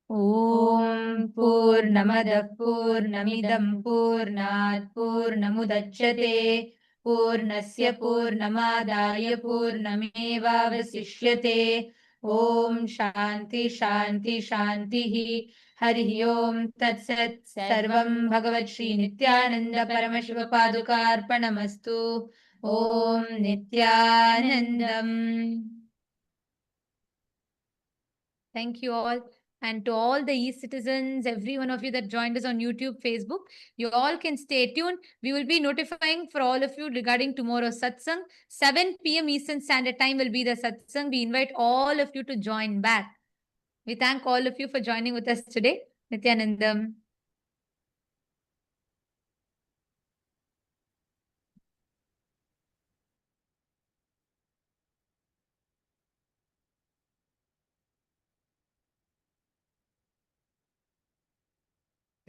Om Purnamada Purnamidam Purnat Purnamudachyate Purnasya Purnamadaya Purnameva Vasishyate Om Shanti Shanti Shanti Hari Om Tat Sat Sarvam Bhagavat Shri Nityananda Paramashiva Padukarpanamastu Om Nityanandam. Thank you all. And to all the e-citizens, every one of you that joined us on YouTube, Facebook, you all can stay tuned. We will be notifying for all of you regarding tomorrow's satsang. 7 p.m. Eastern Standard Time will be the satsang. We invite all of you to join back. We thank all of you for joining with us today. Nityanandam.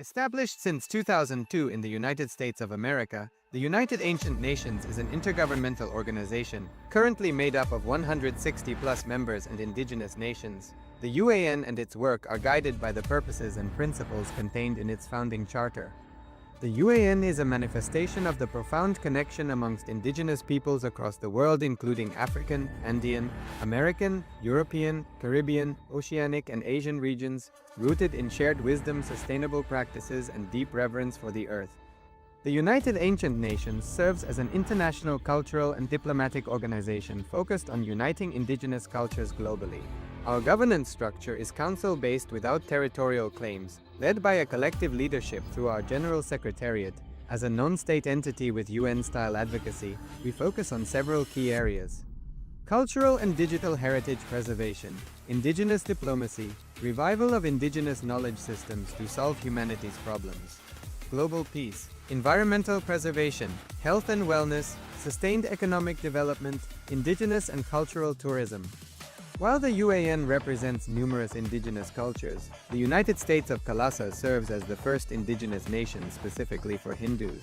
Established since 2002 in the United States of America, the United Ancient Nations is an intergovernmental organization currently made up of 160 plus members and indigenous nations. The UAN and its work are guided by the purposes and principles contained in its founding charter. The UAN is a manifestation of the profound connection amongst indigenous peoples across the world, including African, Andean, American, European, Caribbean, Oceanic, and Asian regions, rooted in shared wisdom, sustainable practices, and deep reverence for the earth. The United Ancient Nations serves as an international cultural and diplomatic organization focused on uniting indigenous cultures globally. Our governance structure is council-based without territorial claims, led by a collective leadership through our General Secretariat. As a non-state entity with UN-style advocacy, we focus on several key areas: cultural and digital heritage preservation, indigenous diplomacy, revival of indigenous knowledge systems to solve humanity's problems, global peace, environmental preservation, health and wellness, sustained economic development, indigenous and cultural tourism. While the UAN represents numerous indigenous cultures, the United States of Kalasa serves as the first indigenous nation specifically for Hindus.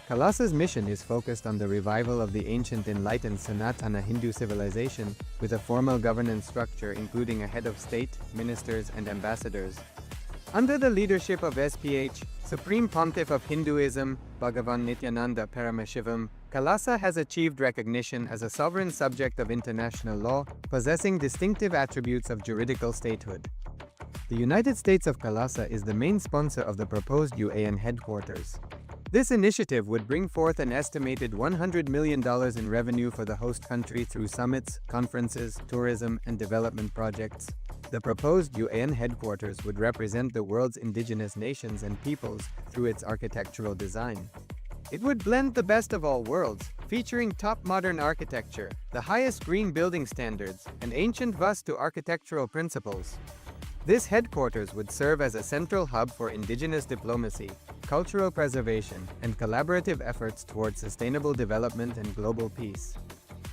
Kalasa's mission is focused on the revival of the ancient enlightened Sanatana Hindu civilization with a formal governance structure including a head of state, ministers, and ambassadors. Under the leadership of SPH, Supreme Pontiff of Hinduism, Bhagavan Nityananda Paramashivam, Kalasa has achieved recognition as a sovereign subject of international law, possessing distinctive attributes of juridical statehood. The United States of Kalasa is the main sponsor of the proposed UAN headquarters. This initiative would bring forth an estimated $100 million in revenue for the host country through summits, conferences, tourism, and development projects. The proposed UAN headquarters would represent the world's indigenous nations and peoples through its architectural design. It would blend the best of all worlds, featuring top modern architecture, the highest green building standards, and ancient Vastu architectural principles. This headquarters would serve as a central hub for indigenous diplomacy, cultural preservation, and collaborative efforts towards sustainable development and global peace.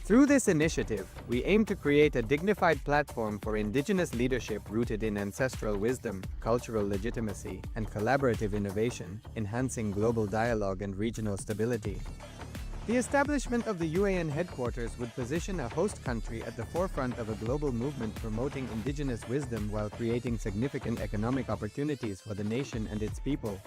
Through this initiative, we aim to create a dignified platform for indigenous leadership rooted in ancestral wisdom, cultural legitimacy, and collaborative innovation, enhancing global dialogue and regional stability. The establishment of the UAN headquarters would position a host country at the forefront of a global movement promoting indigenous wisdom while creating significant economic opportunities for the nation and its people.